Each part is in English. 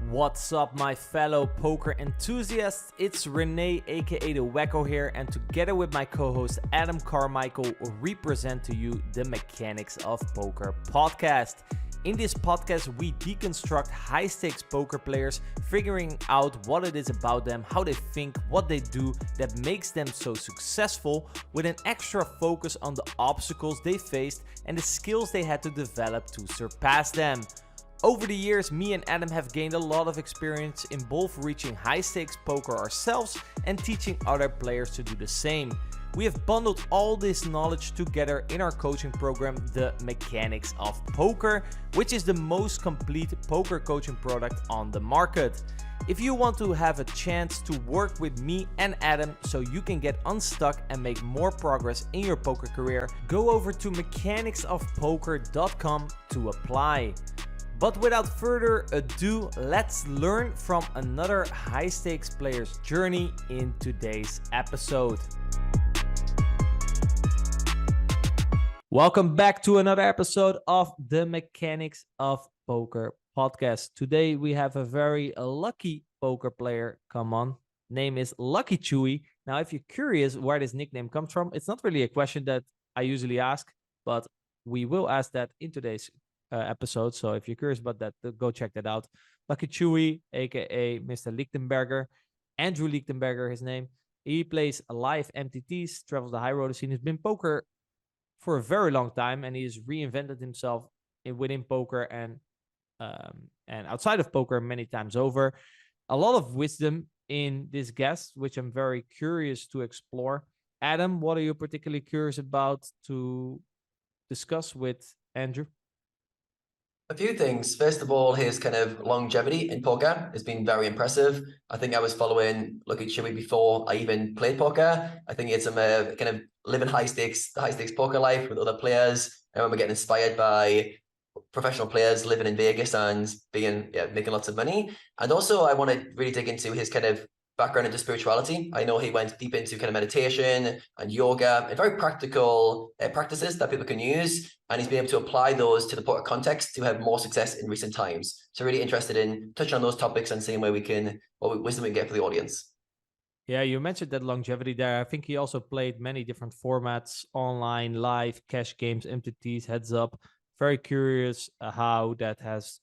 What's up, my fellow poker enthusiasts? It's Rene, aka the Wacko here, and together with my co-host Adam Carmichael, we present to you the Mechanics of Poker podcast. In this podcast, we deconstruct high-stakes poker players, figuring out what it is about them, how they think, what they do that makes them so successful, with an extra focus on the obstacles they faced and the skills they had to develop to surpass them. Over the years, me and Adam have gained a lot of experience in both reaching high-stakes poker ourselves and teaching other players to do the same. We have bundled all this knowledge together in our coaching program, The Mechanics of Poker, which is the most complete poker coaching product on the market. If you want to have a chance to work with me and Adam so you can get unstuck and make more progress in your poker career, go over to mechanicsofpoker.com to apply. But without further ado, let's learn from another high-stakes player's journey in today's episode. Welcome back to another episode of the Mechanics of Poker podcast. Today we have a very lucky poker player come on. Name is Luckychewy. Now, if you're curious where this nickname comes from, it's not really a question that I usually ask, but we will ask that in today's episode. So if you're curious about that, go check that out. Luckychewy, aka Mr. Lichtenberger, Andrew Lichtenberger, his name. He plays live MTTs, travels the high roller scene. He's been poker for a very long time, and he has reinvented himself within poker and outside of poker many times over. A lot of wisdom in this guest, which I'm very curious to explore. Adam, what are you particularly curious about to discuss with Andrew? A few things. First of all, his kind of longevity in poker has been very impressive. I think I was following Luckychewy before I even played poker. I think he had some kind of living high stakes poker life with other players. I remember getting inspired by professional players living in Vegas and making lots of money. And also, I want to really dig into his kind of background into spirituality. I know he went deep into kind of meditation and yoga and very practical practices that people can use. And he's been able to apply those to the poker context to have more success in recent times. So really interested in touching on those topics and seeing what wisdom we can get for the audience. Yeah, you mentioned that longevity there. I think he also played many different formats, online, live, cash games, MTTs, heads up. Very curious how that has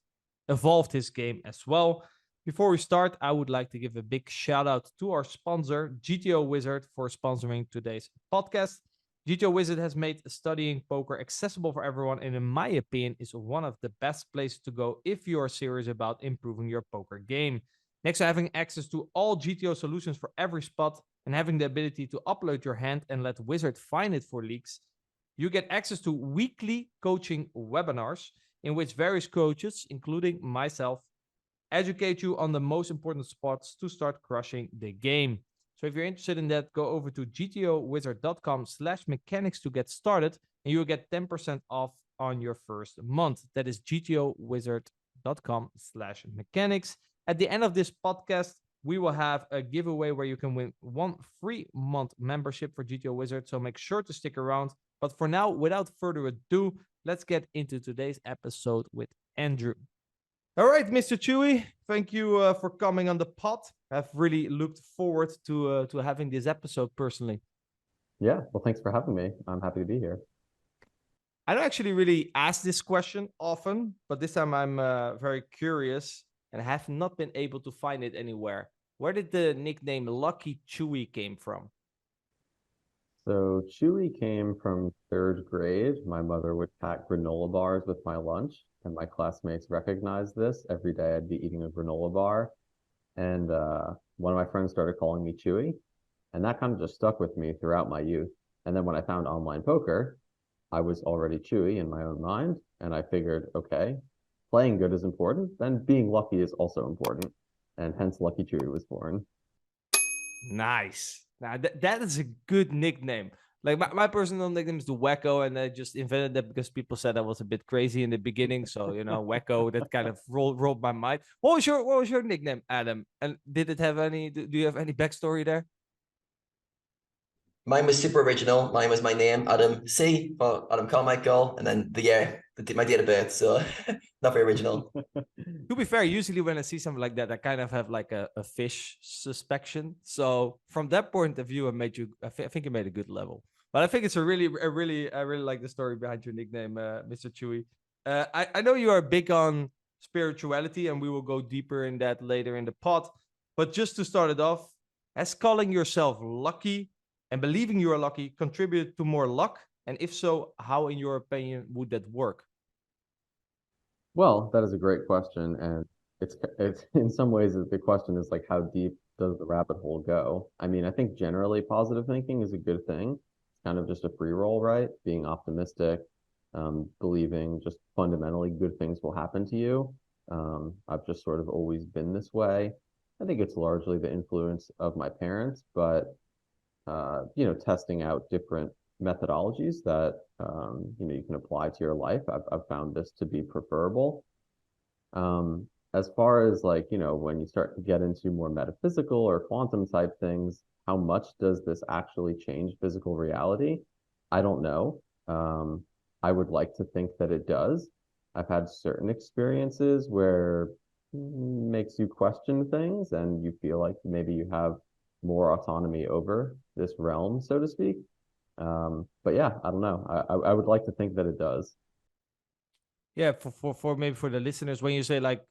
evolved his game as well. Before we start, I would like to give a big shout out to our sponsor, GTO Wizard, for sponsoring today's podcast. GTO Wizard has made studying poker accessible for everyone, and in my opinion, is one of the best places to go if you are serious about improving your poker game. Next to having access to all GTO solutions for every spot and having the ability to upload your hand and let Wizard find it for leaks, you get access to weekly coaching webinars in which various coaches, including myself, educate you on the most important spots to start crushing the game. So if you're interested in that, go over to gtowizard.com/mechanics to get started, and you will get 10% off on your first month. That is gtowizard.com/mechanics. At the end of this podcast, we will have a giveaway where you can win 1 free month membership for GTO Wizard. So make sure to stick around. But for now, without further ado, let's get into today's episode with Andrew. All right, Mr. Chewy, thank you for coming on the pod. I've really looked forward to having this episode personally. Yeah, well, thanks for having me. I'm happy to be here. I don't actually really ask this question often, but this time I'm very curious and have not been able to find it anywhere. Where did the nickname Luckychewy came from? So Chewy came from 3rd grade. My mother would pack granola bars with my lunch, and my classmates recognized this. Every day I'd be eating a granola bar, and one of my friends started calling me Chewy, and that kind of just stuck with me throughout my youth. And then when I found online poker, I was already Chewy in my own mind, and I figured, okay, playing good is important, then being lucky is also important, and hence Luckychewy was born. Nice. Now, that is a good nickname. Like my personal nickname is the Wacko, and I just invented that because people said I was a bit crazy in the beginning. So, Wacko, that kind of rolled my mind. What was your nickname, Adam? And did it have any? Do you have any backstory there? Mine was super original. Mine was my name, Adam C, for Adam Carmichael, and then the year, my date of birth. So not very original. To be fair, usually when I see something like that, I kind of have like a fish suspicion. So from that point of view, I think you made a good level. But I think it's I really like the story behind your nickname, Mr. Chewy. I know you are big on spirituality, and we will go deeper in that later in the pod. But just to start it off, has calling yourself lucky and believing you are lucky contribute to more luck? And if so, how, in your opinion, would that work? Well, that is a great question, and it's in some ways the question is like how deep does the rabbit hole go? I mean, I think generally positive thinking is a good thing. It's kind of just a free roll, right? Being optimistic, believing just fundamentally good things will happen to you. I've just sort of always been this way. I think it's largely the influence of my parents, but testing out different methodologies that you can apply to your life. I've found this to be preferable. As far as like, when you start to get into more metaphysical or quantum type things, how much does this actually change physical reality? I don't know. I would like to think that it does. I've had certain experiences where makes you question things and you feel like maybe you have more autonomy over this realm, so to speak. But yeah, I don't know. I would like to think that it does. Yeah, for maybe for the listeners, when you say like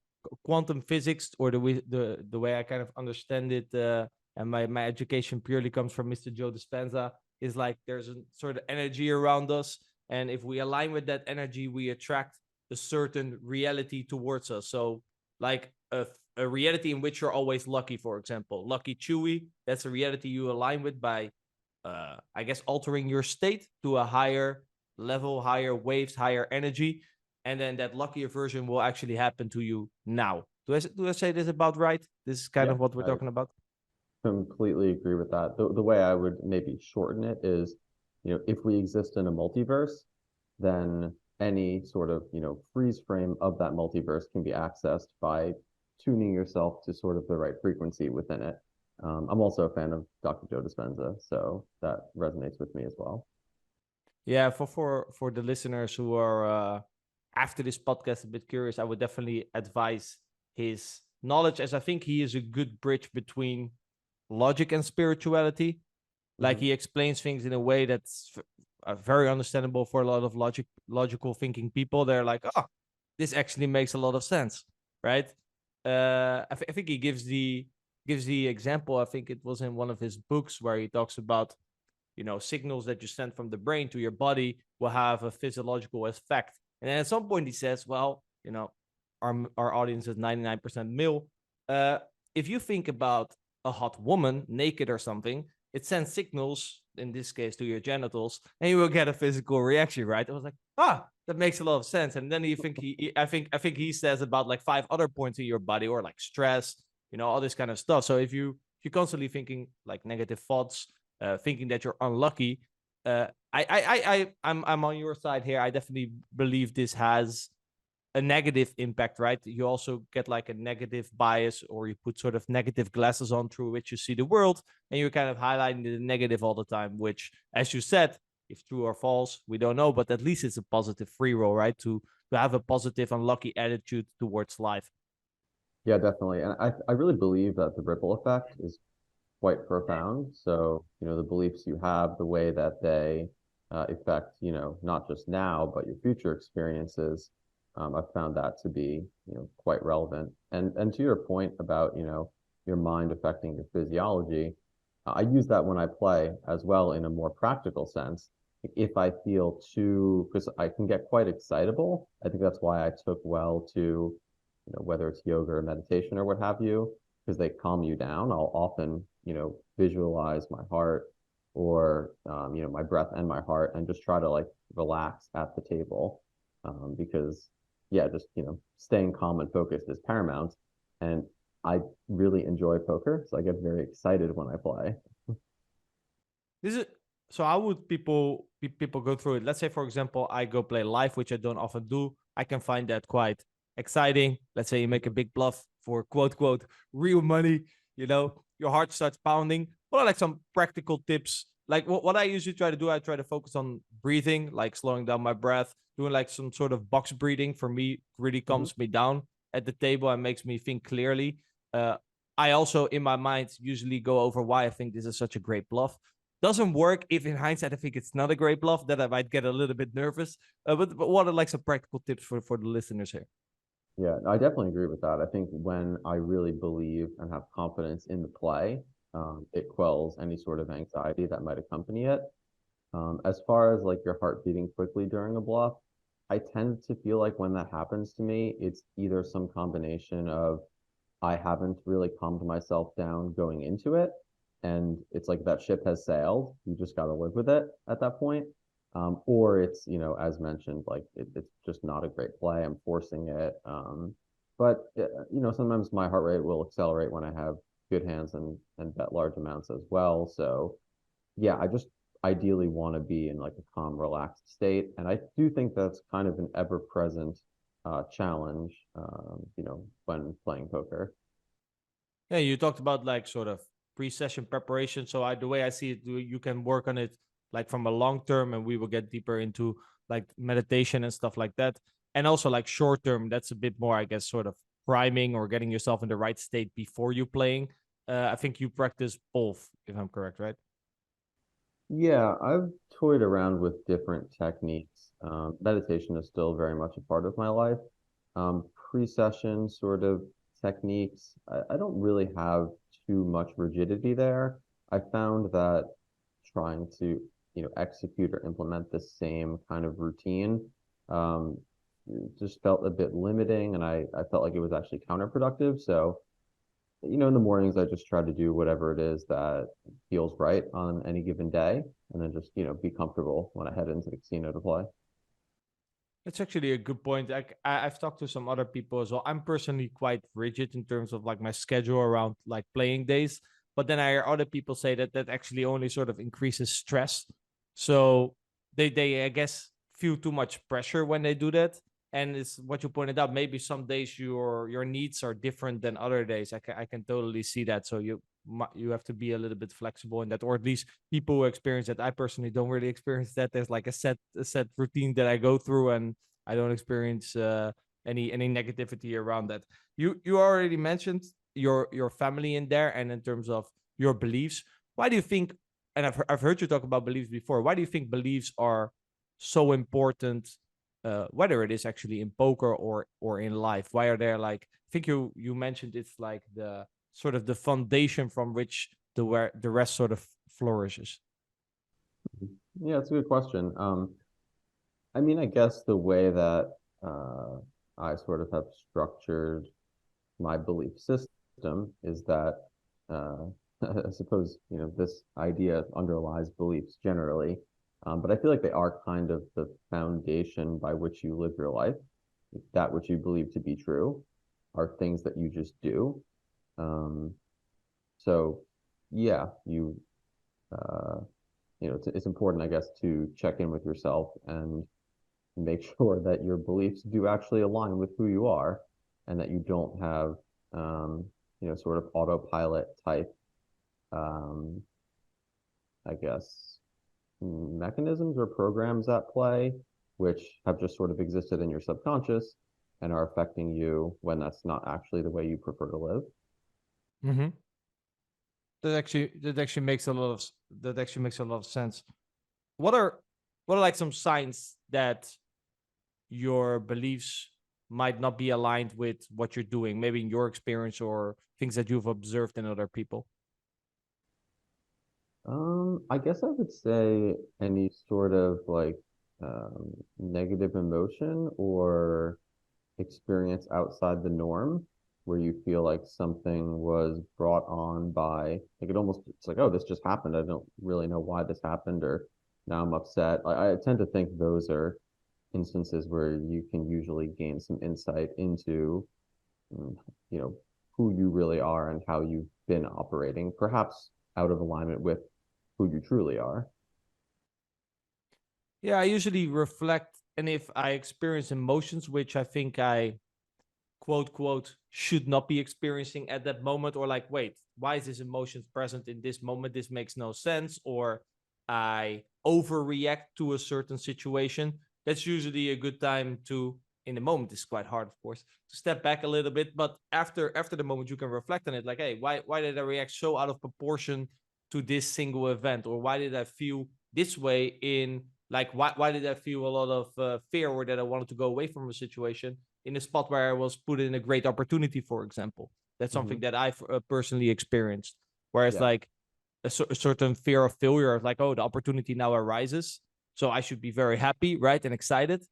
quantum physics, or the way I kind of understand it, and my education purely comes from Mr. Joe Dispenza, is like there's a sort of energy around us, and if we align with that energy, we attract a certain reality towards us. So like a reality in which you're always lucky, for example, Luckychewy, that's a reality you align with by I guess altering your state to a higher level, higher waves, higher energy, and then that luckier version will actually happen to you now. Do I say this about right? This is kind Yeah, of what we're I talking about. completely agree with that. The way I would maybe shorten it is, if we exist in a multiverse, then any sort of, freeze frame of that multiverse can be accessed by tuning yourself to sort of the right frequency within it. I'm also a fan of Dr. Joe Dispenza, so that resonates with me as well. Yeah, for the listeners who are after this podcast a bit curious, I would definitely advise his knowledge, as I think he is a good bridge between logic and spirituality. Like he explains things in a way that's very understandable for a lot of logical thinking people. They're like, oh, this actually makes a lot of sense, right? I think he gives the example. I think it was in one of his books where he talks about signals that you send from the brain to your body will have a physiological effect. And then at some point he says, well, our audience is 99% male. If you think about a hot woman naked or something, it sends signals, in this case to your genitals, and you will get a physical reaction, right? I was like, that makes a lot of sense. And then you think I think he says about like 5 other points in your body, or like stress, all this kind of stuff. So if you're constantly thinking like negative thoughts, thinking that you're unlucky, I'm on your side here. I definitely believe this has a negative impact, right? You also get like a negative bias, or you put sort of negative glasses on through which you see the world, and you're kind of highlighting the negative all the time, which, as you said, if true or false, we don't know, but at least it's a positive free roll, right? To have a positive, unlucky attitude towards life. Yeah, definitely. And I really believe that the ripple effect is quite profound. So, the beliefs you have, the way that they affect, not just now, but your future experiences, I've found that to be, quite relevant. And to your point about, your mind affecting your physiology, I use that when I play as well in a more practical sense. If I feel too, because I can get quite excitable. I think that's why I took well to, whether it's yoga or meditation or what have you, because they calm you down. I'll often, visualize my heart or, my breath and my heart, and just try to like relax at the table. Because yeah, just, staying calm and focused is paramount. And I really enjoy poker, so I get very excited when I play. This is so. How would people go through it? Let's say, for example, I go play live, which I don't often do. I can find that quite exciting. Let's say you make a big bluff for quote quote real money. Your heart starts pounding. What are like some practical tips like what I usually try to do, I try to focus on breathing, like slowing down my breath, doing like some sort of box breathing for me really calms me down at the table and makes me think clearly. Uh, I also, in my mind, usually go over why I think this is such a great bluff. Doesn't work if in hindsight I think it's not a great bluff, then I might get a little bit nervous. But what are like some practical tips for the listeners here? Yeah, I definitely agree with that. I think when I really believe and have confidence in the play, it quells any sort of anxiety that might accompany it. As far as like your heart beating quickly during a bluff, I tend to feel like when that happens to me, it's either some combination of I haven't really calmed myself down going into it, and it's like that ship has sailed. You just got to live with it at that point. Or it's, as mentioned, like it's just not a great play. I'm forcing it. But sometimes my heart rate will accelerate when I have good hands and bet large amounts as well. So yeah, I just ideally want to be in like a calm, relaxed state. And I do think that's kind of an ever-present challenge, when playing poker. Yeah, you talked about like sort of pre-session preparation. So the way I see it, you can work on it like from a long term, and we will get deeper into like meditation and stuff like that. And also like short term, that's a bit more, I guess, sort of priming or getting yourself in the right state before you playing. I think you practice both, if I'm correct, right? Yeah, I've toyed around with different techniques. Meditation is still very much a part of my life. Pre-session sort of techniques, I don't really have too much rigidity there. I found that trying to, execute or implement the same kind of routine, um, just felt a bit limiting, and I felt like it was actually counterproductive. So in the mornings, I just try to do whatever it is that feels right on any given day, and then just, be comfortable when I head into the casino to play. That's actually a good point. I've talked to some other people as well. I'm personally quite rigid in terms of like my schedule around like playing days, but then I hear other people say that that actually only sort of increases stress. So they I guess feel too much pressure when they do that. And it's what you pointed out. Maybe some days your needs are different than other days. I can totally see that. So you have to be a little bit flexible in that, or at least people who experience that. I personally don't really experience that. There's like a set routine that I go through, and I don't experience any negativity around that. You already mentioned your family in there, and in terms of your beliefs. Why do you think? And I've heard you talk about beliefs before. Why do you think beliefs are so important? Whether it is actually in poker or in life, why are there like? I think you mentioned it's like the sort of the foundation from which the rest sort of flourishes. Yeah, it's a good question. I mean, I guess the way that I sort of have structured my belief system is that uh, I suppose this idea underlies beliefs generally, but I feel like they are kind of the foundation by which you live your life. That which you believe to be true are things that you just do. Um, so yeah, uh, it's important, I guess, to check in with yourself and make sure that your beliefs do actually align with who you are, and that you don't have, sort of autopilot type, um, I guess, mechanisms or programs at play, which have just sort of existed in your subconscious and are affecting you when that's not actually the way you prefer to live. Mm-hmm. That actually makes a lot of that actually makes a lot of sense. What are what are like some signs that your beliefs might not be aligned with what you're doing, maybe in your experience or things that you've observed in other people? I guess I would say any sort of like negative emotion or experience outside the norm, where you feel like something was brought on by, like, it's like, oh, this just happened. I don't really know why this happened, or now I'm upset. I tend to think those are instances where you can usually gain some insight into, mm, you know, who you really are and how you've been operating, perhaps out of alignment with who you truly are. Yeah, I usually reflect, and if I experience emotions which I think I quote quote should not be experiencing at that moment, or like, wait, why is this emotion present in this moment? This makes no sense, or I overreact to a certain situation, that's usually a good time to, in the moment, it's quite hard, of course, to step back a little bit. But after the moment, you can reflect on it, like, hey, why did I react so out of proportion to this single event? Or why did I feel this way in, like, why did I feel a lot of fear, or that I wanted to go away from a situation in a spot where I was put in a great opportunity, for example? That's something that I've personally experienced. Whereas, Yeah. like, a certain fear of failure, of like, oh, the opportunity now arises, so I should be very happy, right, and excited.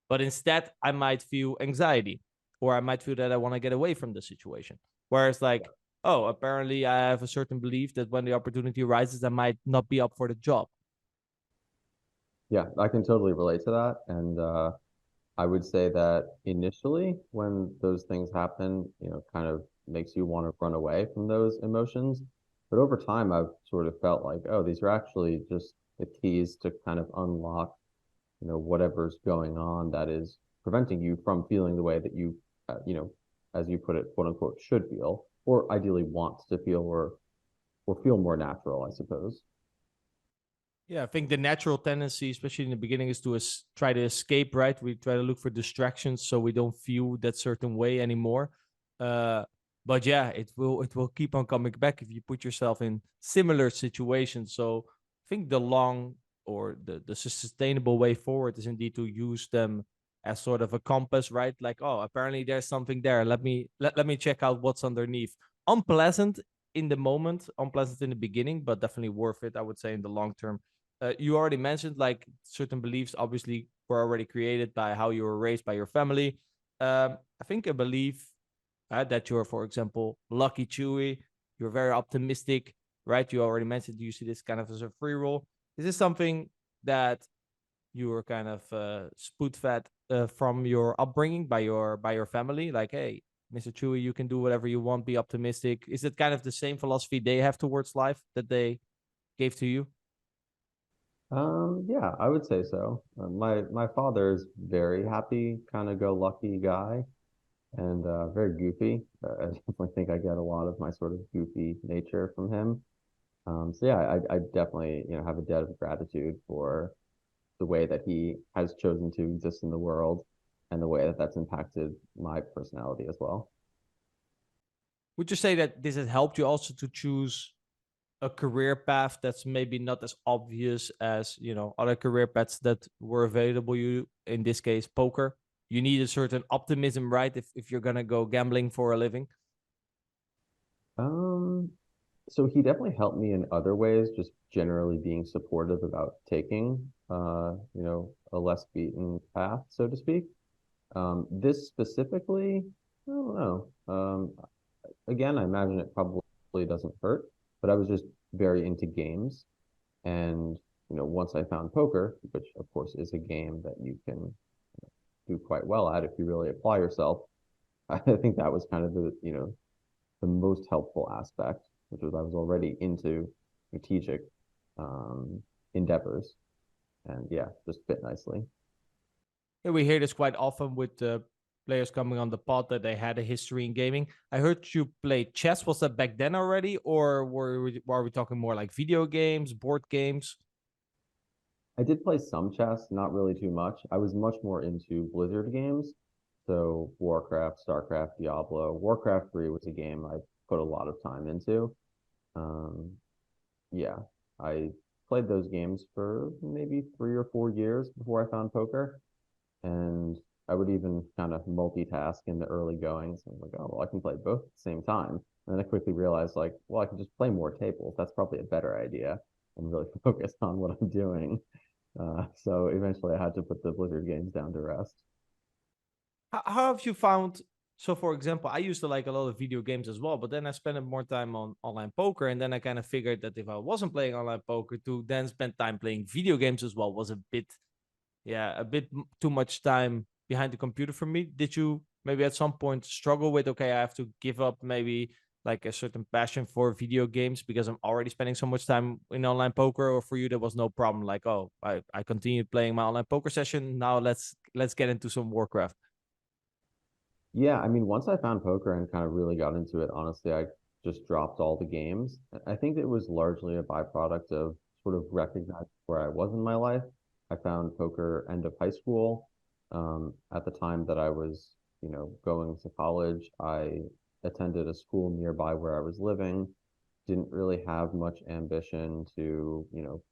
But instead, I might feel anxiety, or I might feel that I want to get away from the situation. Whereas, like, oh, apparently I have a certain belief that when the opportunity arises, I might not be up for the job. Yeah, I can totally relate to that. And I would say that initially, when those things happen, kind of makes you want to run away from those emotions. But over time, I've sort of felt like, oh, these are actually just the keys to kind of unlock, whatever's going on that is preventing you from feeling the way that you, as you put it, quote unquote, should feel, or ideally want to feel, or feel more natural, I suppose. Yeah, I think the natural tendency, especially in the beginning, is to try to escape, right? We try to look for distractions so we don't feel that certain way anymore. Uh, but yeah, it will keep on coming back if you put yourself in similar situations. So I think the long, or the sustainable way forward is indeed to use them as sort of a compass, right? Like, oh, apparently there's something there. Let me check out what's underneath. Unpleasant in the moment, unpleasant in the beginning, but definitely worth it, I would say, in the long term. You already mentioned, like, certain beliefs obviously were already created by how you were raised by your family. I think a belief that you're, for example, Luckychewy, you're very optimistic, right? You already mentioned you see this kind of as a free roll. Is this something that you were kind of spoon fed from your upbringing by your family? Like, hey, Mr. Chewy, you can do whatever you want, be optimistic. Is it kind of the same philosophy they have towards life that they gave to you? Yeah, I would say so. My father is very happy, kind of go lucky guy, and very goofy. I definitely think I get a lot of my sort of goofy nature from him. So yeah, I definitely have a debt of gratitude for the way that he has chosen to exist in the world, and the way that that's impacted my personality as well. Would you say that this has helped you also to choose a career path that's maybe not as obvious as, other career paths that were available you, in this case, poker? You need a certain optimism, right? If you're gonna go gambling for a living. Um, so he definitely helped me in other ways, just generally being supportive about taking, a less beaten path, so to speak. This specifically, I don't know. Again, I imagine it probably doesn't hurt, but I was just very into games. And, once I found poker, which of course is a game that you can do quite well at if you really apply yourself, I think that was kind of the most helpful aspect, which was I was already into strategic endeavors, and yeah, just fit nicely. Yeah, we hear this quite often with players coming on the pod that they had a history in gaming. I heard you play chess. Was that back then already, or were we talking more like video games, board games? I did play some chess, not really too much. I was much more into Blizzard games. So Warcraft, StarCraft, Diablo. Warcraft 3 was a game I put a lot of time into. Um, yeah, I played those games for maybe 3 or 4 years before I found poker. And I would even kind of multitask in the early goings. I'm like, oh, well, I can play both at the same time. And then I quickly realized, like, well, I can just play more tables. That's probably a better idea and really focus on what I'm doing. So eventually I had to put the Blizzard games down to rest. How have you found? So, for example, I used to like a lot of video games as well, but then I spent more time on online poker, and then I kind of figured that if I wasn't playing online poker, to then spend time playing video games as well was a bit, yeah, too much time behind the computer for me. Did you maybe at some point struggle with, okay, I have to give up maybe like a certain passion for video games because I'm already spending so much time in online poker? Or for you, there was no problem, like, oh, I continued playing my online poker session, now let's get into some Warcraft? Yeah, I mean, once I found poker and kind of really got into it, honestly, I just dropped all the games. I think it was largely a byproduct of sort of recognize where I was in my life. I found poker end of high school. At the time that I was, going to college, I attended a school nearby where I was living. Didn't really have much ambition to,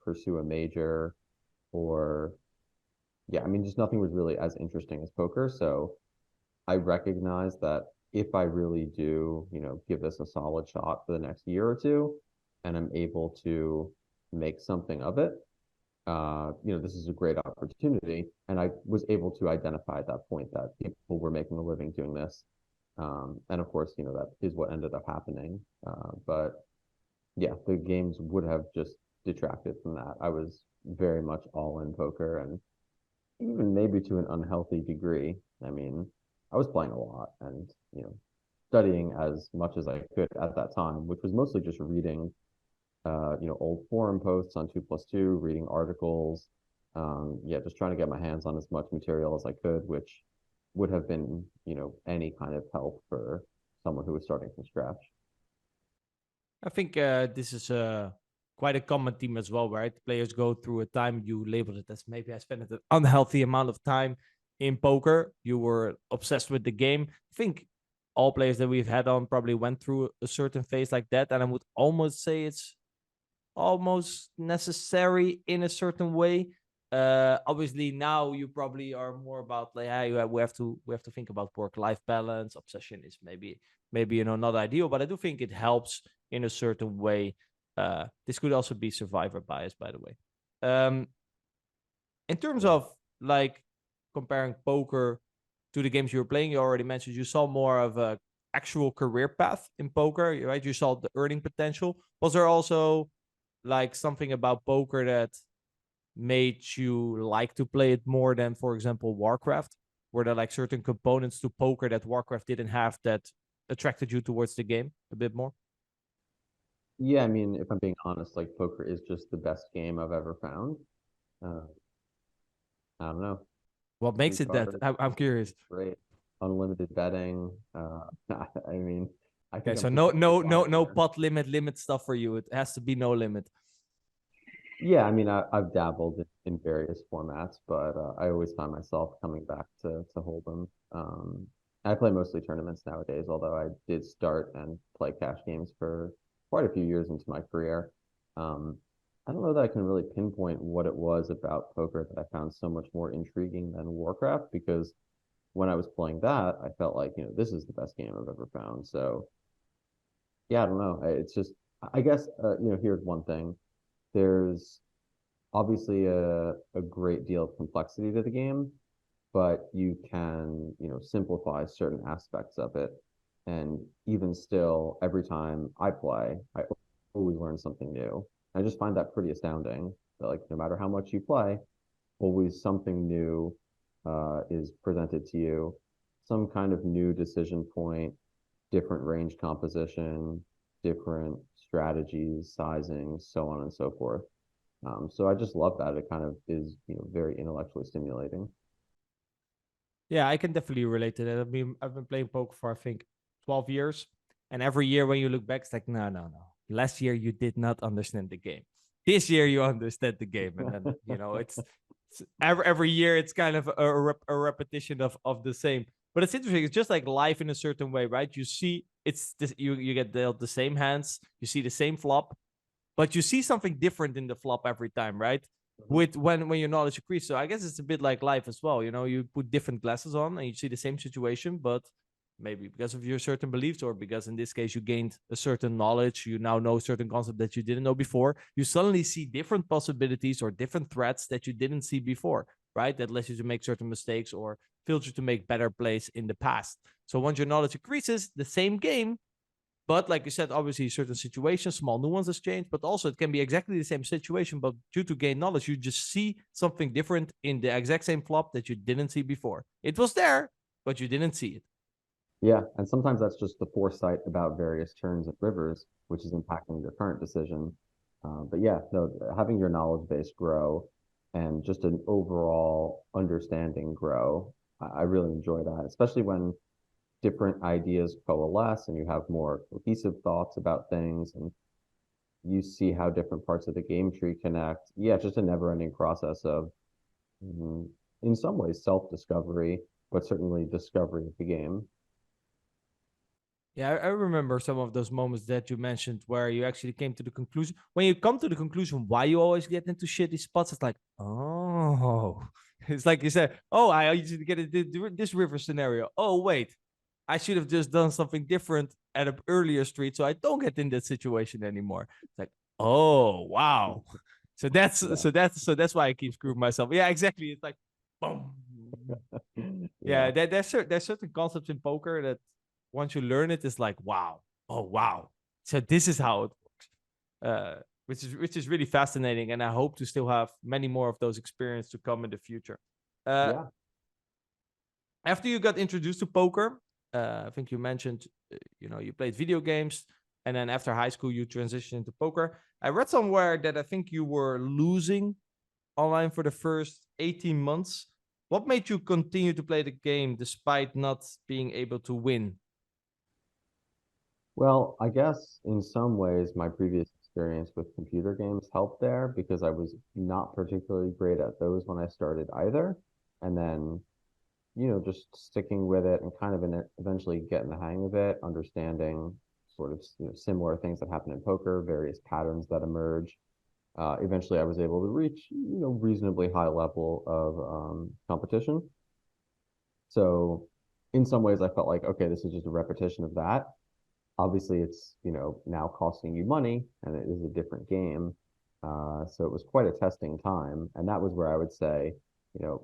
pursue a major or, yeah, I mean, just nothing was really as interesting as poker. So I recognize that if I really do, give this a solid shot for the next year or two, and I'm able to make something of it, this is a great opportunity. And I was able to identify at that point that people were making a living doing this. And of course, that is what ended up happening. But yeah, the games would have just detracted from that. I was very much all in poker and even maybe to an unhealthy degree. I mean, I was playing a lot and, studying as much as I could at that time, which was mostly just reading, old forum posts on 2+2, reading articles. Yeah, just trying to get my hands on as much material as I could, which would have been, any kind of help for someone who was starting from scratch. I think this is quite a common theme as well, right? Players go through a time, you labeled it as maybe I spent an unhealthy amount of time in poker. You were obsessed with the game. I think all players that we've had on probably went through a certain phase like that. And I would almost say it's almost necessary in a certain way. Obviously now you probably are more about like, yeah, we have to think about work-life balance. Obsession is maybe not ideal, but I do think it helps in a certain way. This could also be survivor bias, by the way. In terms of like comparing poker to the games you were playing, you already mentioned you saw more of a actual career path in poker, right? You saw the earning potential. Was there also like something about poker that made you like to play it more than, for example, Warcraft? Were there like certain components to poker that Warcraft didn't have that attracted you towards the game a bit more? Yeah, I mean, if I'm being honest, like poker is just the best game I've ever found. Uh, I don't know. What makes Free it that? cards, I'm curious. great. Unlimited betting. I mean, I Okay, think I'm so preaching to the choir no here. pot limit stuff for you. It has to be no limit. Yeah, I mean, I've dabbled in various formats, but I always find myself coming back to Hold'em. I play mostly tournaments nowadays, although I did start and play cash games for quite a few years into my career. Um, I don't know that I can really pinpoint what it was about poker that I found so much more intriguing than Warcraft, because when I was playing that, I felt like, this is the best game I've ever found. So yeah, I don't know. It's just, I guess, here's one thing. There's obviously a great deal of complexity to the game, but you can, simplify certain aspects of it. And even still, every time I play, I always learn something new. I just find that pretty astounding. That, like, no matter how much you play, always something new is presented to you, some kind of new decision point, different range composition, different strategies, sizing, so on and so forth. So I just love that. It kind of is, very intellectually stimulating. Yeah, I can definitely relate to that. I've been playing poker for I think 12 years, and every year when you look back, it's like no. Last year you did not understand the game. This year you understand the game, and then it's every year it's kind of a repetition of the same. But it's interesting. It's just like life in a certain way, right? You see, it's this, you get dealt the same hands, you see the same flop, but you see something different in the flop every time, right? With when your knowledge increases. So I guess it's a bit like life as well. You put different glasses on and you see the same situation, but maybe because of your certain beliefs, or because in this case you gained a certain knowledge, you now know certain concept that you didn't know before, you suddenly see different possibilities or different threats that you didn't see before, right? That lets you to make certain mistakes or filter to make better plays in the past. So once your knowledge increases, the same game, but like you said, obviously certain situations, small nuances change, but also it can be exactly the same situation, but due to gain knowledge, you just see something different in the exact same flop that you didn't see before. It was there, but you didn't see it. Yeah, and sometimes that's just the foresight about various turns and rivers, which is impacting your current decision. But yeah, no, having your knowledge base grow and just an overall understanding grow, I really enjoy that, especially when different ideas coalesce and you have more cohesive thoughts about things. And you see how different parts of the game tree connect. Yeah, it's just a never-ending process of, in some ways, self-discovery, but certainly discovery of the game. Yeah, I remember some of those moments that you mentioned where you actually came to the conclusion. When you come to the conclusion why you always get into shitty spots, it's like, oh, it's like you said, oh, I usually get into this river scenario. Oh, wait, I should have just done something different at an earlier street so I don't get in that situation anymore. It's like, oh, wow. So that's Yeah. so that's why I keep screwing myself. Yeah, exactly. It's like, boom. Yeah, there's certain concepts in poker that once you learn it, it's like, wow, oh wow. So this is how it works, which is really fascinating, and I hope to still have many more of those experiences to come in the future. Yeah. After you got introduced to poker, I think you mentioned, you played video games, and then after high school you transitioned into poker. I read somewhere that I think you were losing online for the first 18 months. What made you continue to play the game despite not being able to win? Well, I guess in some ways my previous experience with computer games helped there because I was not particularly great at those when I started either. And then, just sticking with it and kind of eventually getting the hang of it, understanding sort of similar things that happen in poker, various patterns that emerge. Eventually, I was able to reach reasonably high level of competition. So, in some ways, I felt like, okay, this is just a repetition of that. Obviously, it's now costing you money, and it is a different game. So it was quite a testing time, and that was where I would say,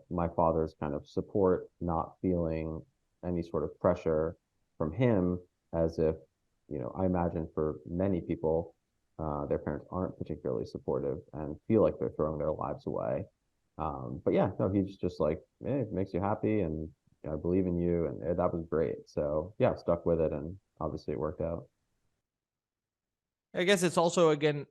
my father's kind of support, not feeling any sort of pressure from him, as if, I imagine for many people, their parents aren't particularly supportive and feel like they're throwing their lives away. But yeah, no, he's just like, hey, it makes you happy, and I believe in you, and that was great. So yeah, stuck with it, and obviously it worked out. I guess it's also, again,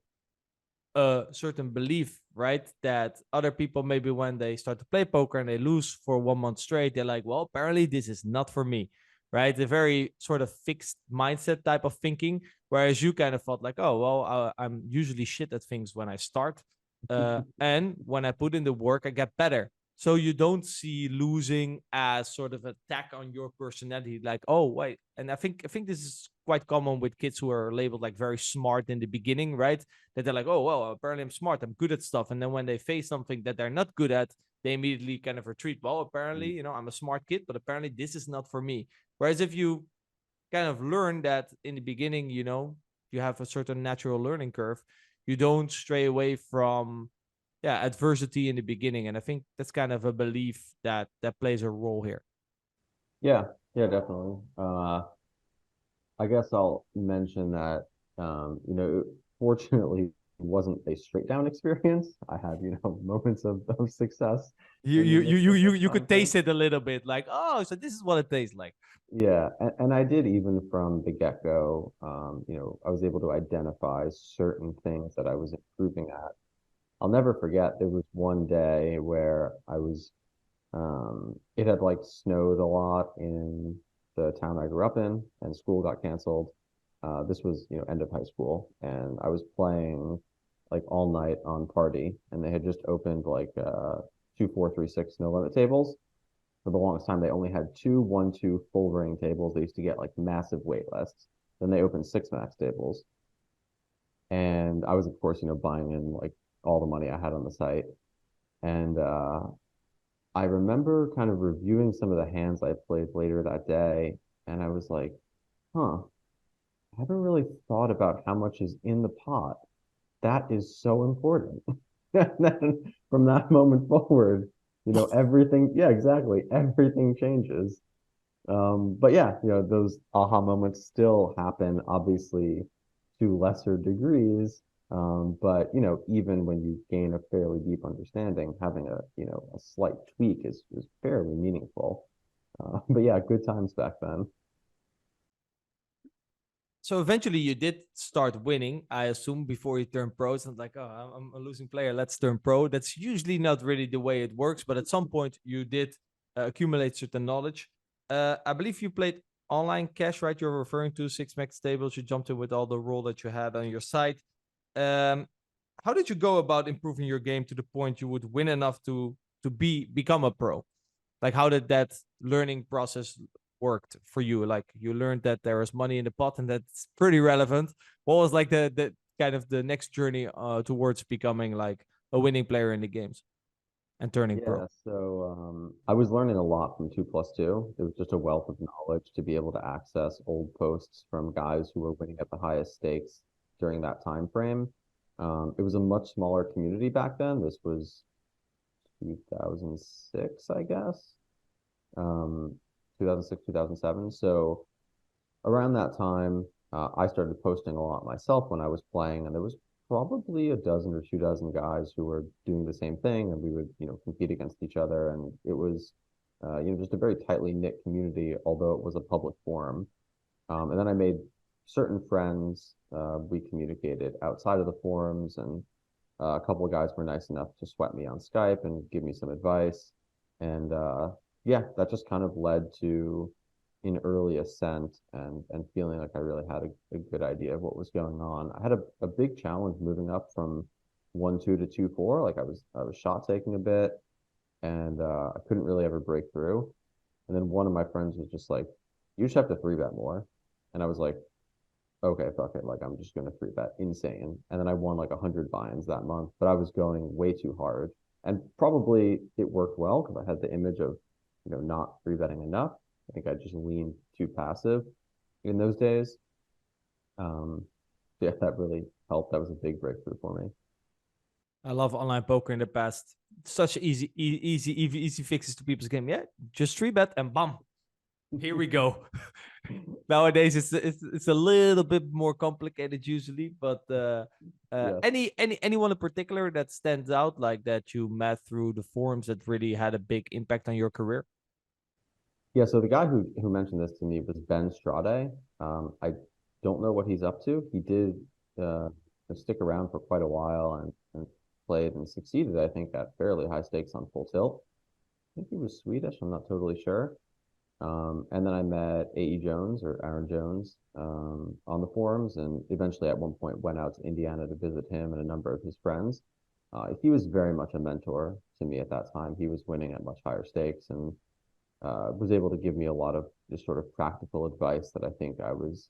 a certain belief, right? That other people, maybe when they start to play poker and they lose for 1 month straight, they're like, well, apparently this is not for me, right? A very sort of fixed mindset type of thinking. Whereas you kind of felt like, oh, well, I'm usually shit at things when I start. And when I put in the work, I get better. So you don't see losing as sort of attack on your personality, like, oh wait. And I think this is quite common with kids who are labeled like very smart in the beginning, right? That they're like, oh well, apparently I'm smart, I'm good at stuff. And then when they face something that they're not good at, they immediately kind of retreat. Well, apparently, I'm a smart kid, but apparently this is not for me. Whereas if you kind of learn that in the beginning, you have a certain natural learning curve, you don't stray away from adversity in the beginning. And I think that's kind of a belief that plays a role here. Yeah, yeah, definitely. I guess I'll mention that, fortunately, it wasn't a straight down experience. I had, moments of success You in the you you midst you of you this you could content. taste it a little bit, like, oh, so this is what it tastes like. Yeah, and I did even from the get-go, I was able to identify certain things that I was improving at. I'll never forget, there was one day where it had like snowed a lot in the town I grew up in, and school got canceled. This was, end of high school, and I was playing like all night on Party, and they had just opened like 2, 4, 3, 6 no limit tables. For the longest time, they only had 2, 1, 2 full ring tables. They used to get like massive wait lists. Then they opened 6 max tables, and I was, of course, buying in like all the money I had on the site. And I remember kind of reviewing some of the hands I played later that day, and I was like, huh, I haven't really thought about how much is in the pot. That is so important. And then from that moment forward, everything, yeah, exactly, everything changes. But yeah, those aha moments still happen, obviously, to lesser degrees. But even when you gain a fairly deep understanding, having a slight tweak is fairly meaningful. But yeah, good times back then. So eventually you did start winning, I assume, before you turned pro. So it's like, oh, I'm a losing player, let's turn pro. That's usually not really the way it works, but at some point you did accumulate certain knowledge. I believe you played online cash, right? You're referring to 6 max tables. You jumped in with all the roll that you had on your site. How did you go about improving your game to the point you would win enough to become a pro? Like, how did that learning process worked for you? Like, you learned that there is money in the pot, and that's pretty relevant. What was like the kind of the next journey towards becoming like a winning player in the games and turning pro? Yeah, so I was learning a lot from 2+2. It was just a wealth of knowledge to be able to access old posts from guys who were winning at the highest stakes during that time frame. It was a much smaller community back then. This was 2006, I guess. 2006, 2007. So around that time, I started posting a lot myself when I was playing, and there was probably a dozen or 2 dozen guys who were doing the same thing, and we would, compete against each other, and it was, just a very tightly knit community, although it was a public forum. And then I made certain friends. We communicated outside of the forums, and a couple of guys were nice enough to sweat me on Skype and give me some advice. And yeah, that just kind of led to an early ascent and feeling like I really had a good idea of what was going on. I had a big challenge moving up from 1-2 to 2-4. Like I was shot taking a bit, and I couldn't really ever break through. And then one of my friends was just like, "You just have to 3-bet more." And I was like, "Okay, fuck it. Like I'm just gonna 3-bet insane." And then I won like 100 buy-ins that month, but I was going way too hard. And probably it worked well because I had the image of, not 3-betting enough. I think I just leaned too passive in those days. Um, yeah, that really helped. That was a big breakthrough for me. I love online poker in the past. Such easy fixes to people's game. Yeah, just 3-bet and bam, here we go. Nowadays it's a little bit more complicated usually, but Yeah. anyone in particular that stands out, like that you met through the forums, that really had a big impact on your career? Yeah, so the guy who mentioned this to me was Ben Strade. I don't know what he's up to. He did uh, stick around for quite a while and played and succeeded, I think, at fairly high stakes on full tilt. I think he was Swedish. I'm not totally sure. And then I met A.E. Jones or Aaron Jones on the forums, and eventually at one point went out to Indiana to visit him and a number of his friends. He was very much a mentor to me at that time. He was winning at much higher stakes and was able to give me a lot of just sort of practical advice that I think I was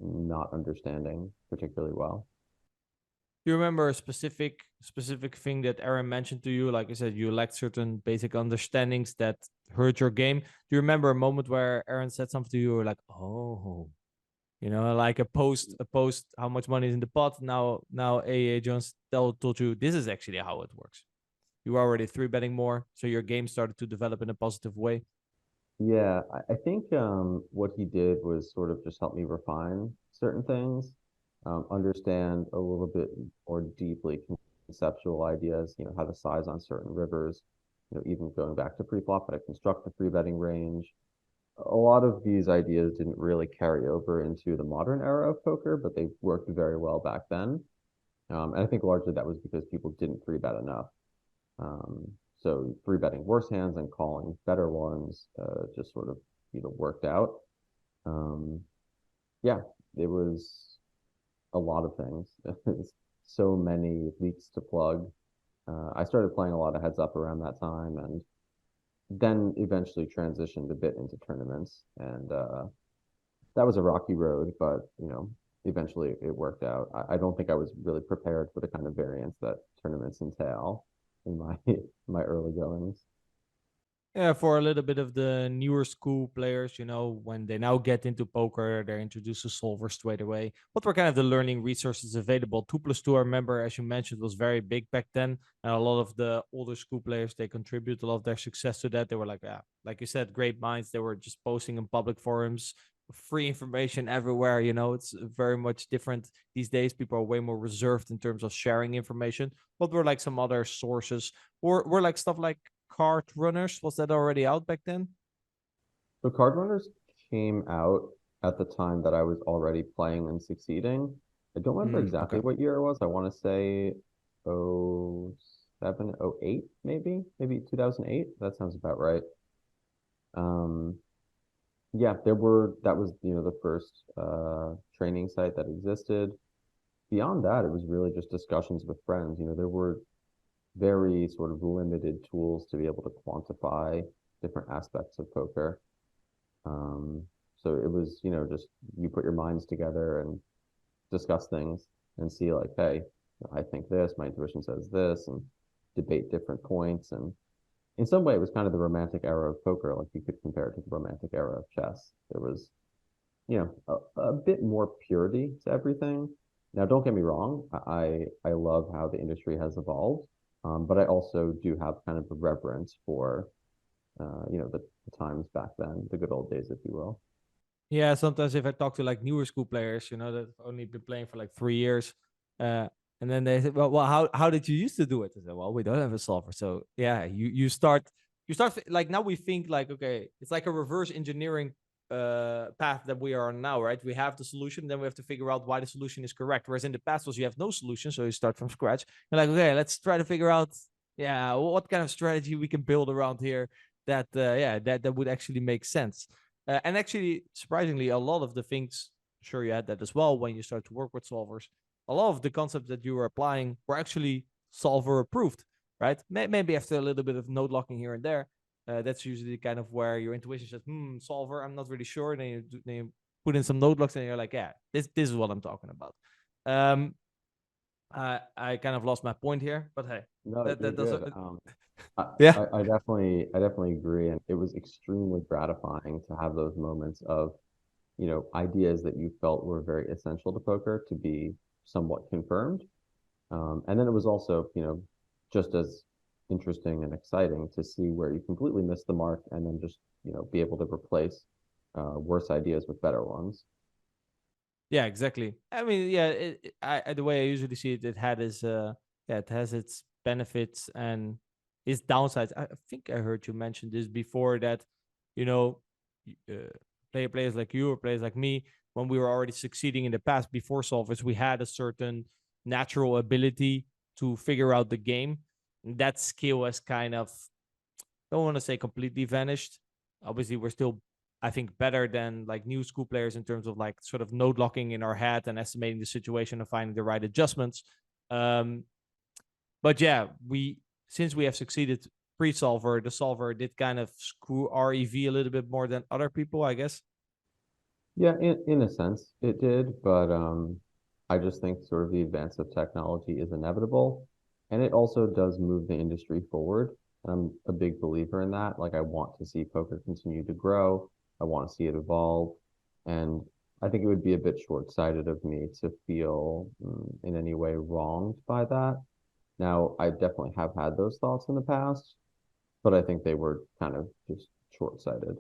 not understanding particularly well. Do you remember a specific thing that Aaron mentioned to you? Like I said, you lacked certain basic understandings that hurt your game. Do you remember a moment where Aaron said something to you, or like, oh, like a post, how much money is in the pot? Now AA Jones told you this is actually how it works. You were already 3-betting more, so your game started to develop in a positive way. Yeah, I think what he did was sort of just help me refine certain things, understand a little bit more deeply conceptual ideas, how to size on certain rivers, even going back to pre-flop, how to construct the free betting range. A lot of these ideas didn't really carry over into the modern era of poker, but they worked very well back then. And I think largely that was because people didn't 3-bet enough. So 3-betting worse hands and calling better ones just sort of worked out. Um, yeah, it was a lot of things. So many leaks to plug. I started playing a lot of heads up around that time, and then eventually transitioned a bit into tournaments. And that was a rocky road, but eventually it worked out. I don't think I was really prepared for the kind of variance that tournaments entail in my my early goings. Yeah, for a little bit of the newer school players, when they now get into poker, they're introduced to solver straight away. What were kind of the learning resources available? 2+2, I remember, as you mentioned, was very big back then. And a lot of the older school players, they contribute a lot of their success to that. They were like, yeah, like you said, great minds. They were just posting in public forums, free information everywhere. It's very much different these days. People are way more reserved in terms of sharing information. What were like some other sources, or were like stuff like Card Runners? Was that already out back then? So Card Runners came out at the time that I was already playing and succeeding. I don't remember exactly Okay. what year it was. I want to say oh 07, oh 08, maybe 2008. That sounds about right. Um, yeah, that was, the first training site that existed. beyond that, it was really just discussions with friends. There were very sort of limited tools to be able to quantify different aspects of poker. Um, so it was, just you put your minds together and discuss things and see like, hey, I think this, my intuition says this, and debate different points. And in some way, it was kind of the romantic era of poker. Like you could compare it to the romantic era of chess. There was, a bit more purity to everything. Now, don't get me wrong. I love how the industry has evolved, but I also do have kind of a reverence for, the times back then, the good old days, if you will. Yeah, sometimes if I talk to like newer school players, that have only been playing for like 3 years, and then they say, well, how did you used to do it? I said, well, we don't have a solver, so yeah, you start like now we think like, okay, it's like a reverse engineering path that we are on now, right? We have the solution, then we have to figure out why the solution is correct. Whereas in the past was you have no solution, so you start from scratch. You're like, okay, let's try to figure out, yeah, what kind of strategy we can build around here that that would actually make sense. And actually, surprisingly, a lot of the things, sure, you had that as well when you start to work with solvers. A lot of the concepts that you were applying were actually solver approved, right? Maybe after a little bit of node locking here and there, that's usually kind of where your intuition says, solver, I'm not really sure. And then you put in some node locks and you're like, yeah, this is what I'm talking about. I kind of lost my point here, but hey, No, you're that good. doesn't. I, Yeah. I definitely agree, and it was extremely gratifying to have those moments of, ideas that you felt were very essential to poker to be somewhat confirmed. And then it was also, just as interesting and exciting to see where you completely missed the mark and then just, be able to replace worse ideas with better ones. Yeah, exactly. I mean, yeah, the way I usually see it, it has its benefits and its downsides. I think I heard you mention this before that, you know, players like you or players like me, when we were already succeeding in the past before solvers, we had a certain natural ability to figure out the game. And that skill has kind of, don't want to say completely vanished. Obviously, we're still, I think, better than like new school players in terms of like sort of node locking in our head and estimating the situation and finding the right adjustments. Um, but yeah, since we have succeeded pre-solver, the solver did kind of screw REV a little bit more than other people, I guess. Yeah, in a sense it did, but I just think sort of the advance of technology is inevitable, and it also does move the industry forward. And I'm a big believer in that. Like I want to see poker continue to grow. I want to see it evolve, and I think it would be a bit short-sighted of me to feel in any way wronged by that. Now, I definitely have had those thoughts in the past, but I think they were kind of just short-sighted.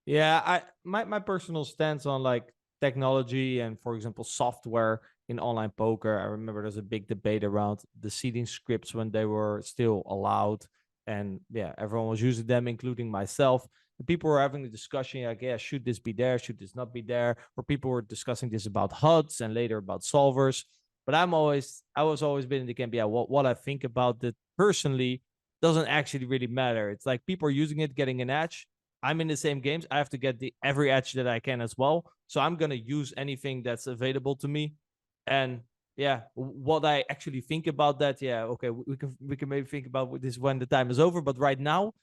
Yeah, my personal stance on like technology and, for example, software in online poker. I remember there's a big debate around the seeding scripts when they were still allowed, and yeah, everyone was using them, including myself. And people were having a discussion like, yeah, should this be there? Should this not be there? Or people were discussing this about HUDs and later about solvers. But I was always been in the camp. Yeah, what I think about it personally doesn't actually really matter. It's like people are using it, getting an edge. I'm in the same games. I have to get the every edge that I can as well. So I'm gonna use anything that's available to me. And yeah, what I actually think about that, yeah, okay, we can maybe think about this when the time is over. But right now,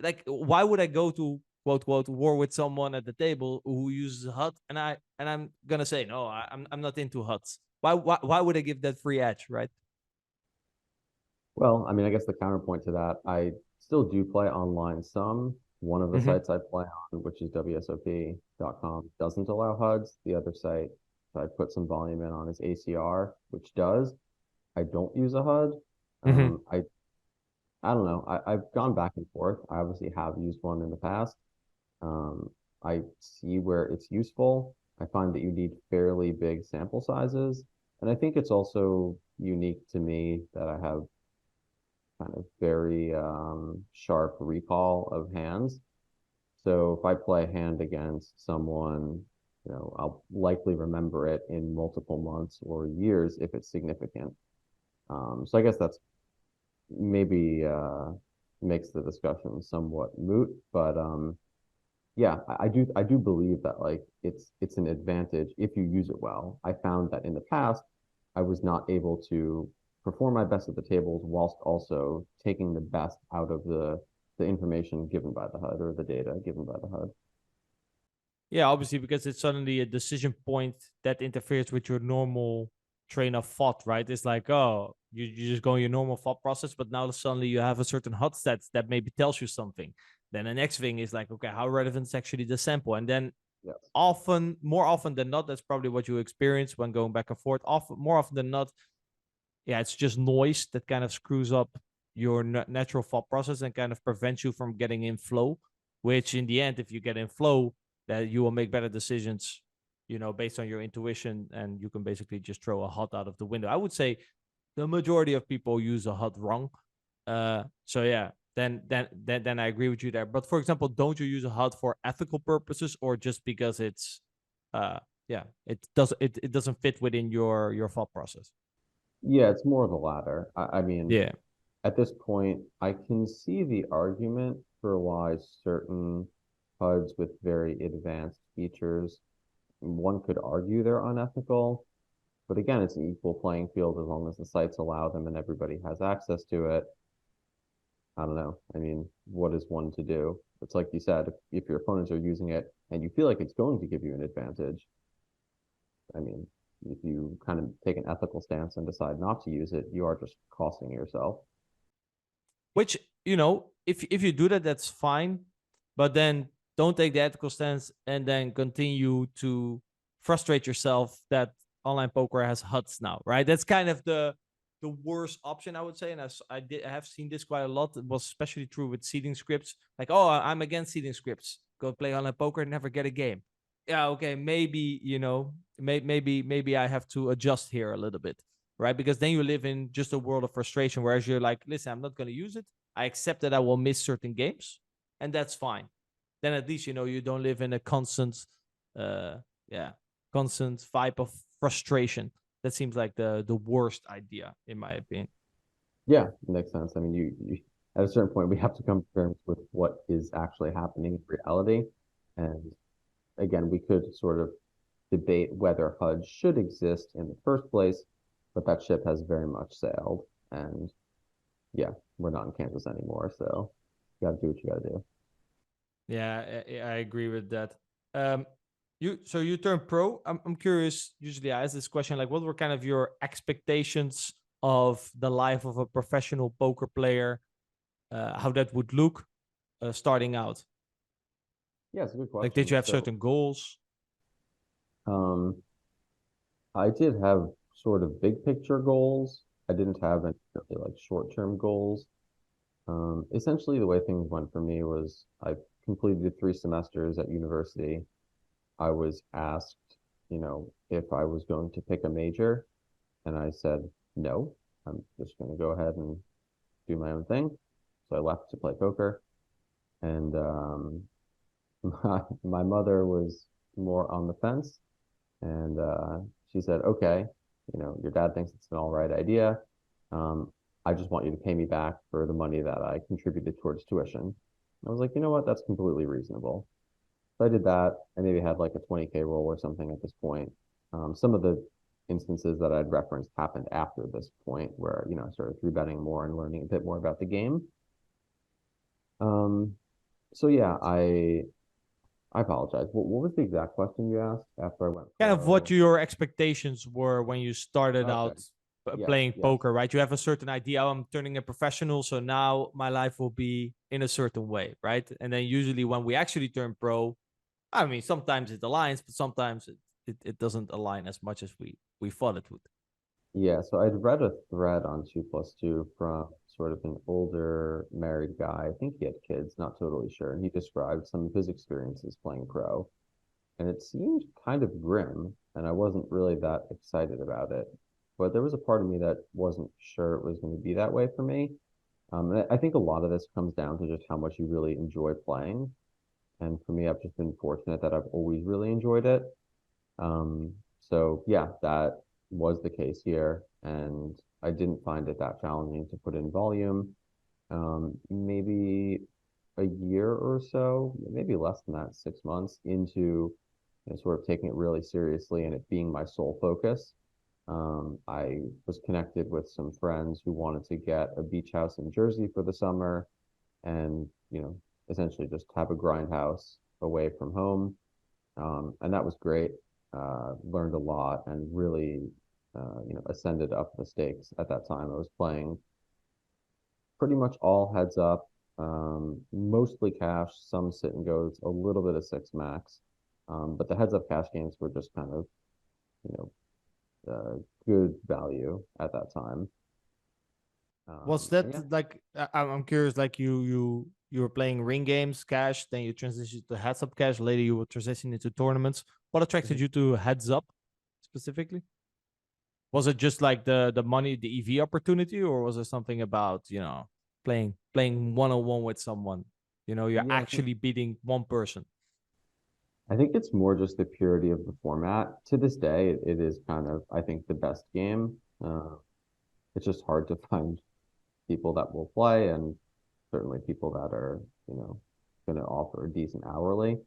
like why would I go to quote quote war with someone at the table who uses a HUD and I'm gonna say no, I'm not into HUDs. Why would I give that free edge, right? Well, I mean, I guess the counterpoint to that, I still do play online some. One of the Mm-hmm. sites I play on, which is WSOP.com, doesn't allow HUDs. The other site that I put some volume in on is ACR, which does. I don't use a HUD. Mm-hmm. I don't know. I've gone back and forth. I obviously have used one in the past. Um, I see where it's useful. I find that you need fairly big sample sizes. And I think it's also unique to me that I have kind of very sharp recall of hands. So if I play a hand against someone, I'll likely remember it in multiple months or years if it's significant. So I guess that's maybe makes the discussion somewhat moot, but Yeah, I do believe that like it's an advantage if you use it well. I found that in the past I was not able to perform my best at the tables whilst also taking the best out of the information given by the HUD or the data given by the HUD. Yeah, obviously, because it's suddenly a decision point that interferes with your normal train of thought, right? It's like, oh, you just go in your normal thought process, but now suddenly you have a certain HUD stats that maybe tells you something. Then the next thing is like, okay, how relevant is actually the sample? And then Yes. more often than not, that's probably what you experience when going back and forth. More often than not, yeah, it's just noise that kind of screws up your natural thought process and kind of prevents you from getting in flow, which in the end, if you get in flow, that you will make better decisions, based on your intuition, and you can basically just throw a HUD out of the window. I would say the majority of people use a HUD wrong. So yeah, then I agree with you there. But for example, don't you use a HUD for ethical purposes or just because it's yeah, it doesn't fit within your thought process? Yeah, it's more of the latter. I mean, Yeah. at this point, I can see the argument for why certain HUDs with very advanced features, one could argue they're unethical. But again, it's an equal playing field as long as the sites allow them and everybody has access to it. I don't know. I mean, what is one to do? It's like you said, if your opponents are using it and you feel like it's going to give you an advantage, I mean, if you kind of take an ethical stance and decide not to use it, you are just costing yourself. Which, if you do that, that's fine. But then don't take the ethical stance and then continue to frustrate yourself that online poker has HUDs now, right? That's kind of the worst option, I would say. And I have seen this quite a lot. It was especially true with seeding scripts. Like, oh, I'm against seeding scripts. Go play online poker and never get a game. Yeah, okay, maybe, maybe I have to adjust here a little bit, right? Because then you live in just a world of frustration, whereas you're like, listen, I'm not going to use it. I accept that I will miss certain games, and that's fine. Then at least, you don't live in a uh, yeah, constant vibe of frustration. That seems like the worst idea, in my opinion. Yeah, it makes sense. I mean, you at a certain point, we have to come to terms with what is actually happening in reality. And again, we could sort of debate whether HUD should exist in the first place, but that ship has very much sailed. And yeah, we're not in Kansas anymore, so you got to do what you got to do. Yeah, I agree with that. Um, you turned pro. I'm curious. Usually, I ask this question like, what were kind of your expectations of the life of a professional poker player? How that would look starting out? Yeah, it's a good Like, did question. you have So, certain goals? um, I did have sort of big picture goals. I didn't have any really like short-term goals. Essentially, the way things went for me was I completed 3 semesters at university. I was asked, if I was going to pick a major, and I said no. I'm just going to go ahead and do my own thing. So I left to play poker, and my mother was more on the fence, and she said, "Okay, your dad thinks it's an all right idea. Um, I just want you to pay me back for the money that I contributed towards tuition." I was like, you know what? That's completely reasonable. So I did that. I maybe had like a 20K roll or something at this point. Some of the instances that I'd referenced happened after this point where, I started through betting more and learning a bit more about the game. Um, so yeah, I apologize. What was the exact question you asked after I went Kind of what pro? your expectations were when you started Okay. out Yes, playing yes. poker, right? You have a certain idea. Oh, I'm turning a professional, so now my life will be in a certain way, right? And then usually when we actually turn pro, I mean, sometimes it aligns, but sometimes it doesn't align as much as we thought it would. Yeah, so I'd read a thread on 2 plus 2 from sort of an older married guy. I think he had kids, not totally sure. And he described some of his experiences playing pro. And it seemed kind of grim, and I wasn't really that excited about it. But there was a part of me that wasn't sure it was going to be that way for me. And I think a lot of this comes down to just how much you really enjoy playing. And for me, I've just been fortunate that I've always really enjoyed it. So yeah, that was the case here, and I didn't find it that challenging to put in volume. Maybe a year or so, maybe less than that, 6 months into sort of taking it really seriously and it being my sole focus. I was connected with some friends who wanted to get a beach house in Jersey for the summer and, essentially just have a grind house away from home. And that was great. Learned a lot and really, ascended up the stakes at that time. I was playing pretty much all heads up, mostly cash, some sit and goes, a little bit of six max. But the heads up cash games were just kind of, you know, good value at that time. Was that yeah. like I'm curious, like you were playing ring games, cash, then you transitioned to heads up cash, later you were transitioning into tournaments. What attracted you to heads up specifically? Was it just like the money, the EV opportunity, or was it something about, playing 1-on-1 with someone? You're Yeah, actually beating one person. I think it's more just the purity of the format. To this day, it is kind of, I think, the best game. It's just hard to find people that will play and certainly people that are, going to offer a decent hourly.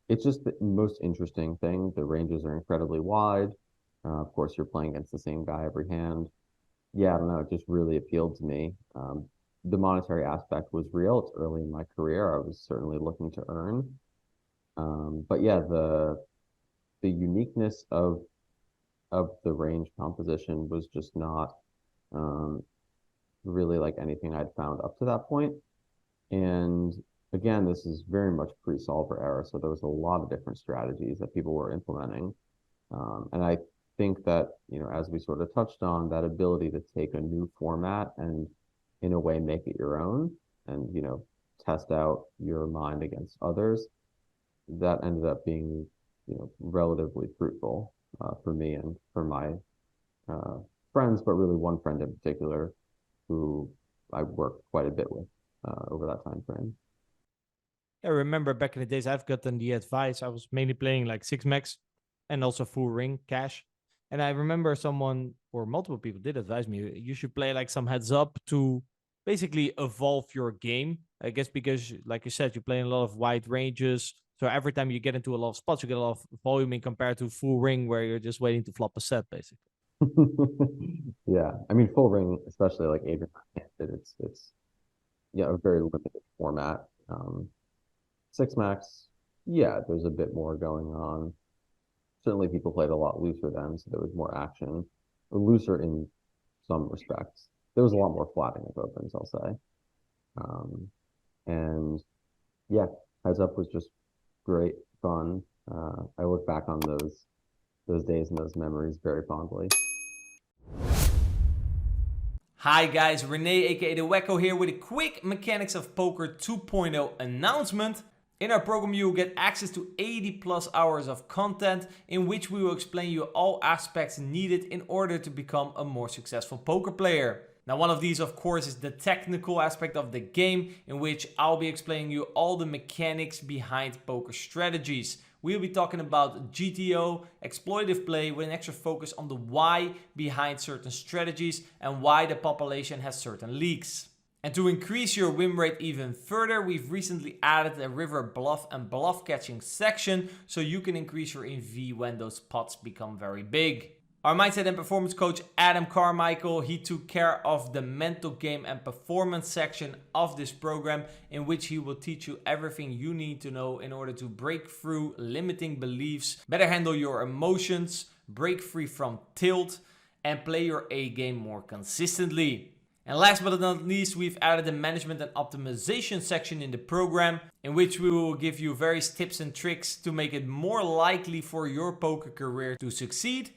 It's just the most interesting thing. The ranges are incredibly wide. Of course, you're playing against the same guy every hand. Yeah, I don't know. It just really appealed to me. The monetary aspect was real. It's early in my career. I was certainly looking to earn. But yeah, the uniqueness of the range composition was just not really like anything I'd found up to that point. And again, this is very much pre-solver era, so there was a lot of different strategies that people were implementing. And I think that, as we sort of touched on, that ability to take a new format and in a way make it your own and, test out your mind against others, that ended up being, relatively fruitful for me and for my friends, but really one friend in particular who I worked quite a bit with over that time frame. I remember back in the days I've gotten the advice. I was mainly playing like six max and also full ring cash. And I remember someone or multiple people did advise me, you should play like some heads up to basically evolve your game. I guess because, like you said, you're playing a lot of wide ranges. So every time you get into a lot of spots, you get a lot of volume in compared to full ring where you're just waiting to flop a set, basically. Yeah, I mean, full ring, especially like Adrian, it's a very limited format. Six max, yeah, there's a bit more going on. Certainly, people played a lot looser then, so there was more action, or looser in some respects. There was a lot more flatting of opens, I'll say. And yeah, heads up was just great fun. I look back on those days and those memories very fondly. Hi guys, Rene aka the Wacko here with a quick Mechanics of Poker 2.0 announcement. In our program you will get access to 80 plus hours of content in which we will explain you all aspects needed in order to become a more successful poker player. Now one of these of course is the technical aspect of the game in which I'll be explaining you all the mechanics behind poker strategies. We'll be talking about GTO, exploitative play with an extra focus on the why behind certain strategies and why the population has certain leaks. And to increase your win rate even further, we've recently added a river bluff and bluff catching section so you can increase your EV when those pots become very big. Our mindset and performance coach Adam Carmichael, he took care of the mental game and performance section of this program in which he will teach you everything you need to know in order to break through limiting beliefs, better handle your emotions, break free from tilt and play your A game more consistently. And last but not least, we've added the management and optimization section in the program in which we will give you various tips and tricks to make it more likely for your poker career to succeed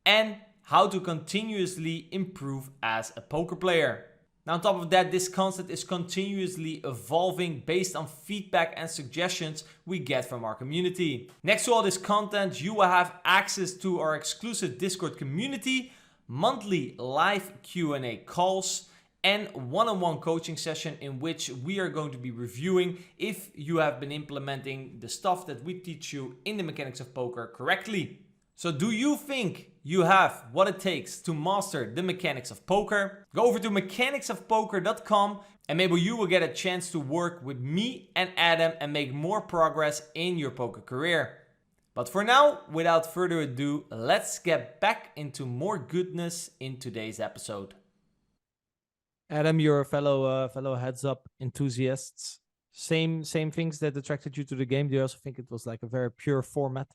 and how to continuously improve as a poker player. Now on top of that, this concept is continuously evolving based on feedback and suggestions we get from our community. Next to all this content, you will have access to our exclusive Discord community, monthly live Q&A calls, and one-on-one coaching session in which we are going to be reviewing if you have been implementing the stuff that we teach you in the Mechanics of Poker correctly. So do you think you have what it takes to master the mechanics of poker? Go over to mechanicsofpoker.com And maybe you will get a chance to work with me and Adam and make more progress in your poker career. But for now, without further ado, let's get back into more goodness in today's episode. Adam, you're a fellow heads up enthusiasts. Same things that attracted you to the game. Do you also think it was like a very pure format?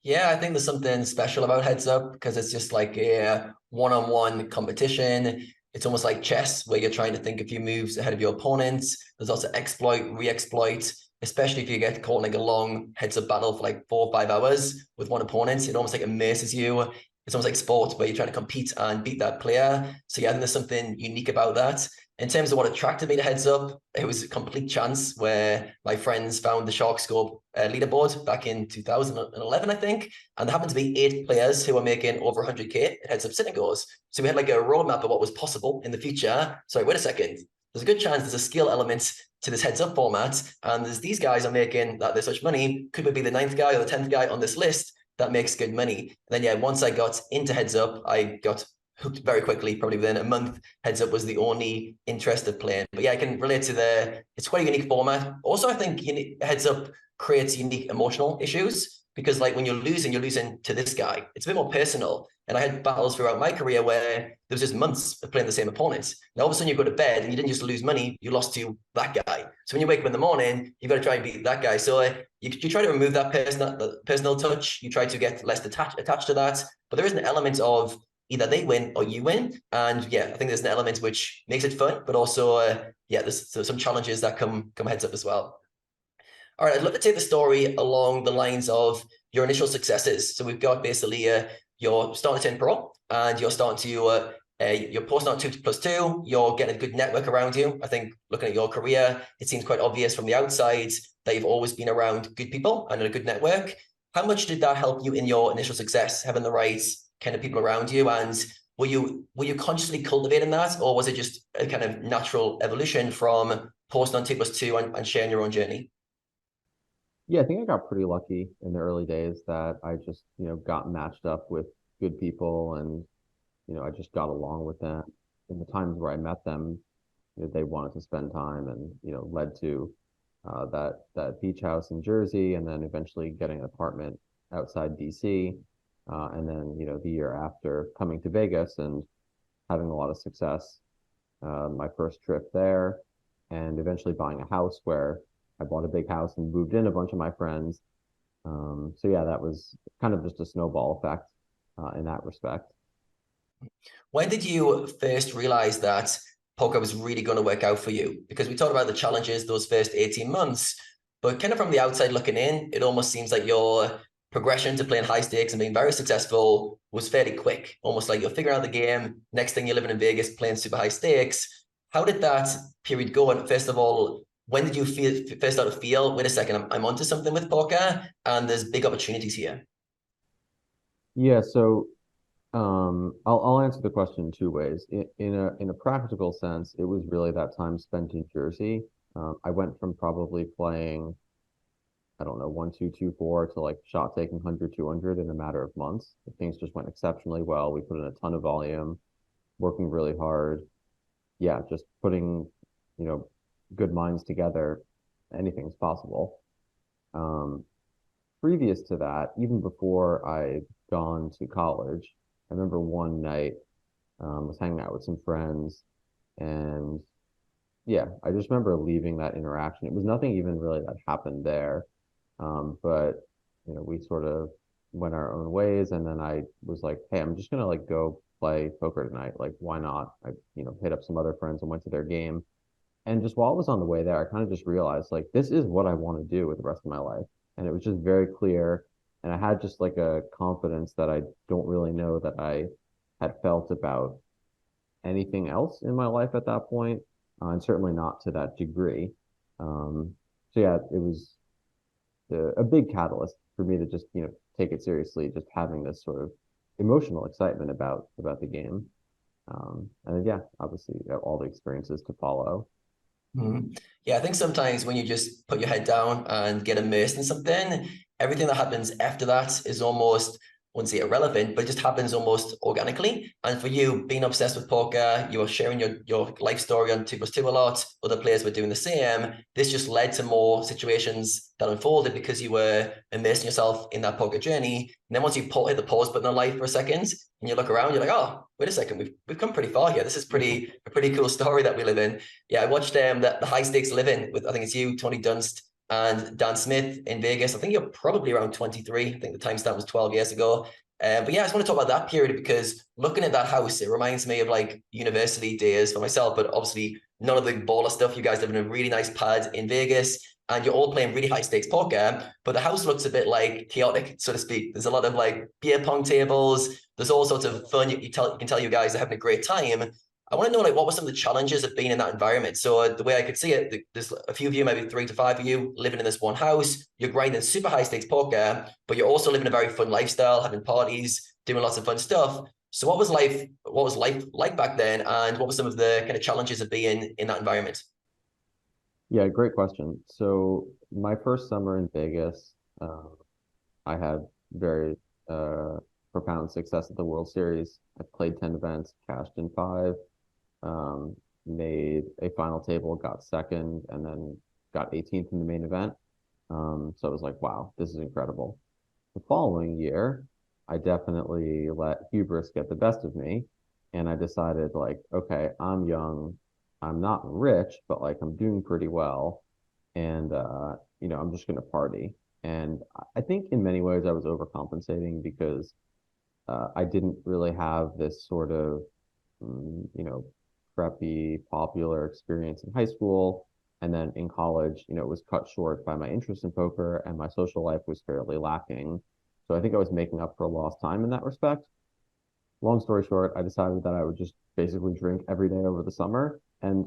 Yeah, I think there's something special about Heads Up because it's just like a one-on-one competition. It's almost like chess where you're trying to think a few moves ahead of your opponents. There's also exploit, re-exploit, especially if you get caught in like a long heads-up battle for like 4 or 5 hours with one opponent. It almost like immerses you. It's almost like sport where you're trying to compete and beat that player. So yeah, I think there's something unique about that. In terms of what attracted me to Heads Up, it was a complete chance where my friends found the Shark Scope leaderboard back in 2011, I think. And there happened to be 8 players who were making over 100K at Heads Up sitting goals. So we had like a roadmap of what was possible in the future. Sorry, wait a second. There's a good chance there's a skill element to this Heads Up format. And there's these guys are making that this much money. Could we be the 9th guy or the 10th guy on this list that makes good money? And then, yeah, once I got into Heads Up, I got hooked very quickly, probably within a month. Heads Up was the only interested playing. But yeah, I can relate to it's quite a unique format. Also, I think Heads Up creates unique emotional issues because like when you're losing to this guy. It's a bit more personal. And I had battles throughout my career where there was just months of playing the same opponents. Now all of a sudden you go to bed and you didn't just lose money, you lost to that guy. So when you wake up in the morning, you've got to try and beat that guy. So you try to remove that personal touch. You try to get less attached to that. But there is an element of either they win or you win. And yeah, I think there's an element which makes it fun, but also, yeah, there's some challenges that come Heads Up as well. All right, I'd love to take the story along the lines of your initial successes. So we've got basically you're starting to turn pro and you're starting to, you're posting on 2+2, you're getting a good network around you. I think looking at your career, it seems quite obvious from the outside that you've always been around good people and a good network. How much did that help you in your initial success, having the right kind of people around you? And were you consciously cultivating that, or was it just a kind of natural evolution from posting on 2+2 and sharing your own journey? Yeah, I think I got pretty lucky in the early days that I just, got matched up with good people and, I just got along with them. In the times where I met them, they wanted to spend time and, led to that beach house in Jersey and then eventually getting an apartment outside DC. And then, the year after coming to Vegas and having a lot of success, my first trip there and eventually buying a house where I bought a big house and moved in a bunch of my friends. So yeah, that was kind of just a snowball effect in that respect. When did you first realize that poker was really going to work out for you? Because we talked about the challenges those first 18 months, but kind of from the outside looking in, it almost seems like your progression to playing high stakes and being very successful was fairly quick, almost like you're figuring out the game. Next thing you're living in Vegas playing super high stakes. How did that period go? And first of all, when did you first start to feel, wait a second, I'm onto something with poker and there's big opportunities here? Yeah, so I'll answer the question in 2 ways. In a practical sense, it was really that time spent in Jersey. I went from probably playing, I don't know, 1, 2, 2, 4 to like shot taking 100, 200 in a matter of months. Things just went exceptionally well. We put in a ton of volume, working really hard. Yeah, just putting, good minds together, anything's possible. Previous to that, even before I'd gone to college, I remember one night was hanging out with some friends, and yeah, I just remember leaving that interaction. It was nothing even really that happened there, but we sort of went our own ways, and then I was like, hey, I'm just gonna like go play poker tonight. Like, why not? I hit up some other friends and went to their game. And just while I was on the way there, I kind of just realized like this is what I want to do with the rest of my life. And it was just very clear. And I had just like a confidence that I don't really know that I had felt about anything else in my life at that point, and certainly not to that degree. So yeah, it was a big catalyst for me to just take it seriously, just having this sort of emotional excitement about the game. And yeah, obviously all the experiences to follow. Mm-hmm. Yeah, I think sometimes when you just put your head down and get immersed in something, everything that happens after that is almost wouldn't say irrelevant, but it just happens almost organically. And for you, being obsessed with poker, you were sharing your life story on 2+2 a lot, other players were doing the same. This just led to more situations that unfolded because you were immersing yourself in that poker journey. And then once you hit the pause button on life for a second and you look around, you're like, oh, wait a second, we've come pretty far here. This is a pretty cool story that we live in. Yeah, I watched the High Stakes Living with, I think it's you, Tony Dunst, and Dan Smith in Vegas. I think you're probably around 23. I think the timestamp was 12 years ago. But yeah, I just want to talk about that period because looking at that house, it reminds me of like university days for myself, but obviously none of the baller stuff. You guys live in a really nice pad in Vegas and you're all playing really high stakes poker, but the house looks a bit like chaotic, so to speak. There's a lot of like beer pong tables. There's all sorts of fun. You can tell you guys are having a great time. I want to know, like, what were some of the challenges of being in that environment? So the way I could see it, there's a few of you, maybe 3 to 5 of you living in this one house. You're grinding super high stakes poker, but you're also living a very fun lifestyle, having parties, doing lots of fun stuff. So what was life like back then? And what were some of the kind of challenges of being in that environment? Yeah, great question. So my first summer in Vegas, I had very profound success at the World Series. I played 10 events, cashed in 5, made a final table, got second, and then got 18th in the main event. So it was like, wow, this is incredible. The following year, I definitely let hubris get the best of me. And I decided, like, okay, I'm young, I'm not rich, but like I'm doing pretty well. And, I'm just going to party. And I think in many ways I was overcompensating because I didn't really have this sort of, preppy, popular experience in high school. And then in college, it was cut short by my interest in poker and my social life was fairly lacking. So I think I was making up for lost time in that respect. Long story short, I decided that I would just basically drink every day over the summer. And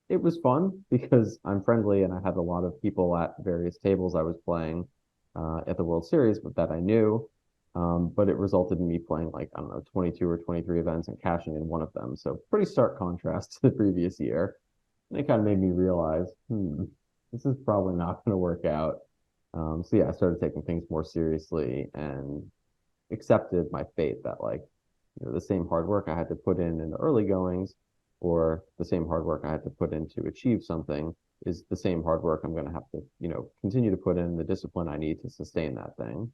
it was fun because I'm friendly and I had a lot of people at various tables I was playing at the World Series that I knew. But it resulted in me playing like, I don't know, 22 or 23 events and cashing in one of them. So pretty stark contrast to the previous year. And it kind of made me realize, this is probably not going to work out. So yeah, I started taking things more seriously and accepted my fate that like, the same hard work I had to put in the early goings or the same hard work I had to put in to achieve something is the same hard work I'm going to have to, continue to put in the discipline I need to sustain that thing.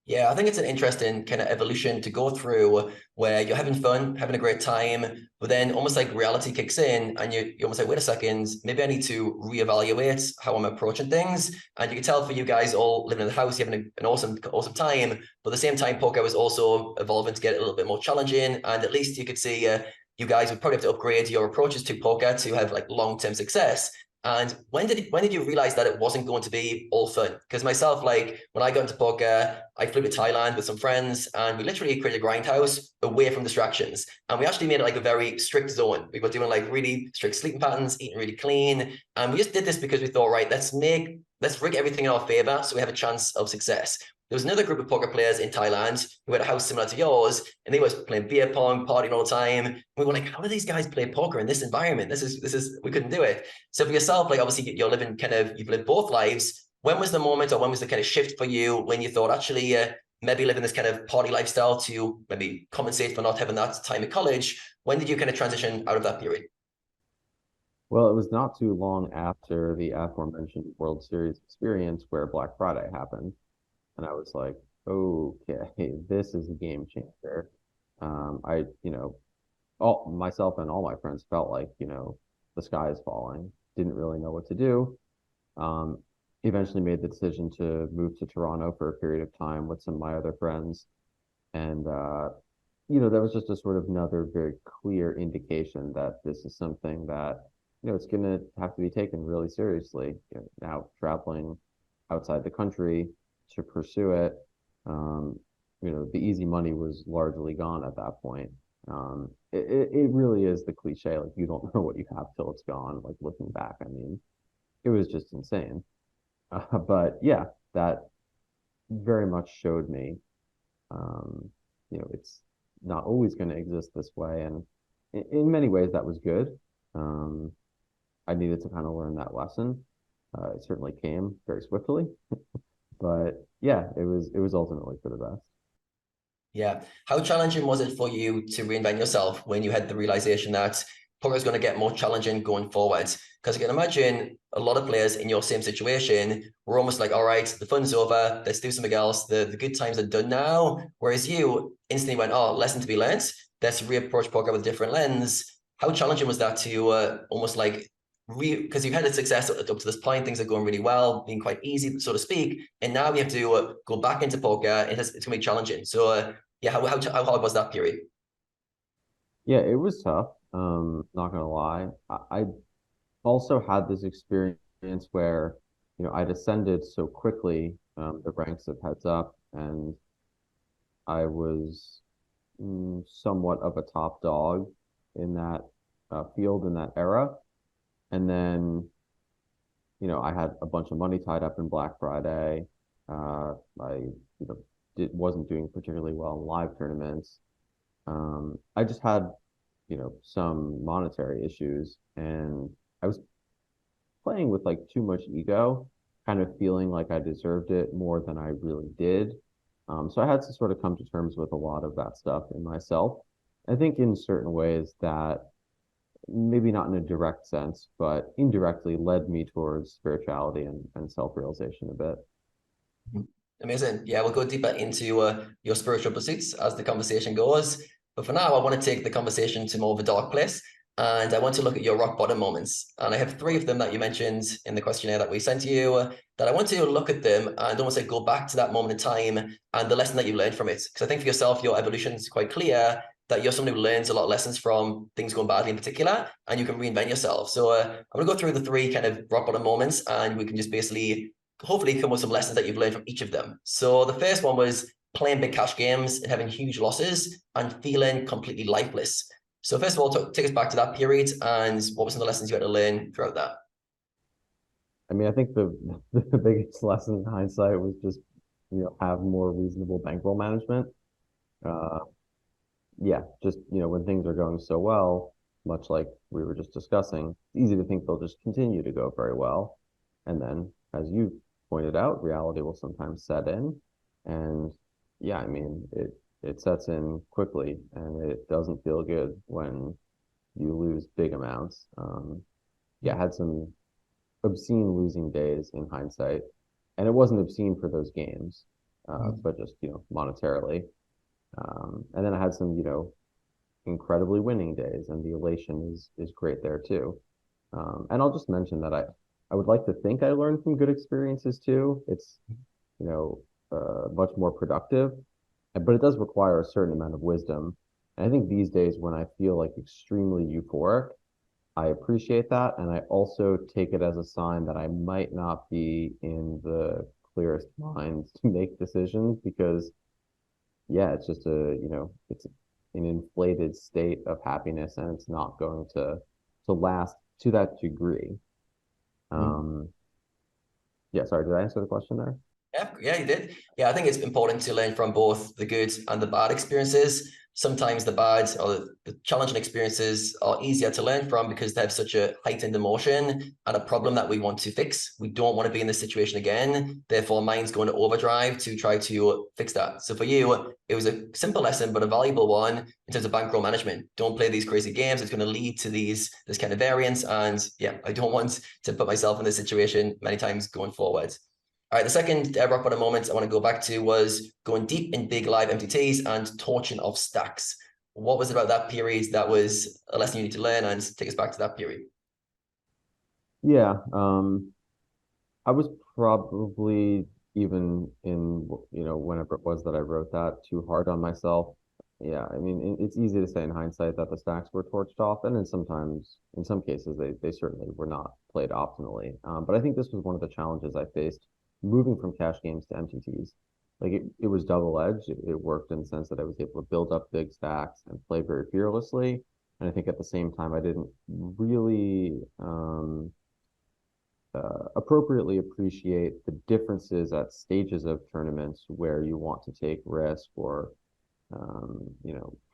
Yeah, I think it's an interesting kind of evolution to go through where you're having fun, having a great time, but then almost like reality kicks in and you almost like, wait a second, maybe I need to reevaluate how I'm approaching things. And you can tell for you guys all living in the house, you're having an awesome time, but at the same time, poker was also evolving to get a little bit more challenging. And at least you could see you guys would probably have to upgrade your approaches to poker to have like long-term success. And when did you realize that it wasn't going to be all fun? Because myself, like when I got into poker, I flew to Thailand with some friends and we literally created a grindhouse away from distractions. And we actually made it like a very strict zone. We were doing like really strict sleeping patterns, eating really clean. And we just did this because we thought, right, let's rig everything in our favor so we have a chance of success. There was another group of poker players in Thailand who had a house similar to yours, and they were playing beer pong, partying all the time. We were like, how do these guys play poker in this environment? This is we couldn't do it. So for yourself, like obviously you're living you've lived both lives. When was the moment or when was the kind of shift for you when you thought actually maybe living this kind of party lifestyle to maybe compensate for not having that time at college? When did you kind of transition out of that period? Well, it was not too long after the aforementioned World Series experience where Black Friday happened. And I was like, okay, this is a game changer. I, all myself and all my friends felt like, the sky is falling. Didn't really know what to do. Um, Eventually made the decision to move to Toronto for a period of time with some of my other friends. And, that was just a sort of another very clear indication that this is something that, it's going to have to be taken really seriously. Now traveling outside the country to pursue it, the easy money was largely gone at that point. It really is the cliche, like you don't know what you have till it's gone. Like looking back, I mean, it was just insane. But yeah, that very much showed me, it's not always going to exist this way. And in many ways, that was good. I needed to kind of learn that lesson. It certainly came very swiftly. But yeah, it was ultimately for the best. Yeah. How challenging was it for you to reinvent yourself when you had the realization that poker is going to get more challenging going forward? Because I can imagine a lot of players in your same situation were almost like, all right, the fun's over, let's do something else. The good times are done now. Whereas you instantly went, oh, lesson to be learned. Let's reapproach poker with a different lens. How challenging was that to almost like because you've had a success up to this point, things are going really well, being quite easy, so to speak, and now we have to go back into poker, and it's going to be challenging. So yeah, how hard was that period? Yeah, it was tough. Not gonna lie. I also had this experience where, I'd ascended so quickly, the ranks of heads up, and I was somewhat of a top dog in that field in that era. And then, I had a bunch of money tied up in Black Friday. I, wasn't doing particularly well in live tournaments. I just had, some monetary issues, and I was playing with like too much ego, kind of feeling like I deserved it more than I really did. So I had to sort of come to terms with a lot of that stuff in myself. I think in certain ways that maybe not in a direct sense, but indirectly led me towards spirituality and self-realization a bit. Amazing. Yeah, we'll go deeper into your spiritual pursuits as the conversation goes. But for now, I want to take the conversation to more of a dark place. And I want to look at your rock bottom moments. And I have three of them that you mentioned in the questionnaire that we sent to you that I want to look at them and almost like go back to that moment in time and the lesson that you learned from it. Because I think for yourself, your evolution is quite clear that you're somebody who learns a lot of lessons from things going badly in particular, and you can reinvent yourself. So I'm going to go through the three kind of rock bottom moments, and we can just basically hopefully come with some lessons that you've learned from each of them. So the first one was playing big cash games and having huge losses and feeling completely lifeless. So first of all, take us back to that period and what were some of the lessons you had to learn throughout that? I mean, I think the the biggest lesson in hindsight was just, have more reasonable bankroll management. Uh, yeah, just, when things are going so well, much like we were just discussing, it's easy to think they'll just continue to go very well. And then, as you pointed out, reality will sometimes set in. And yeah, I mean, it sets in quickly and it doesn't feel good when you lose big amounts. Yeah, I had some obscene losing days in hindsight. And it wasn't obscene for those games, but just, monetarily. And then I had some, incredibly winning days, and the elation is great there too. And I'll just mention that I would like to think I learned from good experiences too. It's, much more productive, but it does require a certain amount of wisdom. And I think these days when I feel like extremely euphoric, I appreciate that, and I also take it as a sign that I might not be in the clearest mind to make decisions because yeah, it's just it's an inflated state of happiness and it's not going to last to that degree. Um, yeah, sorry, did I answer the question there? Yeah, you did. Yeah, I think it's important to learn from both the good and the bad experiences. Sometimes the bad or the challenging experiences are easier to learn from because they have such a heightened emotion and a problem that we want to fix. We don't want to be in this situation again. Therefore, mind's going to overdrive to try to fix that. So for you, it was a simple lesson, but a valuable one in terms of bankroll management. Don't play these crazy games. It's going to lead to this kind of variance. And yeah, I don't want to put myself in this situation many times going forward. All right, the second rock bottom moment I want to go back to was going deep in big live MTTs and torching of stacks. What was it about that period that was a lesson you need to learn, and take us back to that period? Yeah, I was probably even in, whenever it was that I wrote that too hard on myself. Yeah, I mean, it's easy to say in hindsight that the stacks were torched off, and in some cases, they certainly were not played optimally. But I think this was one of the challenges I faced moving from cash games to MTTs. Like it was double-edged. It worked in the sense that I was able to build up big stacks and play very fearlessly. And I think at the same time, I didn't really appropriately appreciate the differences at stages of tournaments where you want to take risk or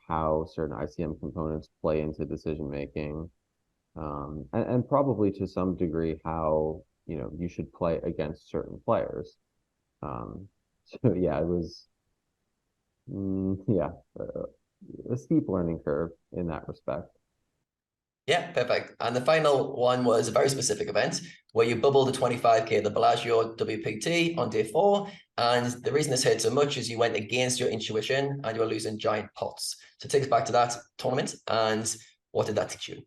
how certain ICM components play into decision making, and probably to some degree how you should play against certain players. So yeah, it was yeah, a steep learning curve in that respect. Yeah, perfect. And the final one was a very specific event where you bubbled the 25K at the Bellagio WPT on day 4. And the reason this hurt so much is you went against your intuition and you were losing giant pots. So take us back to that tournament and what did that teach you?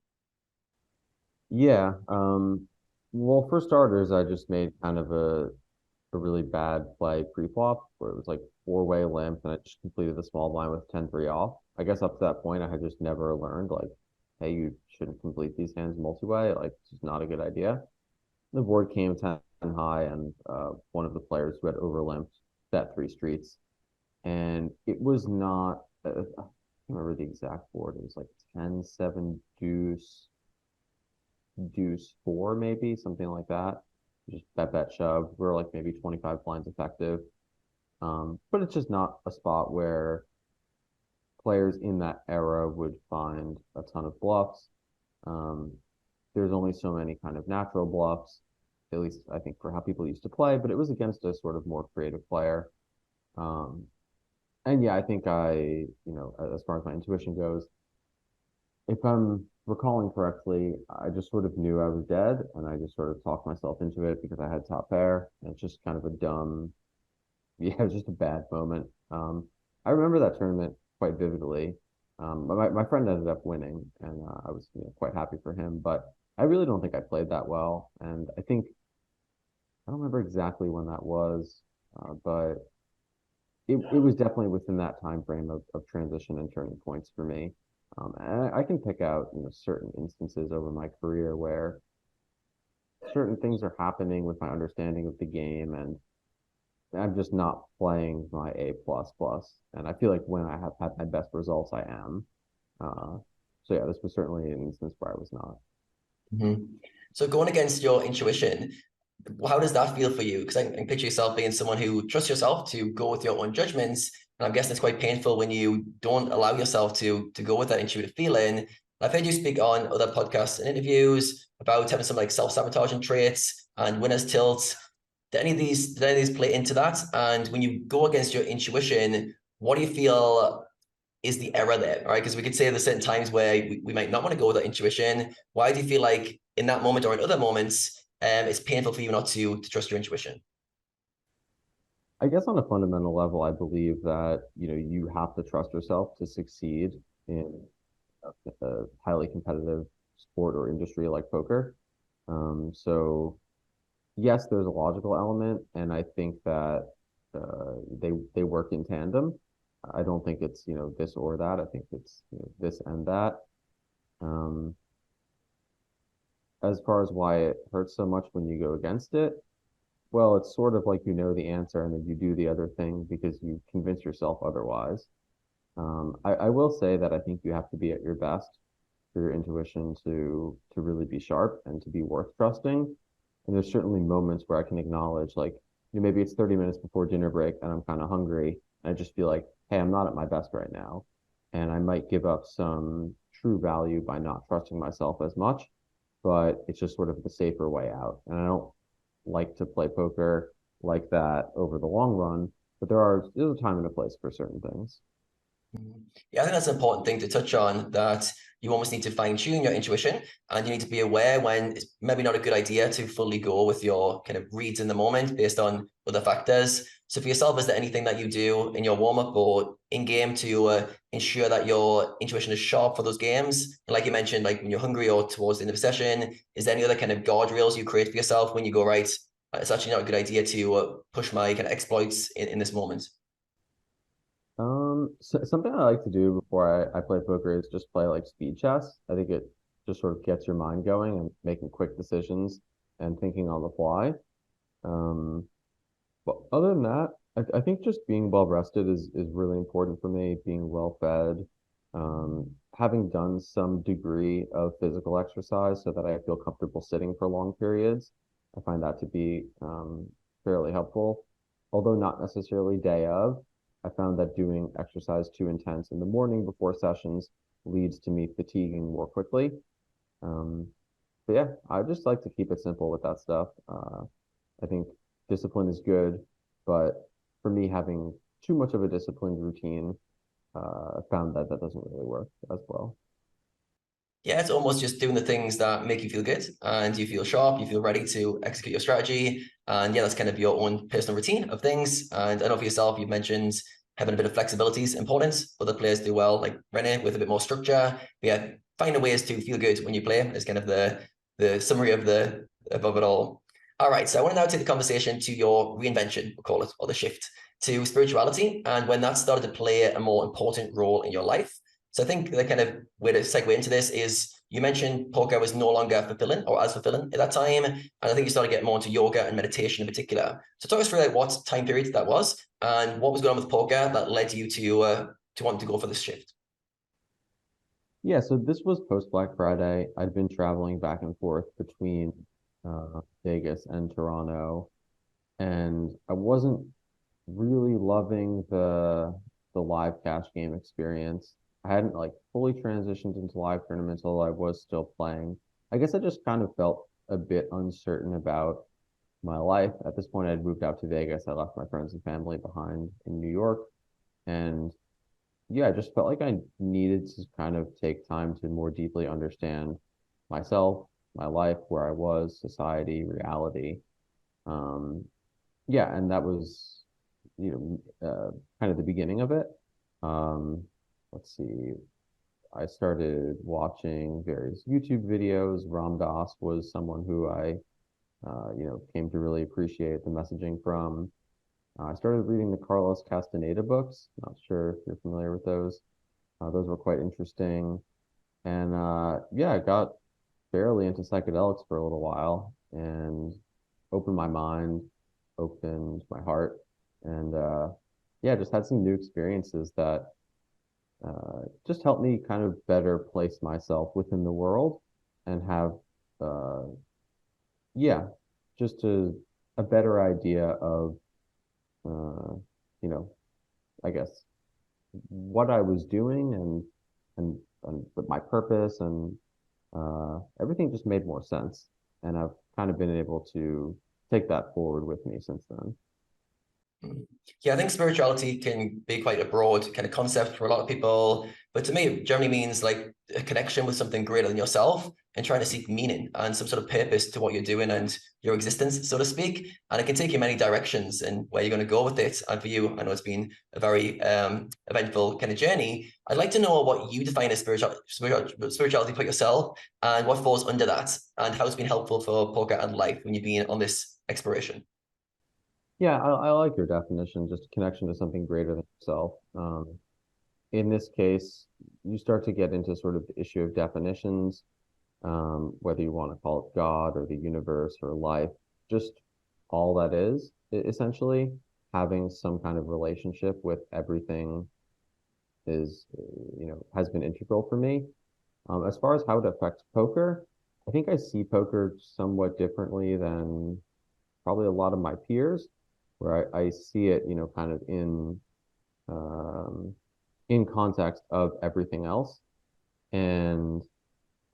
Yeah, well, for starters, I just made kind of a really bad play pre-flop where it was like four-way limp and I just completed the small blind with 10-3 off. I guess up to that point, I had just never learned like, hey, you shouldn't complete these hands multi-way. Like, it's just not a good idea. The board came 10 high, and one of the players who had overlimped bet three streets, and it was not. I can't remember the exact board. It was like 10, 7, deuce, deuce four, maybe something like that. Just bet shove. We're like maybe 25 blinds effective. But it's just not a spot where players in that era would find a ton of bluffs. Um, there's only so many kind of natural bluffs, at least I think for how people used to play, but it was against a sort of more creative player. Um, and yeah, I think as far as my intuition goes, if I'm recalling correctly, I just sort of knew I was dead and I just sort of talked myself into it because I had top pair. And it's just kind of a dumb, yeah, it was just a bad moment. I remember that tournament quite vividly. But my friend ended up winning and I was quite happy for him, but I really don't think I played that well. And I think, I don't remember exactly when that was, but it was definitely within that time frame of transition and turning points for me. And I can pick out certain instances over my career where certain things are happening with my understanding of the game, and I'm just not playing my A plus plus. And I feel like when I have had my best results, I am. Uh, so yeah, this was certainly an instance where I was not. Mm-hmm. So going against your intuition, how does that feel for you? Because I can picture yourself being someone who trusts yourself to go with your own judgments. And I'm guessing it's quite painful when you don't allow yourself to go with that intuitive feeling. I've heard you speak on other podcasts and interviews about having some like self-sabotaging traits and winner's tilt. Did any of these play into that? And when you go against your intuition, what do you feel is the error there? All right, because we could say there's certain times where we might not want to go with that intuition. Why do you feel like in that moment or in other moments, it's painful for you not to trust your intuition? I guess on a fundamental level, I believe that you have to trust yourself to succeed in a highly competitive sport or industry like poker. So yes, there's a logical element, and I think that they work in tandem. I don't think it's this or that. I think it's this and that. Um, as far as why it hurts so much when you go against it, well, it's sort of like the answer, and then you do the other thing because you convince yourself otherwise. I will say that I think you have to be at your best for your intuition to really be sharp and to be worth trusting. And there's certainly moments where I can acknowledge, like, maybe it's 30 minutes before dinner break and I'm kind of hungry. And I just feel like, hey, I'm not at my best right now. And I might give up some true value by not trusting myself as much, but it's just sort of the safer way out. And I don't like to play poker like that over the long run, but there's a time and a place for certain things. Yeah, I think that's an important thing to touch on, that you almost need to fine tune your intuition and you need to be aware when it's maybe not a good idea to fully go with your kind of reads in the moment based on other factors. So for yourself, is there anything that you do in your warm-up or in-game to ensure that your intuition is sharp for those games? And like you mentioned, like when you're hungry or towards the end of a session, is there any other kind of guardrails you create for yourself when you go, right, it's actually not a good idea to push my kind of exploits in this moment? So something I like to do before I play poker is just play like speed chess. I think it just sort of gets your mind going and making quick decisions and thinking on the fly. Um, but other than that, I think just being well rested is really important for me, being well fed, having done some degree of physical exercise so that I feel comfortable sitting for long periods. I find that to be fairly helpful, although not necessarily day of. I found that doing exercise too intense in the morning before sessions leads to me fatiguing more quickly. Um, but yeah, I just like to keep it simple with that stuff. I think discipline is good. But for me, having too much of a disciplined routine, I found that that doesn't really work as well. Yeah, it's almost just doing the things that make you feel good and you feel sharp, you feel ready to execute your strategy. And yeah, that's kind of your own personal routine of things. And I know for yourself, you've mentioned having a bit of flexibility is important. Other players do well, like Rene, with a bit more structure. But yeah, finding ways to feel good when you play is kind of the summary of of it all. All right, so I want to now take the conversation to your reinvention, we'll call it, or the shift to spirituality, and when that started to play a more important role in your life. So I think the kind of way to segue into this is you mentioned poker was no longer fulfilling or as fulfilling at that time. And I think you started getting more into yoga and meditation in particular. So talk us through like what time period that was and what was going on with poker that led you to want to go for this shift. Yeah, so this was post Black Friday. I'd been traveling back and forth between Vegas and Toronto, and I wasn't really loving the live cash game experience. I hadn't like fully transitioned into live tournaments, although I was still playing. I guess I just kind of felt a bit uncertain about my life. At this point, I'd moved out to Vegas. I left my friends and family behind in New York. And yeah, I just felt like I needed to kind of take time to more deeply understand myself, my life, where I was, society, reality. Um, yeah, and that was, kind of the beginning of it. Um, let's see, I started watching various YouTube videos. Ram Dass was someone who came to really appreciate the messaging from. I started reading the Carlos Castaneda books. Not sure if you're familiar with those. Those were quite interesting. And yeah, I got fairly into psychedelics for a little while and opened my mind, opened my heart, and yeah, just had some new experiences that just helped me kind of better place myself within the world and have, uh, yeah, just a better idea of, uh, you know, I guess what I was doing and my purpose and everything just made more sense. And I've kind of been able to take that forward with me since then. Yeah, I think spirituality can be quite a broad kind of concept for a lot of people. But to me, it generally means like a connection with something greater than yourself and trying to seek meaning and some sort of purpose to what you're doing and your existence, so to speak. And it can take you many directions and where you're going to go with it. And for you, I know it's been a very eventful kind of journey. I'd like to know what you define as spirituality for yourself and what falls under that and how it's been helpful for poker and life when you've been on this exploration. Yeah, I like your definition, just a connection to something greater than yourself. In this case, you start to get into sort of the issue of definitions, whether you want to call it God or the universe or life, just all that is essentially having some kind of relationship with everything is, has been integral for me. As far as how it affects poker, I think I see poker somewhat differently than probably a lot of my peers, where I see it, kind of um, in context of everything else. And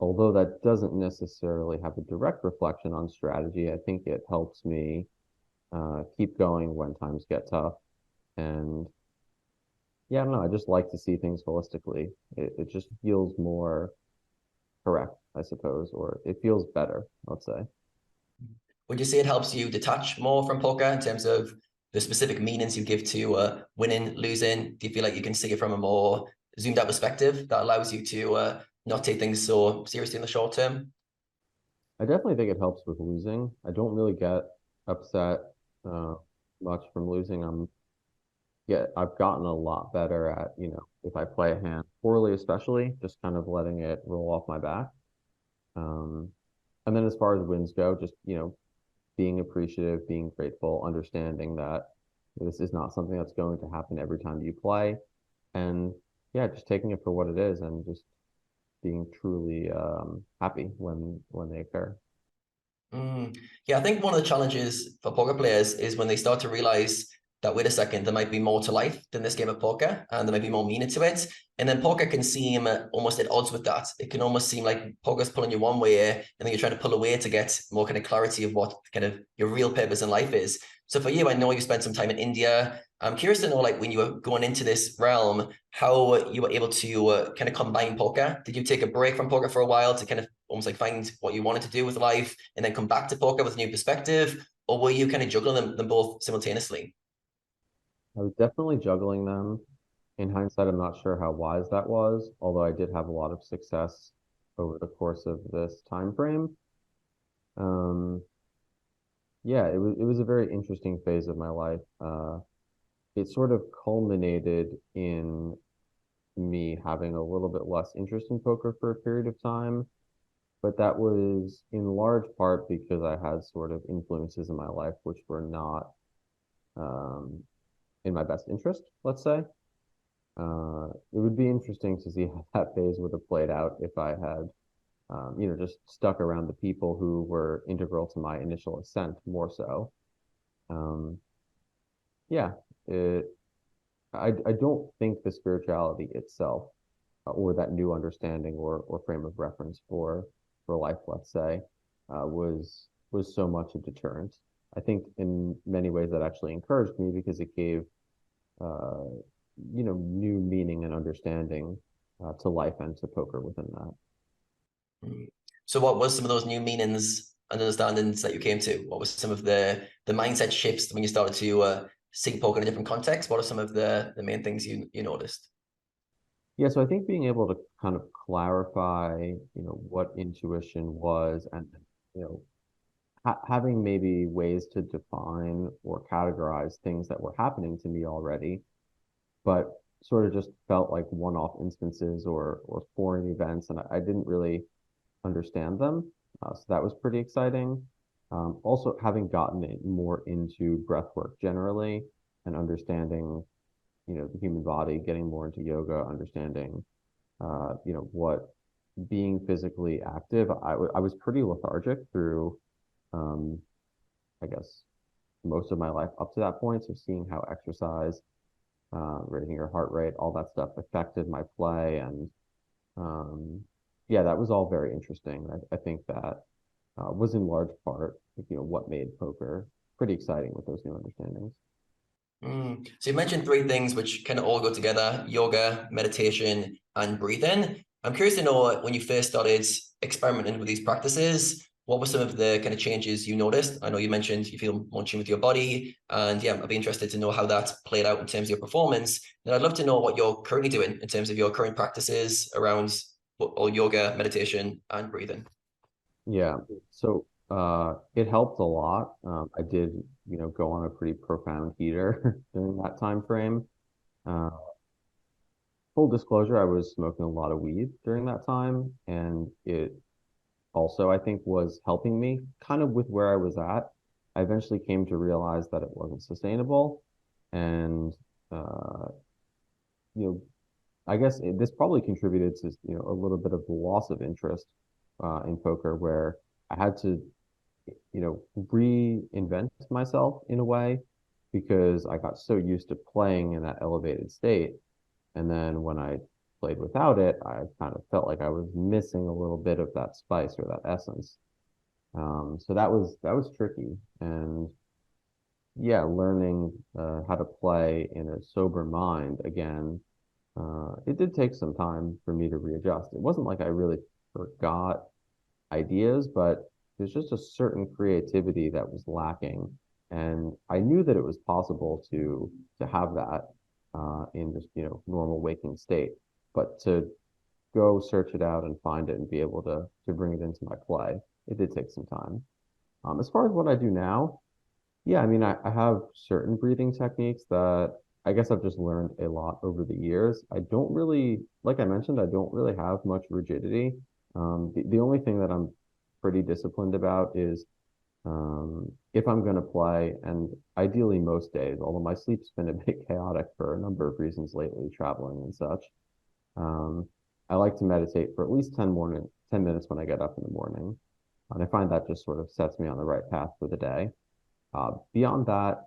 although that doesn't necessarily have a direct reflection on strategy, I think it helps me keep going when times get tough. And yeah, I don't know, I just like to see things holistically. It just feels more correct, I suppose, or it feels better, let's say. Would you say it helps you detach more from poker in terms of the specific meanings you give to winning, losing? Do you feel like you can see it from a more zoomed out perspective that allows you to not take things so seriously in the short term? I definitely think it helps with losing. I don't really get upset uh, much from losing. I've gotten a lot better at, if I play a hand poorly, especially, just kind of letting it roll off my back. Um, and then as far as wins go, just, being appreciative, being grateful, understanding that this is not something that's going to happen every time you play. And yeah, just taking it for what it is and just being truly happy when they occur. Yeah, I think one of the challenges for poker players is when they start to realize that, wait a second, there might be more to life than this game of poker, and there might be more meaning to it. And then poker can seem almost at odds with that. It can almost seem like poker's pulling you one way, and then you're trying to pull away to get more kind of clarity of what kind of your real purpose in life is. So for you, I know you spent some time in India. I'm curious to know, like, when you were going into this realm, how you were able to kind of combine poker. Did you take a break from poker for a while to kind of almost like find what you wanted to do with life and then come back to poker with a new perspective? Or were you kind of juggling them both simultaneously? I was definitely juggling them. In hindsight, I'm not sure how wise that was, although I did have a lot of success over the course of this time frame. Yeah, it was a very interesting phase of my life. It sort of culminated in me having a little bit less interest in poker for a period of time, but that was in large part because I had sort of influences in my life which were not um, in my best interest, let's say. It would be interesting to see how that phase would have played out if I had, just stuck around the people who were integral to my initial ascent more so. Um, yeah, it, I don't think the spirituality itself, or that new understanding or frame of reference for life, let's say, was so much a deterrent. I think in many ways that actually encouraged me because it gave uh, new meaning and understanding to life and to poker within that. So what was some of those new meanings and understandings that you came to? What was some of the mindset shifts when you started to see poker in a different context? What are some of the main things you noticed? Yeah, so I think being able to kind of clarify, what intuition was, and you know, having maybe ways to define or categorize things that were happening to me already, but sort of just felt like one-off instances or foreign events, and I didn't really understand them. So that was pretty exciting. Also, having gotten it more into breath work generally and understanding, the human body, getting more into yoga, understanding, what being physically active. I was pretty lethargic through, um, I guess, most of my life up to that point. So seeing how exercise, raising your heart rate, all that stuff affected my play. And yeah, that was all very interesting. I think that was in large part, what made poker pretty exciting with those new understandings. So you mentioned three things which kind of all go together: yoga, meditation, and breathing. I'm curious to know, when you first started experimenting with these practices, what were some of the kind of changes you noticed? I know you mentioned you feel more in tune with your body, and yeah, I'd be interested to know how that's played out in terms of your performance. And I'd love to know what you're currently doing in terms of your current practices around all yoga, meditation, and breathing. Yeah. So it helped a lot. I did, go on a pretty profound heater during that time frame. Uh, Full disclosure, I was smoking a lot of weed during that time, and it also, I think, was helping me kind of with where I was at. I eventually came to realize that it wasn't sustainable, and uh, you know, I guess this probably contributed to, a little bit of the loss of interest in poker, where I had to, reinvent myself in a way because I got so used to playing in that elevated state. And then when I played without it, I kind of felt like I was missing a little bit of that spice or that essence. So that was tricky. And yeah, learning how to play in a sober mind again, it did take some time for me to readjust. It wasn't like I really forgot ideas, but there's just a certain creativity that was lacking. And I knew that it was possible to have that in just, normal waking state. But to go search it out and find it and be able to bring it into my play, it did take some time. As far as what I do now, yeah, I mean, I have certain breathing techniques that I guess I've just learned a lot over the years. I don't really, like I mentioned, I don't really have much rigidity. The only thing that I'm pretty disciplined about is if I'm going to play, and ideally most days, although my sleep's been a bit chaotic for a number of reasons lately, traveling and such, um, I like to meditate for at least 10 minutes when I get up in the morning. And I find that just sort of sets me on the right path for the day. Beyond that,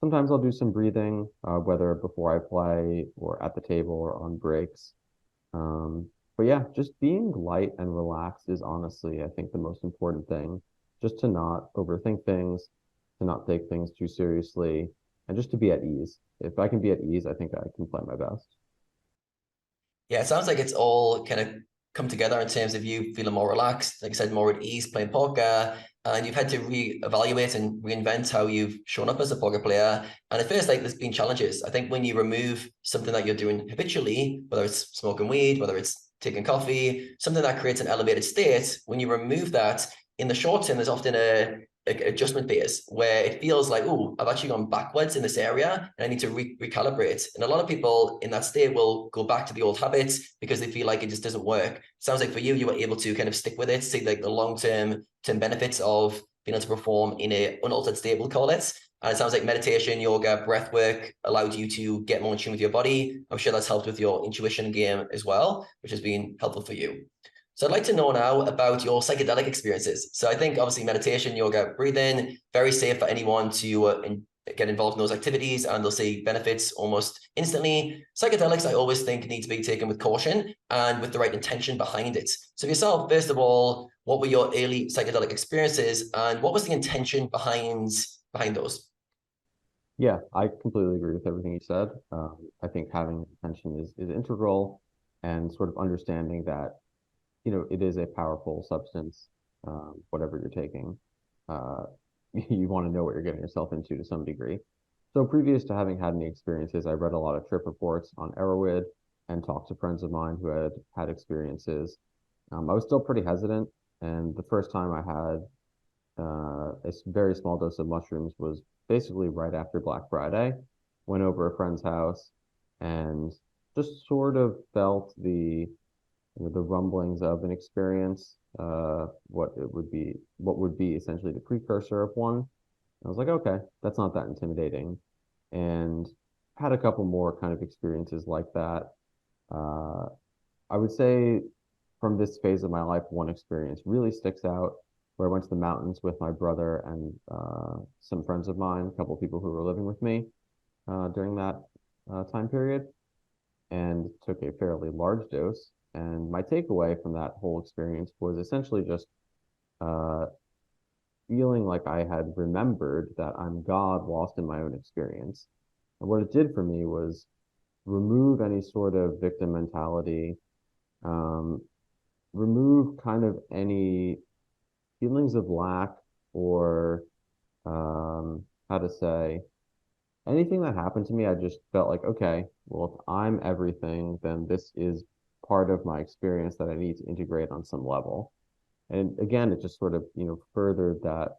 sometimes I'll do some breathing, whether before I play or at the table or on breaks. But yeah, just being light and relaxed is honestly, I think, the most important thing. Just to not overthink things, to not take things too seriously, and just to be at ease. If I can be at ease, I think I can play my best. Yeah, it sounds like it's all kind of come together in terms of you feeling more relaxed, like I said, more at ease playing poker, and you've had to re-evaluate and reinvent how you've shown up as a poker player. And at first, like there's been challenges. I think when you remove something that you're doing habitually, whether it's smoking weed, whether it's taking coffee, something that creates an elevated state, when you remove that, in the short term, there's often a adjustment phase where it feels like, oh, I've actually gone backwards in this area and I need to recalibrate. And a lot of people in that state will go back to the old habits because they feel like it just doesn't work. Sounds like for you, you were able to kind of stick with it, see like the long-term benefits of being able to perform in a unaltered state, we'll call it. And it sounds like meditation, yoga, breath work allowed you to get more in tune with your body. I'm sure that's helped with your intuition game as well, which has been helpful for you. So I'd like to know now about your psychedelic experiences. So I think obviously meditation, yoga, breathing, very safe for anyone to get involved in those activities, and they'll see benefits almost instantly. Psychedelics, I always think, need to be taken with caution and with the right intention behind it. So for yourself, first of all, what were your early psychedelic experiences and what was the intention behind those? Yeah, I completely agree with everything you said. I think having intention is integral, and sort of understanding that, it is a powerful substance, whatever you're taking. Uh, you want to know what you're getting yourself into to some degree. So previous to having had any experiences, I read a lot of trip reports on Erowid and talked to friends of mine who had had experiences. I was still pretty hesitant, and the first time I had a very small dose of mushrooms was basically right after Black Friday. Went over a friend's house and just sort of felt the rumblings of an experience, what would be essentially the precursor of one. I was like, okay, that's not that intimidating, and had a couple more kind of experiences like that. Uh, I would say from this phase of my life, one experience really sticks out where I went to the mountains with my brother and some friends of mine, a couple of people who were living with me during that time period, and took a fairly large dose. And my takeaway from that whole experience was essentially just uh, feeling like I had remembered that I'm God lost in my own experience. And what it did for me was remove any sort of victim mentality, um, remove kind of any feelings of lack or how to say anything that happened to me. I just felt like, okay, well, if I'm everything, then this is part of my experience that I need to integrate on some level. And again, it just sort of, furthered that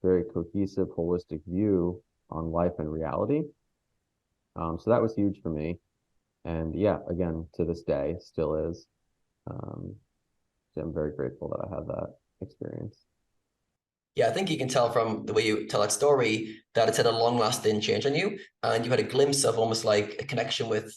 very cohesive, holistic view on life and reality. So that was huge for me. And yeah, again, to this day, still is. Um, so I'm very grateful that I had that experience. Yeah, I think you can tell from the way you tell that story that it's had a long-lasting change on you, and you had a glimpse of almost like a connection with,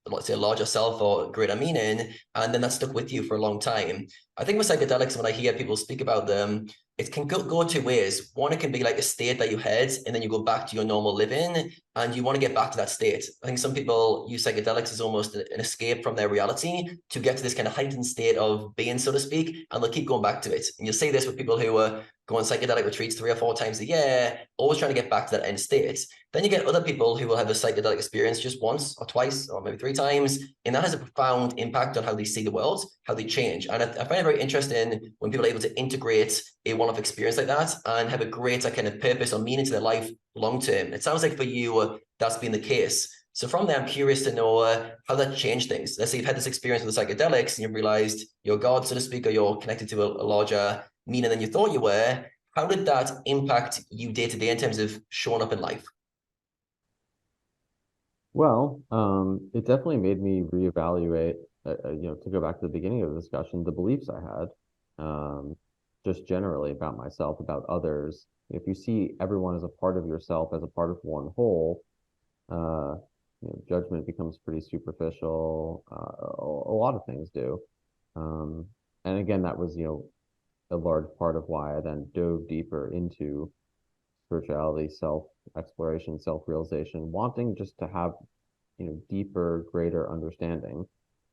let's say, a larger self or greater meaning, and then that stuck with you for a long time. I think with psychedelics, when I hear people speak about them, it can go two ways. One, it can be like a state that you had, and then you go back to your normal living, and you want to get back to that state. I think some people use psychedelics as almost an escape from their reality to get to this kind of heightened state of being, so to speak, and they'll keep going back to it. And you'll see this with people who are go on psychedelic retreats 3 or 4 times a year, always trying to get back to that end state. Then you get other people who will have a psychedelic experience just once or twice or maybe 3 times, and that has a profound impact on how they see the world, how they change. And I find it very interesting when people are able to integrate a one-off experience like that and have a greater kind of purpose or meaning to their life long term. It sounds like for you, that's been the case. So from there, I'm curious to know how that changed things. Let's say you've had this experience with the psychedelics and you've realized you're God, so to speak, or you're connected to a larger meaning than you thought you were. How did that impact you day to day in terms of showing up in life? Well, it definitely made me reevaluate, to go back to the beginning of the discussion, the beliefs I had, just generally about myself, about others. If you see everyone as a part of yourself, as a part of one whole, uh, judgment becomes pretty superficial. A lot of things do. And again, that was, a large part of why I then dove deeper into spirituality, self-exploration, self-realization, wanting just to have, deeper, greater understanding.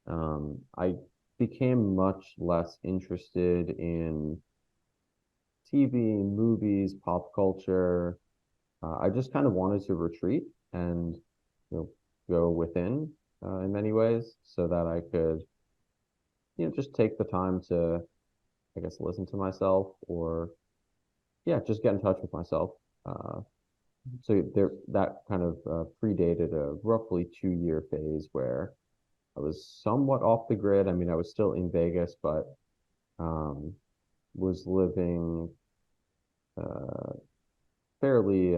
I became much less interested in TV, movies, pop culture. I just kind of wanted to retreat and, go within in many ways so that I could, just take the time to, I guess, listen to myself or, yeah, just get in touch with myself. Uh, so that kind of predated a roughly 2-year phase where I was somewhat off the grid. I mean, I was still in Vegas, but um, was living uh, fairly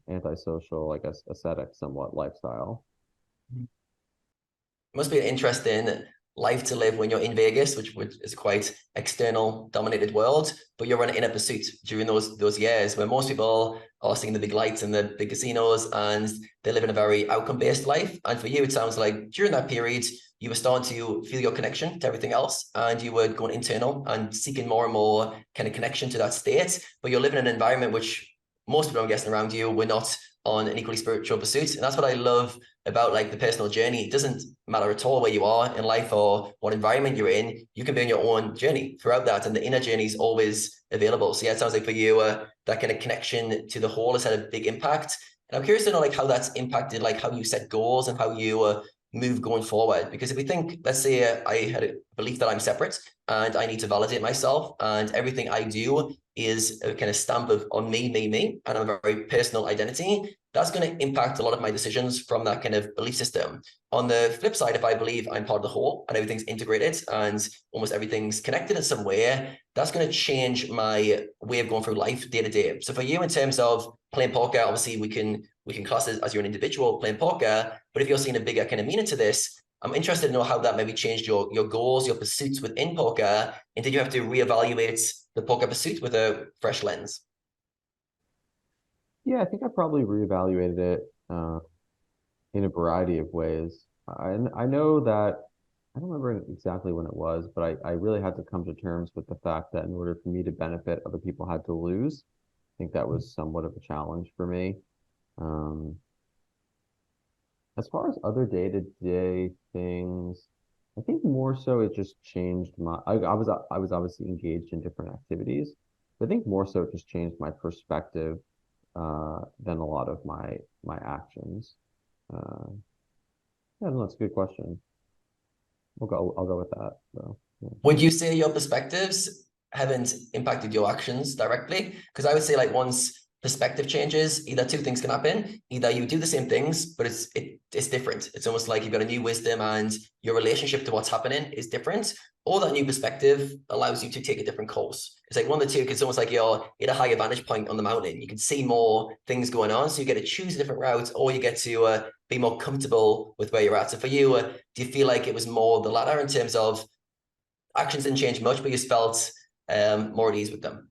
antisocial, I guess, ascetic somewhat lifestyle. It must be an interesting life to live when you're in Vegas, which is a quite external dominated world, but you're running in a pursuit during those years where most people are seeing the big lights and the big casinos and they live in a very outcome-based life. And for you, it sounds like during that period, you were starting to feel your connection to everything else and you were going internal and seeking more and more kind of connection to that state, but you're living in an environment which most people I'm guessing around you were not on an equally spiritual pursuit. And that's what I love about like the personal journey. It doesn't matter at all where you are in life or what environment you're in. You can be on your own journey throughout that, and the inner journey is always available. So yeah, it sounds like for you, that kind of connection to the whole has had a big impact. And I'm curious to know like how that's impacted like how you set goals and how you move going forward. Because if we think, let's say I had a belief that I'm separate and I need to validate myself, and everything I do is a kind of stamp of on me, and a very personal identity, that's going to impact a lot of my decisions from that kind of belief system. On the flip side, if I believe I'm part of the whole and everything's integrated and almost everything's connected in some way, that's going to change my way of going through life day to day. So for you, in terms of playing poker, obviously we can class it as you're an individual playing poker, but if you're seeing a bigger kind of meaning to this, I'm interested to know how that maybe changed your goals, your pursuits within poker, and did you have to reevaluate the poker pursuit with a fresh lens? Yeah, I think I probably reevaluated it in a variety of ways. I know that I don't remember exactly when it was, but I really had to come to terms with the fact that in order for me to benefit, other people had to lose. I think that was somewhat of a challenge for me. Um, as far as other day-to-day things, I think more so it just changed I was obviously engaged in different activities, but I think more so it just changed my perspective than a lot of my actions. Uh, yeah, no, that's a good question. I'll go with that. So, yeah. Would you say your perspectives haven't impacted your actions directly? Because I would say like once perspective changes, either two things can happen. Either you do the same things, but it's different. It's almost like you've got a new wisdom and your relationship to what's happening is different. Or that new perspective allows you to take a different course. It's like one of the two, it's almost like you're at a higher vantage point on the mountain. You can see more things going on. So you get to choose a different route, or you get to be more comfortable with where you're at. So for you, do you feel like it was more the latter in terms of actions didn't change much, but you felt more at ease with them?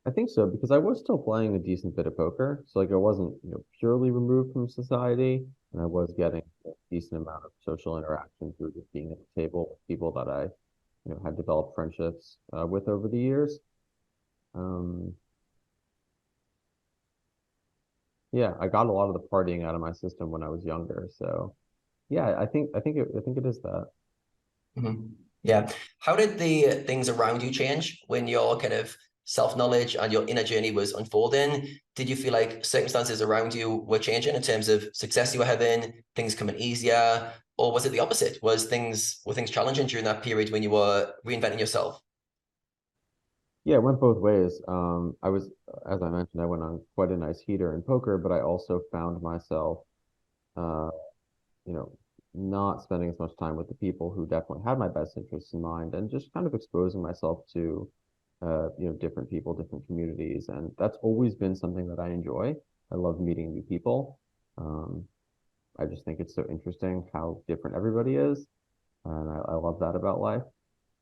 I think so because I was still playing a decent bit of poker, so like I wasn't, purely removed from society, and I was getting a decent amount of social interaction through just being at the table with people that I, had developed friendships with over the years. Um, yeah, I got a lot of the partying out of my system when I was younger, so yeah, I think it is that. Mm-hmm. Yeah. How did the things around you change when your kind of self-knowledge and your inner journey was unfolding? Did you feel like circumstances around you were changing in terms of success you were having, things coming easier, or was it the opposite? Were things challenging during that period when you were reinventing yourself? Yeah, it went both ways. As I mentioned, I went on quite a nice heater in poker, but I also found myself, uh, you know, not spending as much time with the people who definitely had my best interests in mind, and just kind of exposing myself to, different people, different communities, and that's always been something that I enjoy. I love meeting new people. Um, I just think it's so interesting how different everybody is, and I love that about life.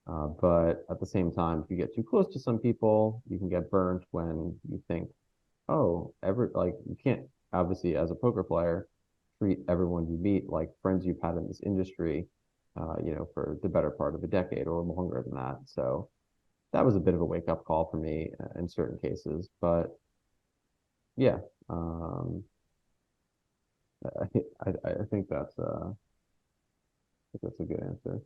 But at the same time, if you get too close to some people, you can get burnt when you think, oh, you can't obviously as a poker player treat everyone you meet like friends you've had in this industry, for the better part of a decade or longer than that. So that was a bit of a wake up call for me in certain cases. But Yeah. I think I think that's a good answer.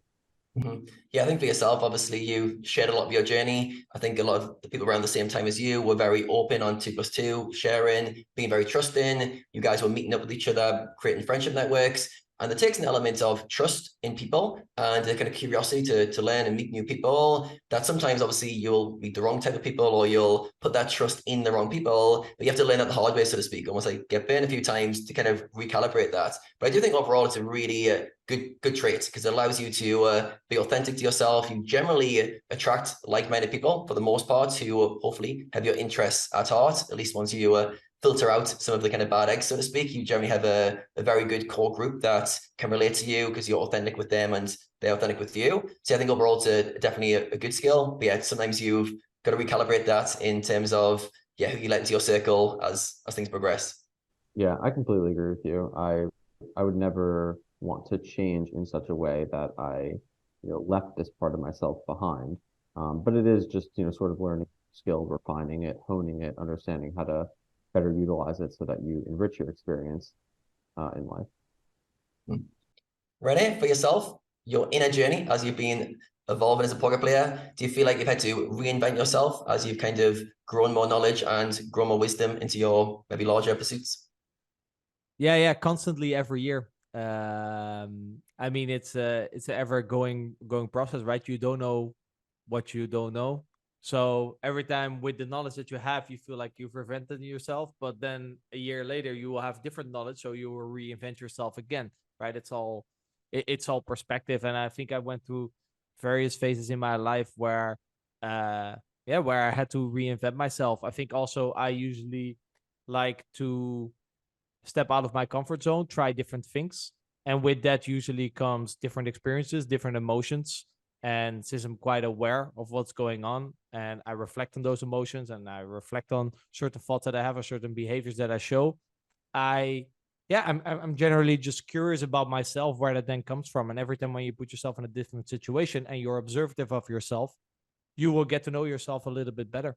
Yeah, I think for yourself, obviously, you shared a lot of your journey. I think a lot of the people around the same time as you were very open on 2+2, sharing, being very trusting. You guys were meeting up with each other, creating friendship networks. And it takes an element of trust in people and a kind of curiosity to learn and meet new people. That sometimes, obviously, you'll meet the wrong type of people or you'll put that trust in the wrong people. But you have to learn that the hard way, so to speak, almost like get burned a few times to kind of recalibrate that. But I do think overall it's a really good trait because it allows you to be authentic to yourself. You generally attract like-minded people for the most part who hopefully have your interests at heart, at least once you filter out some of the kind of bad eggs, so to speak. You generally have a very good core group that can relate to you because you're authentic with them and they're authentic with you. So I think overall it's definitely a good skill. But yeah, sometimes you've got to recalibrate that in terms of who you let into your circle as things progress. Yeah, I completely agree with you. I would never want to change in such a way that I, left this part of myself behind. But it is just, sort of learning skill, refining it, honing it, understanding how to better utilize it so that you enrich your experience in life. Rene, for yourself, your inner journey as you've been evolving as a poker player, do you feel like you've had to reinvent yourself as you've kind of grown more knowledge and grown more wisdom into your maybe larger pursuits? Yeah, constantly every year. I mean, it's a ever going process, right? You don't know what you don't know. So every time with the knowledge that you have, you feel like you've reinvented yourself, but then a year later you will have different knowledge, so you will reinvent yourself again, right? It's all perspective, and I think I went through various phases in my life where, where I had to reinvent myself. I think also I usually like to step out of my comfort zone, try different things. And with that usually comes different experiences, different emotions. And since I'm quite aware of what's going on and I reflect on those emotions and I reflect on certain thoughts that I have or certain behaviors that I show, I'm generally just curious about myself, where that then comes from. And every time when you put yourself in a different situation and you're observative of yourself, you will get to know yourself a little bit better.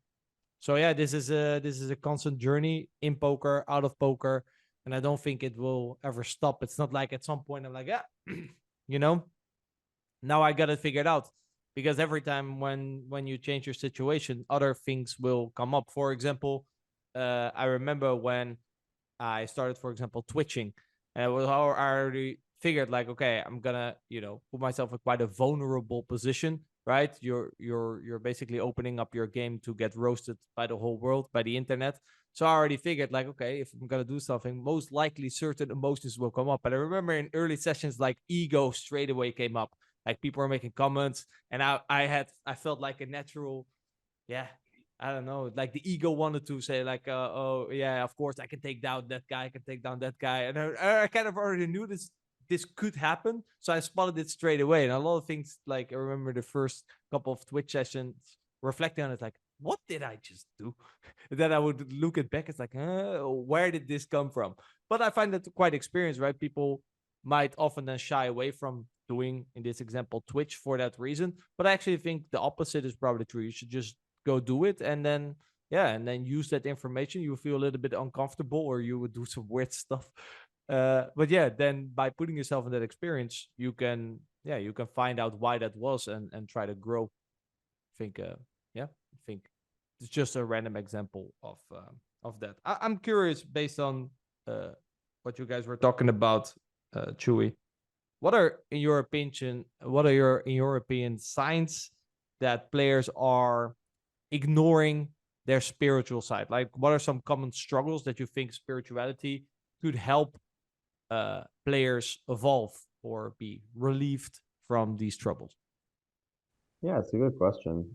So yeah, this is a constant journey in poker, out of poker, and I don't think it will ever stop. It's not like at some point I'm like, yeah, you know, now I got it figured out. Because every time when you change your situation, other things will come up. For example, I remember when I started, for example, twitching, and it was how I already figured like, okay, I'm gonna, put myself in quite a vulnerable position, right? You're basically opening up your game to get roasted by the whole world, by the internet. So I already figured like, okay, if I'm gonna do something, most likely certain emotions will come up. But I remember in early sessions, like ego straight away came up. Like people were making comments, and I felt like a natural, yeah, I don't know, like the ego wanted to say like, oh yeah, of course I can take down that guy, I can take down that guy, and I kind of already knew this could happen, so I spotted it straight away. And a lot of things, like I remember the first couple of Twitch sessions, reflecting on it, like, what did I just do? And then I would look it back, it's like, where did this come from? But I find that quite experienced, right? People might often then shy away from doing, in this example, Twitch for that reason. But I actually think the opposite is probably true. You should just go do it, and then use that information. You feel a little bit uncomfortable or you would do some weird stuff, but yeah, then by putting yourself in that experience, you can find out why that was, and try to grow. I think it's just a random example of that. I'm curious, based on what you guys were talking about, Chewy, what are in your opinion signs that players are ignoring their spiritual side? Like, what are some common struggles that you think spirituality could help players evolve or be relieved from these troubles? Yeah, it's a good question.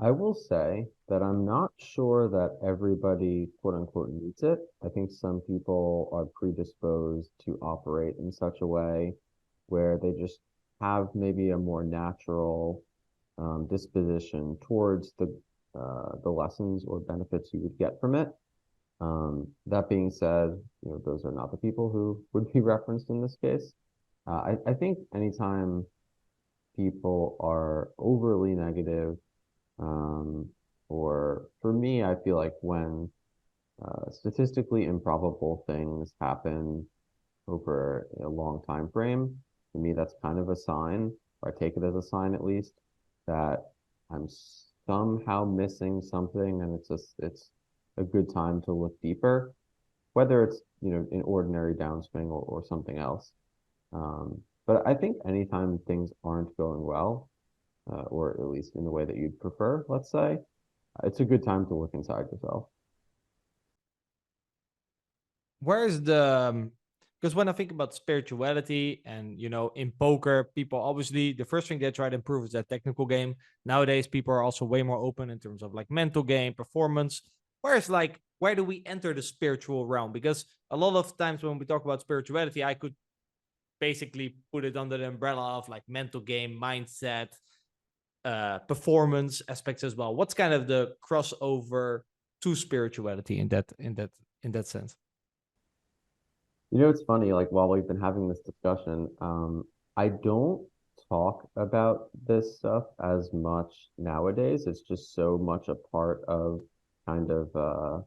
I will say that I'm not sure that everybody, quote unquote, needs it. I think some people are predisposed to operate in such a way where they just have maybe a more natural disposition towards the lessons or benefits you would get from it. That being said, those are not the people who would be referenced in this case. I think anytime people are overly negative, or for me, I feel like when statistically improbable things happen over a long time frame. To me, that's kind of a sign, or I take it as a sign at least, that I'm somehow missing something, and it's a good time to look deeper, whether it's an ordinary downswing or something else. But I think anytime things aren't going well, or at least in the way that you'd prefer, let's say, it's a good time to look inside yourself. Where's the because when I think about spirituality and in poker, people obviously the first thing they try to improve is that technical game. Nowadays, people are also way more open in terms of like mental game, performance. Whereas like where do we enter the spiritual realm? Because a lot of times when we talk about spirituality, I could basically put it under the umbrella of like mental game, mindset, performance aspects as well. What's kind of the crossover to spirituality in that sense? It's funny, like while we've been having this discussion, I don't talk about this stuff as much nowadays. It's just so much a part of kind of,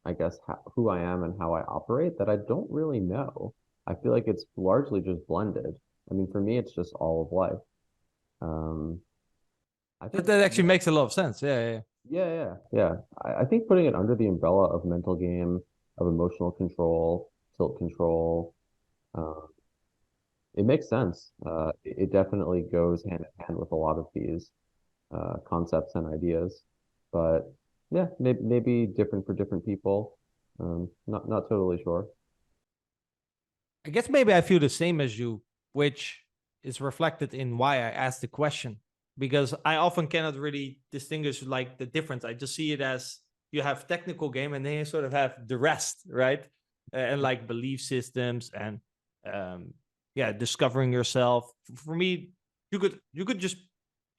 I guess, who I am and how I operate that I don't really know. I feel like it's largely just blended. I mean, for me, it's just all of life. I think That actually makes a lot of sense. Yeah. yeah. I think putting it under the umbrella of mental game, of emotional control, tilt control, uh, it makes sense. It definitely goes hand in hand with a lot of these concepts and ideas. But yeah, maybe different for different people. Not totally sure. I guess maybe I feel the same as you, which is reflected in why I asked the question. Because I often cannot really distinguish like the difference. I just see it as you have technical game and then you sort of have the rest, right? And like belief systems and discovering yourself. For me, you could just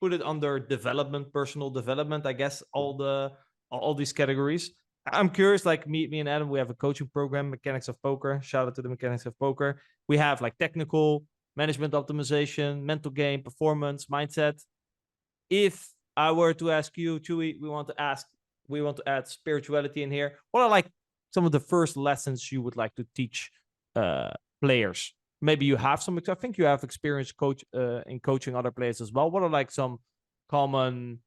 put it under development, personal development, I guess, all these categories. I'm curious, like me and Adam, we have a coaching program, Mechanics of Poker. Shout out to the Mechanics of Poker. We have like technical, management optimization, mental game, performance, mindset. If I were to ask you, Chewy, we want to add spirituality in here. What are like some of the first lessons you would like to teach players? Maybe you have some. I think you have experience in coaching other players as well. What are like some common,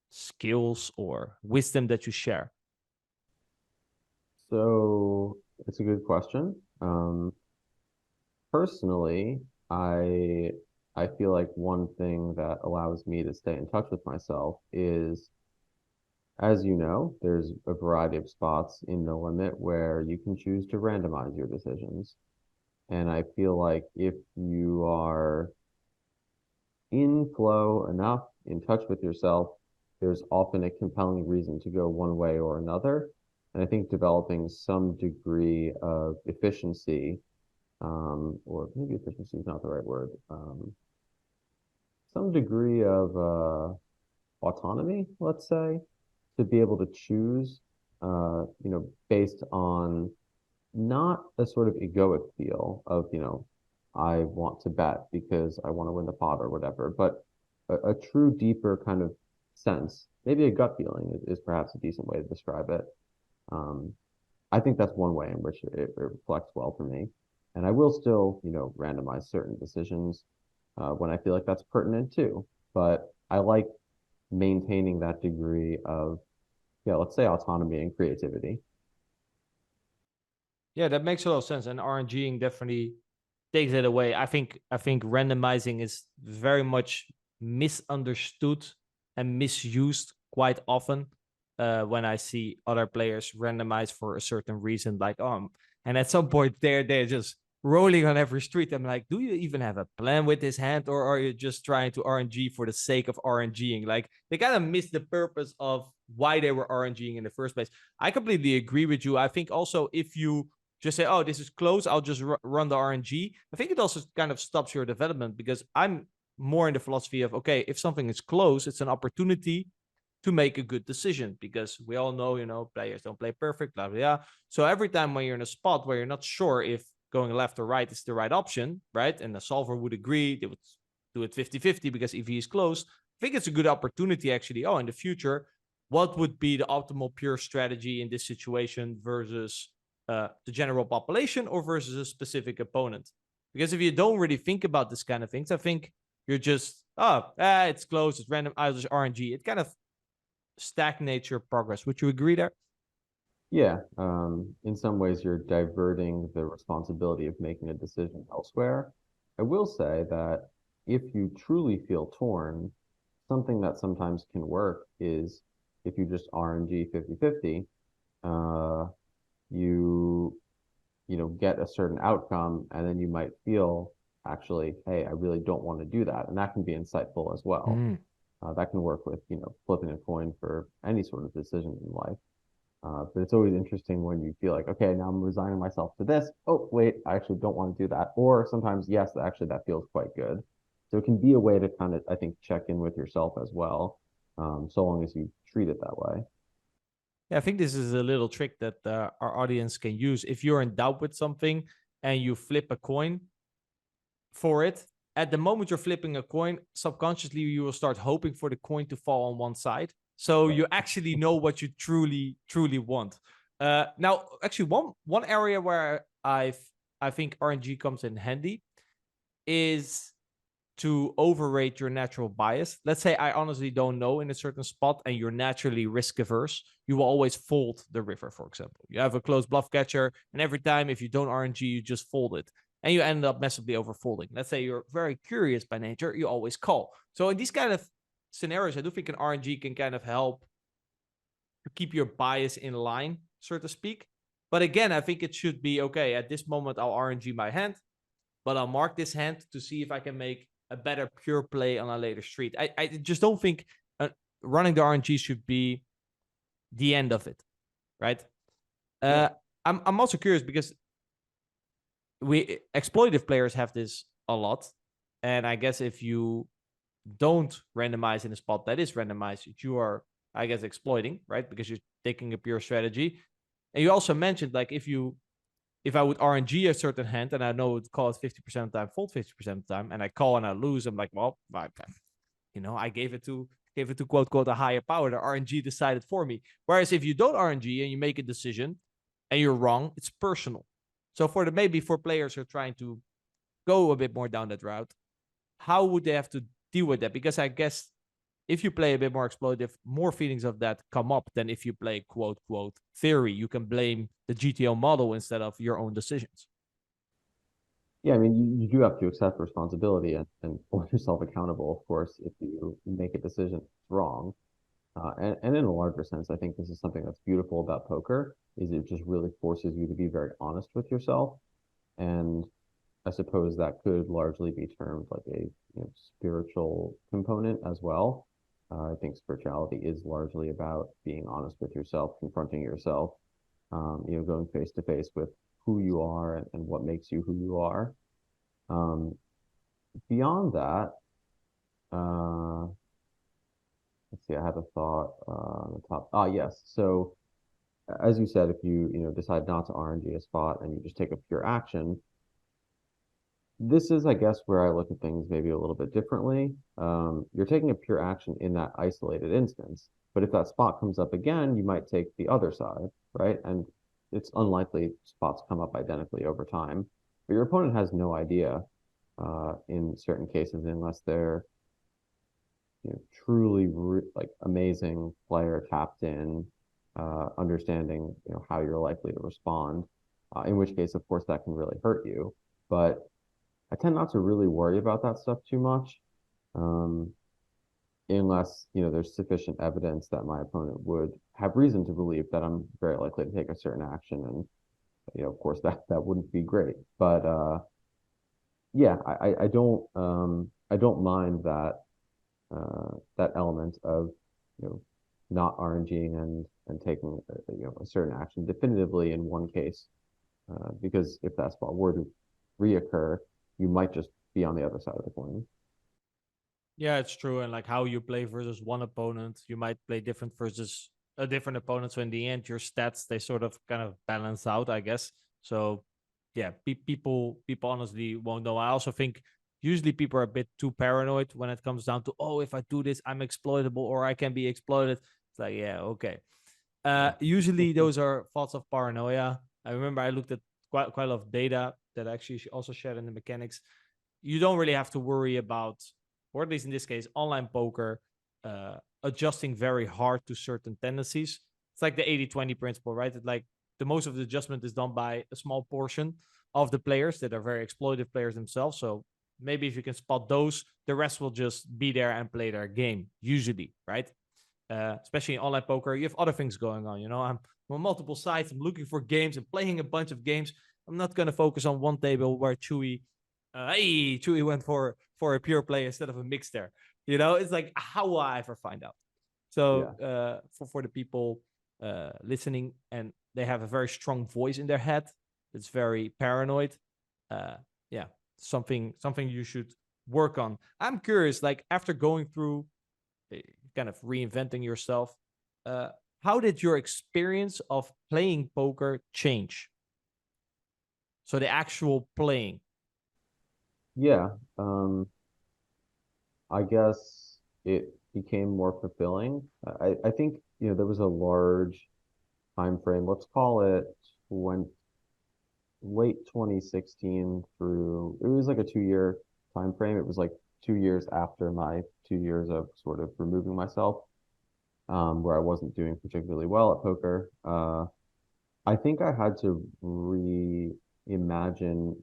skills or wisdom that you share? So it's a good question. Personally, I I feel like one thing that allows me to stay in touch with myself is, as you know, there's a variety of spots in the limit where you can choose to randomize your decisions. And I feel like if you are in flow enough, in touch with yourself, there's often a compelling reason to go one way or another. And I think developing some degree of efficiency, or maybe efficiency is not the right word, some degree of autonomy, let's say, to be able to choose, based on not a sort of egoic feel of, I want to bet because I want to win the pot or whatever, but a true deeper kind of sense, maybe a gut feeling is perhaps a decent way to describe it. Um, I think that's one way in which it reflects well for me. And I will still, randomize certain decisions when I feel like that's pertinent too. But I like maintaining that degree of, yeah, let's say autonomy and creativity. Yeah, that makes a lot of sense. And RNGing definitely takes it away. I think randomizing is very much misunderstood and misused quite often when I see other players randomize for a certain reason. Like, and at some point they're just rolling on every street. I'm like, do you even have a plan with this hand, or are you just trying to RNG for the sake of RNGing? Like, they kind of miss the purpose of why they were RNGing in the first place. I completely agree with you. I think also if you just say, oh, this is close, I'll just run the RNG. I think it also kind of stops your development, because I'm more in the philosophy of, okay, if something is close, it's an opportunity to make a good decision, because we all know, players don't play perfect, blah, blah, blah. So every time when you're in a spot where you're not sure if going left or right is the right option, right? And the solver would agree, they would do it 50-50 because EV is close. I think it's a good opportunity actually. Oh, in the future, what would be the optimal pure strategy in this situation versus the general population or versus a specific opponent. Because if you don't really think about this kind of things, I think you're just, it's close, it's random, there's RNG. It kind of stagnates your progress. Would you agree there? Yeah, in some ways, you're diverting the responsibility of making a decision elsewhere. I will say that if you truly feel torn, something that sometimes can work is if you just RNG 50-50, you get a certain outcome, and then you might feel actually, hey, I really don't want to do that, and that can be insightful as well. That can work with flipping a coin for any sort of decision in life. But it's always interesting when you feel like, okay, now I'm resigning myself to this. Oh, wait, I actually don't want to do that. Or sometimes, yes, actually, that feels quite good. So it can be a way to kind of, I think, check in with yourself as well, so long as you treat it that way. Yeah, I think this is a little trick that our audience can use. If you're in doubt with something and you flip a coin for it, at the moment you're flipping a coin, subconsciously you will start hoping for the coin to fall on one side. So you actually know what you truly want. Now, actually, one area where I think RNG comes in handy is to overrate your natural bias. Let's say I honestly don't know in a certain spot and you're naturally risk averse. You will always fold the river, for example. You have a closed bluff catcher, and every time if you don't RNG, you just fold it. And you end up massively overfolding. Let's say you're very curious by nature, you always call. So in these kind of scenarios, I do think an RNG can kind of help to keep your bias in line, so to speak. But again, I think it should be, okay, at this moment, I'll RNG my hand, but I'll mark this hand to see if I can make a better pure play on a later street. I just don't think running the RNG should be the end of it, right? I'm also curious because we exploitative players have this a lot, and I guess if you don't randomize in a spot that is randomized, you are, I guess, exploiting, right? Because you're taking a pure strategy. And you also mentioned, like, if I would RNG a certain hand and I know it calls 50% of the time, fold 50% of the time, and I call and I lose, I'm like, well, I gave it to quote a higher power. The RNG decided for me. Whereas if you don't RNG and you make a decision and you're wrong, it's personal. So maybe for players who are trying to go a bit more down that route, how would they have to deal with that? Because I guess if you play a bit more exploitative, more feelings of that come up than if you play quote theory. You can blame the GTO model instead of your own decisions. Yeah, I mean, you do have to accept responsibility and hold yourself accountable, of course, if you make a decision that's wrong. And in a larger sense, I think this is something that's beautiful about poker, is it just really forces you to be very honest with yourself. And I suppose that could largely be termed like a spiritual component as well. I think spirituality is largely about being honest with yourself, confronting yourself, going face to face with who you are and what makes you who you are. Beyond that, let's see, I have a thought on the top. Yes. So as you said, if you decide not to RNG a spot and you just take a pure action, this is, I guess, where I look at things maybe a little bit differently. You're taking a pure action in that isolated instance, but if that spot comes up again, you might take the other side, right? And it's unlikely spots come up identically over time, but your opponent has no idea in certain cases unless they're truly like amazing player, tapped in, understanding how you're likely to respond. In which case, of course, that can really hurt you. But I tend not to really worry about that stuff too much, unless there's sufficient evidence that my opponent would have reason to believe that I'm very likely to take a certain action, and of course, that wouldn't be great. But yeah, I don't mind that that element of not RNGing and taking a certain action definitively in one case, because if that spot were to reoccur, you might just be on the other side of the coin. Yeah, it's true. And like how you play versus one opponent, you might play different versus a different opponent. So in the end, your stats, they sort of kind of balance out, I guess. So yeah, people honestly won't know. I also think usually people are a bit too paranoid when it comes down to, oh, if I do this, I'm exploitable or I can be exploited. It's like, yeah, okay. Usually those are thoughts of paranoia. I remember I looked at quite a lot of data that actually also shared in the mechanics. You don't really have to worry about, or at least in this case, online poker, adjusting very hard to certain tendencies. It's like the 80-20 principle, right? That like the most of the adjustment is done by a small portion of the players that are very exploitative players themselves. So maybe if you can spot those, the rest will just be there and play their game, usually, right? Especially in online poker, you have other things going on. You know, I'm on multiple sites. I'm looking for games and playing a bunch of games. I'm not going to focus on one table where Chewy went for a pure play instead of a mix there. You know, it's like, how will I ever find out? So for the people listening and they have a very strong voice in their head, it's very paranoid. Yeah, something you should work on. I'm curious, like after going through kind of reinventing yourself, how did your experience of playing poker change? So the actual playing. Yeah, I guess it became more fulfilling. I think, you know, there was a large time frame, let's call it when late 2016 through, it was like a 2 year time frame. It was like 2 years after my 2 years of sort of removing myself, where I wasn't doing particularly well at poker. I think I had to reimagine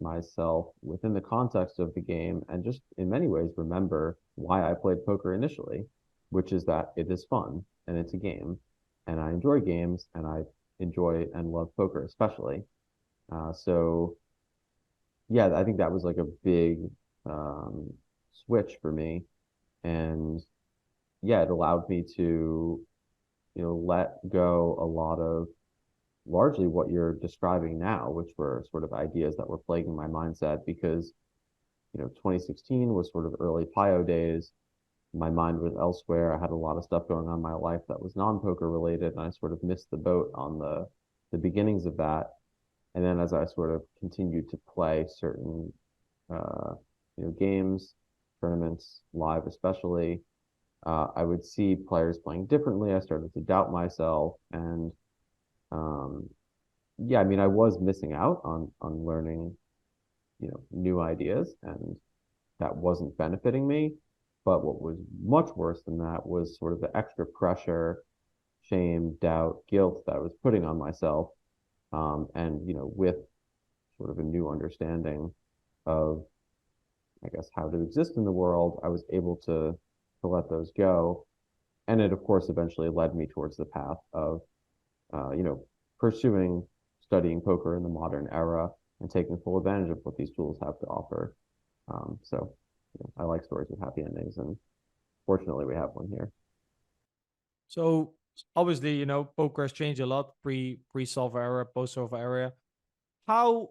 myself within the context of the game and just in many ways remember why I played poker initially, which is that it is fun and it's a game and I enjoy games and I enjoy and love poker especially. So yeah, I think that was like a big um, switch for me. And yeah, it allowed me to, you know, let go a lot of largely what you're describing now, which were sort of ideas that were plaguing my mindset because, you know, 2016 was sort of early PIO days. My mind was elsewhere. I had a lot of stuff going on in my life that was non-poker related, and I sort of missed the boat on the beginnings of that. And then as I sort of continued to play certain, uh, you know, games, tournaments, live especially, I would see players playing differently. I started to doubt myself, and um, yeah, I mean, I was missing out on learning, you know, new ideas, and that wasn't benefiting me. But what was much worse than that was sort of the extra pressure, shame, doubt, guilt that I was putting on myself. And you know, with sort of a new understanding of, I guess, how to exist in the world, I was able to let those go. And it, of course, eventually led me towards the path of, you know, pursuing studying poker in the modern era and taking full advantage of what these tools have to offer. So, you know, I like stories with happy endings, and fortunately, we have one here. So obviously, you know, poker has changed a lot pre solver era, post solver era. How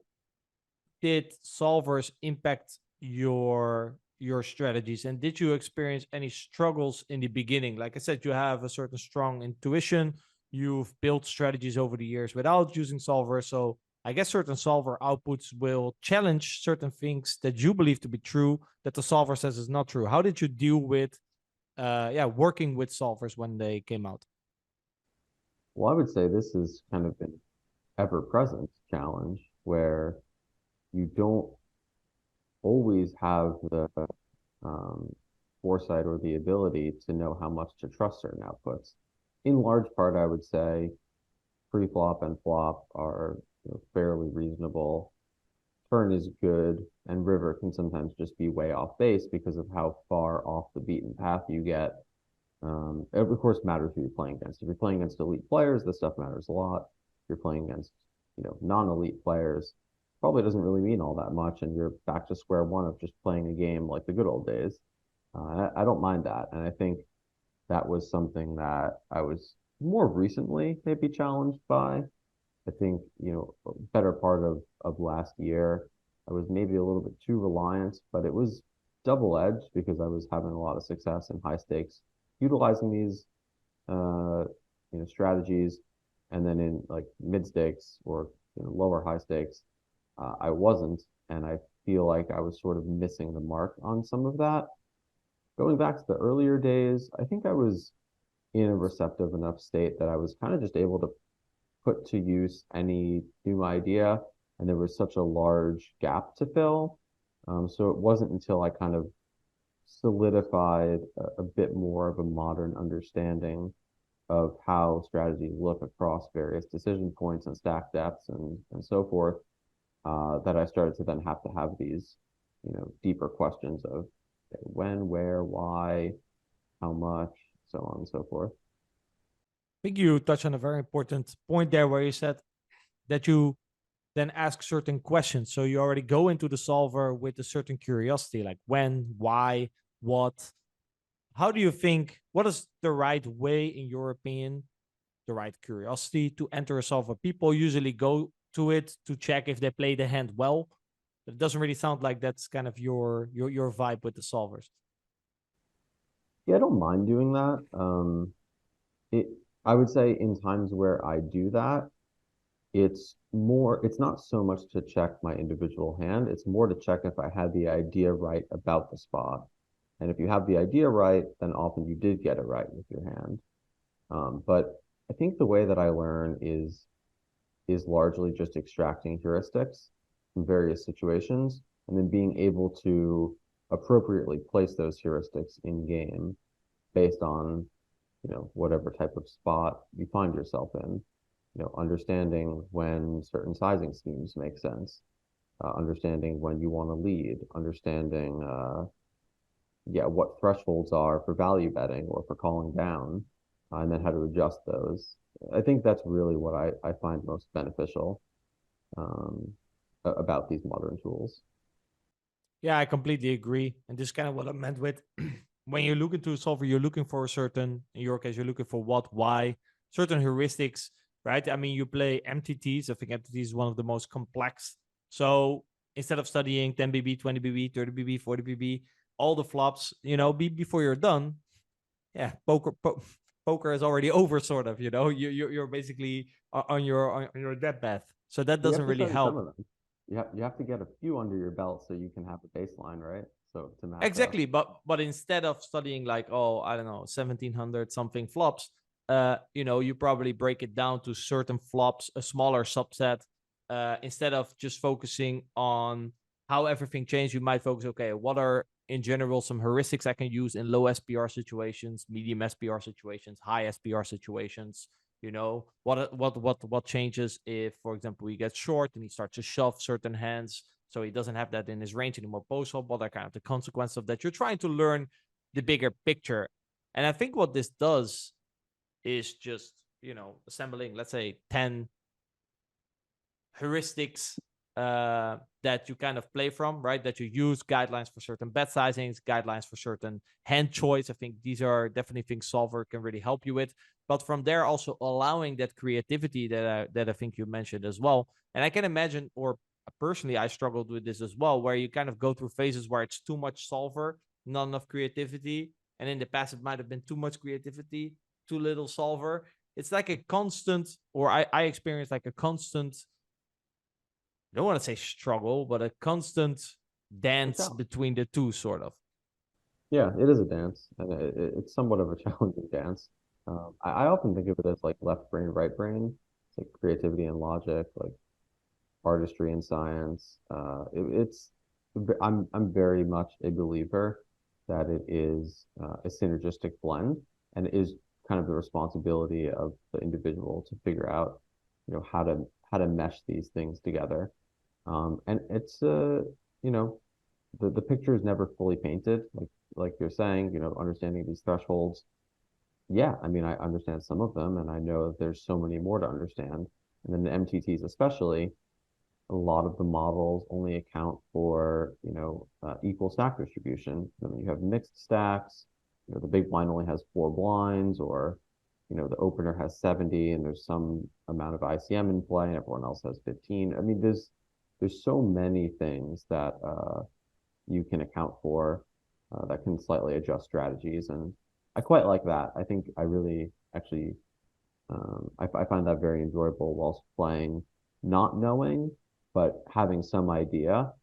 did solvers impact your strategies, and did you experience any struggles in the beginning? Like I said, you have a certain strong intuition. You've built strategies over the years without using solvers, so I guess certain solver outputs will challenge certain things that you believe to be true that the solver says is not true. How did you deal with working with solvers when they came out? Well, I would say this has kind of been ever-present challenge where you don't always have the um, foresight or the ability to know how much to trust certain outputs. In large part, I would say pre-flop and flop are, you know, fairly reasonable. Turn is good, and river can sometimes just be way off base because of how far off the beaten path you get. It of course matters who you're playing against. If you're playing against elite players, this stuff matters a lot. If you're playing against, you know, non-elite players, probably doesn't really mean all that much, and you're back to square one of just playing a game like the good old days. I don't mind that, and I think that was something that I was more recently maybe challenged by. I think, you know, better part of last year, I was maybe a little bit too reliant, but it was double-edged because I was having a lot of success in high stakes, utilizing these you know, strategies, and then in like mid stakes or, you know, lower high stakes, I wasn't, and I feel like I was sort of missing the mark on some of that. Going back to the earlier days, I think I was in a receptive enough state that I was kind of just able to put to use any new idea, and there was such a large gap to fill. So it wasn't until I kind of solidified a bit more of a modern understanding of how strategies look across various decision points and stack depths and so forth, that I started to then have to have these, deeper questions of when, where, why, how much, so on and so forth. I think you touched on a very important point there where you said that you then ask certain questions. So you already go into the solver with a certain curiosity, like when, why, what. How do you think, what is the right way, in your opinion, the right curiosity to enter a solver? People usually go to it to check if they play the hand well. It doesn't really sound like that's kind of your vibe with the solvers. Yeah, I don't mind doing that. It, I would say in times where I do that, it's not so much to check my individual hand, it's more to check if I had the idea right about the spot. And if you have the idea right, then often you did get it right with your hand. But I think the way that I learn is largely just extracting heuristics from various situations and then being able to appropriately place those heuristics in game based on, whatever type of spot you find yourself in. Understanding when certain sizing schemes make sense, understanding when you want to lead, understanding, what thresholds are for value betting or for calling down, and then how to adjust those. I think that's really what I find most beneficial, um, about these modern tools. Yeah, I completely agree. And this is kind of what I meant with when you look into a solver, you're looking for a certain, in your case, you're looking for what, why, certain heuristics, right? I mean, you play MTTs. I think MTTs is one of the most complex. So instead of studying 10 BB, 20 BB, 30 BB, 40 BB, all the flops, before you're done, yeah, poker is already over, sort of. You're basically on your deathbed. So that You doesn't have to really study some help. of them. You have to get a few under your belt so you can have a baseline, right? So to match up. Exactly, but instead of studying like, oh, I don't know, 1700 something flops, you probably break it down to certain flops, a smaller subset. Instead of just focusing on how everything changed, you might focus, okay, what are in general some heuristics I can use in low SPR situations, medium SPR situations, high SPR situations. What changes if, for example, he gets short and he starts to shove certain hands, so he doesn't have that in his range anymore post-flop. What are kind of the consequences of that? You're trying to learn the bigger picture. And I think what this does is just, assembling, let's say, 10 heuristics that you kind of play from, right? That you use, guidelines for certain bet sizings, guidelines for certain hand choice. I think these are definitely things solver can really help you with. But from there, also allowing that creativity that I think you mentioned as well. And I can imagine, or personally, I struggled with this as well, where you kind of go through phases where it's too much solver, not enough creativity. And in the past, it might have been too much creativity, too little solver. It's like a constant, or I experienced like a constant, I don't want to say struggle, but a constant dance between the two, sort of. Yeah, it is a dance, and it's somewhat of a challenging dance. I often think of it as like left brain, right brain. It's like creativity and logic, like artistry and science. I'm very much a believer that it is a synergistic blend, and it is kind of the responsibility of the individual to figure out, how to mesh these things together. And it's the picture is never fully painted, like you're saying, understanding these thresholds. Yeah, I mean, I understand some of them, and I know that there's so many more to understand. And then the MTTs, especially, a lot of the models only account for, equal stack distribution. I mean, you have mixed stacks. The big blind only has 4 blinds, or, the opener has 70, and there's some amount of ICM in play, and everyone else has 15. I mean, there's so many things that you can account for, that can slightly adjust strategies, and I quite like that. I think I really actually, I find that very enjoyable whilst playing, not knowing, but having some idea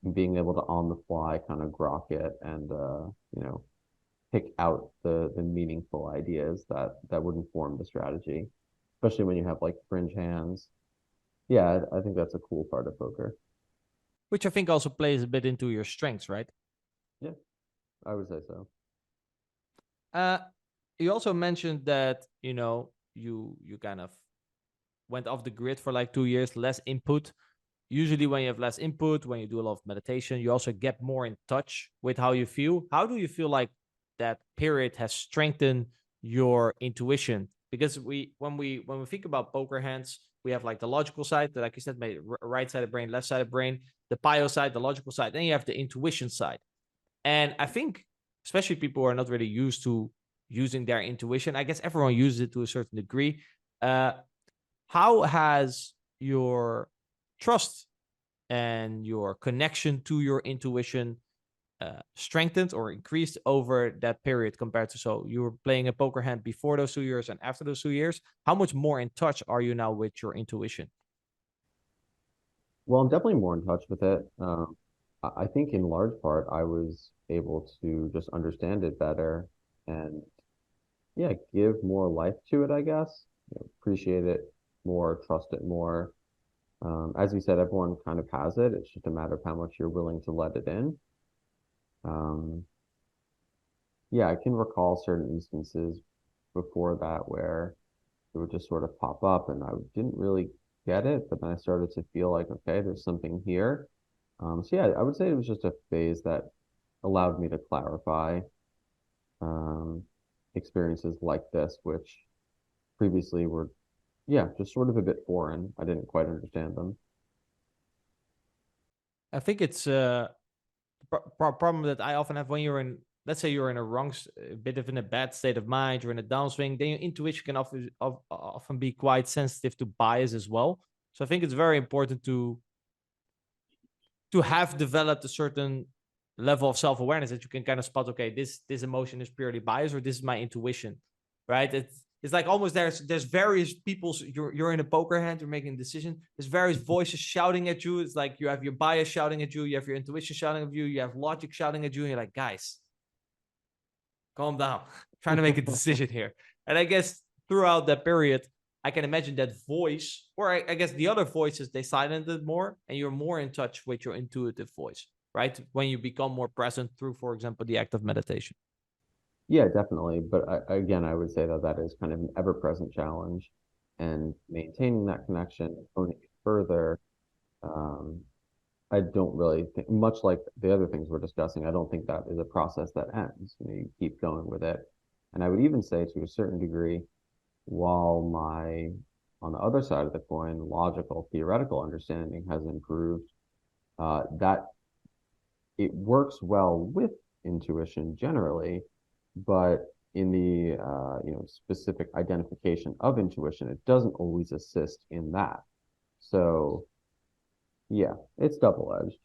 and being able to on the fly kind of grok it and, pick out the meaningful ideas that would inform the strategy, especially when you have like fringe hands. Yeah, I think that's a cool part of poker. Which I think also plays a bit into your strengths, right? Yeah, I would say so. You also mentioned that, you kind of went off the grid for like 2 years, less input. Usually when you have less input, when you do a lot of meditation, you also get more in touch with how you feel. How do you feel like that period has strengthened your intuition? Because when we think about poker hands, we have like the logical side, like you said, maybe right side of brain, left side of brain, the pio side, the logical side. Then you have the intuition side. And I think especially people who are not really used to using their intuition, I guess everyone uses it to a certain degree. How has your trust and your connection to your intuition strengthened or increased over that period compared to, so you were playing a poker hand before those 2 years and after those 2 years? How much more in touch are you now with your intuition? Well, I'm definitely more in touch with it. I think in large part I was able to just understand it better and yeah, give more life to it, I guess. Appreciate it more, trust it more. As you said, everyone kind of has it. It's just a matter of how much you're willing to let it in. Um, yeah, I can recall certain instances before that where it would just sort of pop up and I didn't really get it, but then I started to feel like, okay, there's something here. So yeah, I would say it was just a phase that allowed me to clarify um, experiences like this, which previously were, yeah, just sort of a bit foreign. I didn't quite understand them. I think it's a problem that I often have when you're in, let's say you're in a bit of in a bad state of mind, you're in a downswing, then your intuition can often be quite sensitive to bias as well. So I think it's very important to have developed a certain level of self-awareness that you can kind of spot, okay, this emotion is purely bias or this is my intuition, right? It's like almost there's various people's, you're in a poker hand, you're making a decision, there's various voices shouting at you. It's like you have your bias shouting at you, you have your intuition shouting at you, you have logic shouting at you, and you're like, guys, calm down. I'm trying to make a decision here. And I guess throughout that period, I can imagine that voice, or I guess the other voices, they silented more and you're more in touch with your intuitive voice, right? When you become more present through, for example, the act of meditation. Yeah, definitely. But again, I would say that that is kind of an ever-present challenge, and maintaining that connection, honing it further. Um, I don't really think, much like the other things we're discussing, I don't think that is a process that ends. You keep going with it. And I would even say to a certain degree, while my, on the other side of the coin, logical, theoretical understanding has improved, that it works well with intuition generally, but in the specific identification of intuition, it doesn't always assist in that. So yeah, it's double-edged.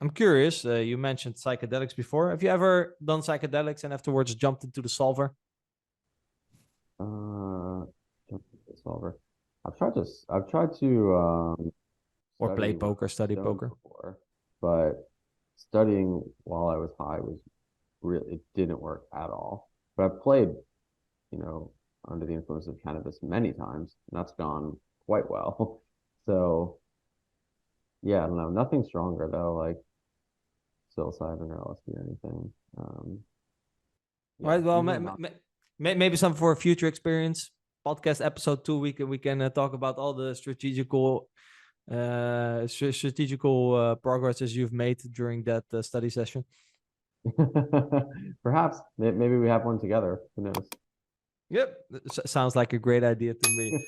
I'm curious, you mentioned psychedelics before. Have you ever done psychedelics and afterwards jumped into the solver? Uh, solver. I've tried to Or play study when I poker, was study stoned poker? before, but studying while I was high was really, it didn't work at all. But I've played, you know, under the influence of cannabis many times, and that's gone quite well. So yeah, I don't know. Nothing stronger though, like psilocybin or LSD or anything. All Yeah, right, well, even not. maybe something for a future experience. Podcast episode 2, we can talk about all the strategical progresses you've made during that study session. Perhaps maybe we have one together. Who knows? Yep, sounds like a great idea to me.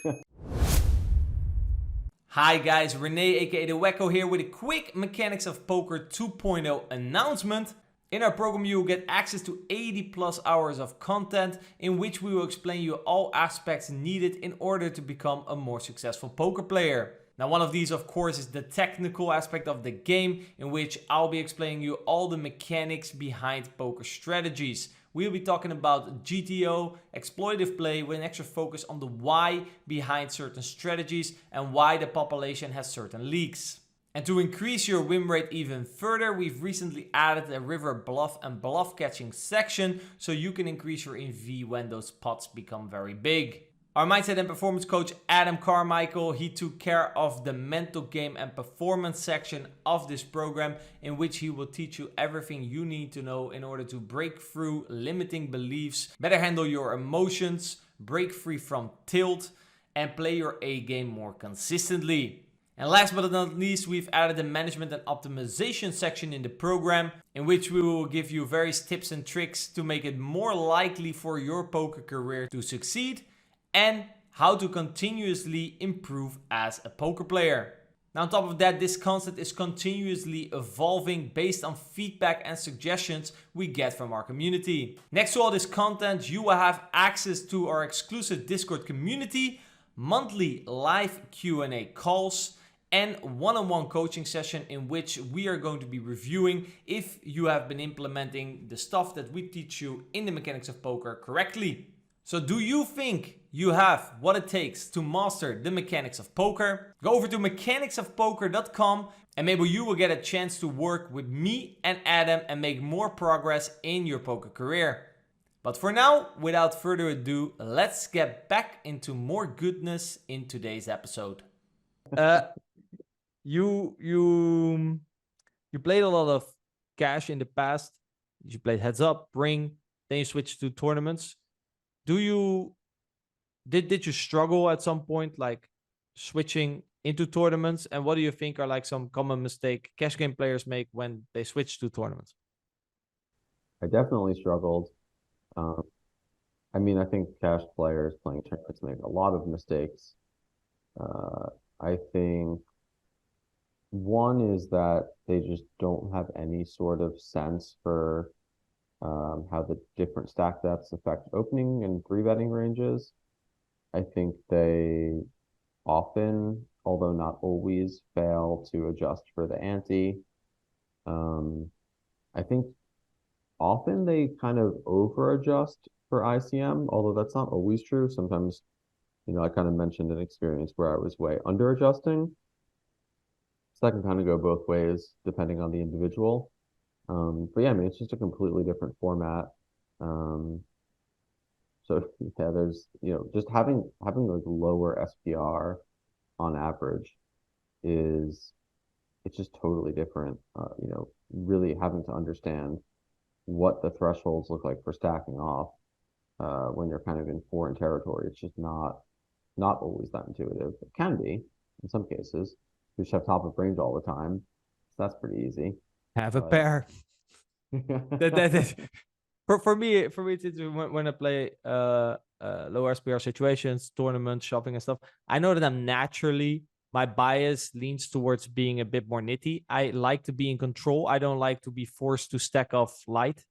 Hi guys, Rene aka the Wacko here with a quick Mechanics of Poker 2.0 announcement. In our program you will get access to 80 plus hours of content in which we will explain you all aspects needed in order to become a more successful poker player. Now one of these of course is the technical aspect of the game, in which I'll be explaining you all the mechanics behind poker strategies. We'll be talking about GTO, exploitative play with an extra focus on the why behind certain strategies and why the population has certain leaks. And to increase your win rate even further, we've recently added a river bluff and bluff catching section so you can increase your EV when those pots become very big. Our mindset and performance coach Adam Carmichael, he took care of the mental game and performance section of this program, in which he will teach you everything you need to know in order to break through limiting beliefs, better handle your emotions, break free from tilt, and play your A game more consistently. And last but not least, we've added the management and optimization section in the program, in which we will give you various tips and tricks to make it more likely for your poker career to succeed, and how to continuously improve as a poker player. Now, on top of that, this concept is continuously evolving based on feedback and suggestions we get from our community. Next to all this content, you will have access to our exclusive Discord community, monthly live Q&A calls, and one-on-one coaching session in which we are going to be reviewing if you have been implementing the stuff that we teach you in the mechanics of poker correctly. So do you think you have what it takes to master the mechanics of poker? Go over to mechanicsofpoker.com and maybe you will get a chance to work with me and Adam and make more progress in your poker career. But for now, without further ado, let's get back into more goodness in today's episode. You played a lot of cash in the past. You played heads up, ring, then you switched to tournaments. Did you struggle at some point, like switching into tournaments? And what do you think are like some common mistake cash game players make when they switch to tournaments? I definitely struggled. I think cash players playing tournaments make a lot of mistakes. I think one is that they just don't have any sort of sense for how the different stack depths affect opening and three-betting ranges. I think they often, although not always, fail to adjust for the ante. I think often they kind of over-adjust for ICM, although that's not always true. Sometimes, I kind of mentioned an experience where I was way under-adjusting. So that can kind of go both ways depending on the individual. But yeah, it's just a completely different format. So yeah, there's, just having like lower SPR on average it's just totally different. Really having to understand what the thresholds look like for stacking off when you're kind of in foreign territory. It's just not always that intuitive. It can be in some cases. You just have top of range all the time. So that's pretty easy. Have a pair. that for me it's when I play low SPR situations, tournaments, shopping and stuff. I know that I'm naturally, my bias leans towards being a bit more nitty. I like to be in control. I don't like to be forced to stack off light.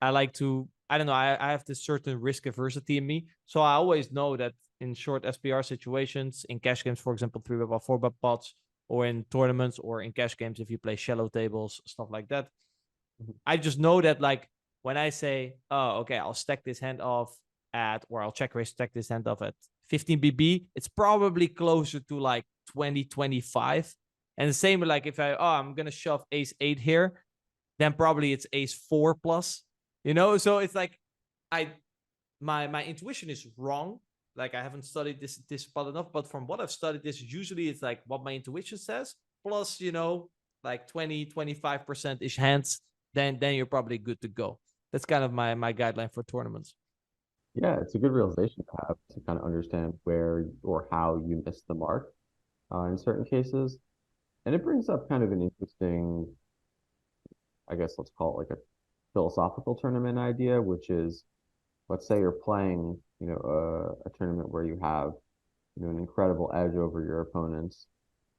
I like to, I don't know, I have this certain risk aversity in me. So I always know that in short SPR situations, in cash games, for example, 3-bet or 4-bet pots, or in tournaments, or in cash games, if you play shallow tables, stuff like that. I just know that, like, when I say, oh, okay, I'll stack this hand off at, or I'll check raise, stack this hand off at 15 BB, it's probably closer to like 20, 25. And the same, like, if I'm going to shove ace 8 here, then probably it's ace 4 plus, So it's like, my intuition is wrong. Like, I haven't studied this spot enough, but from what I've studied, this usually it's like what my intuition says, plus, like 20, 25% ish hands, then you're probably good to go. That's kind of my guideline for tournaments. Yeah, it's a good realization to have to kind of understand where or how you missed the mark in certain cases. And it brings up kind of an interesting, I guess let's call it like a philosophical tournament idea, which is, let's say you're playing, a tournament where you have, an incredible edge over your opponents.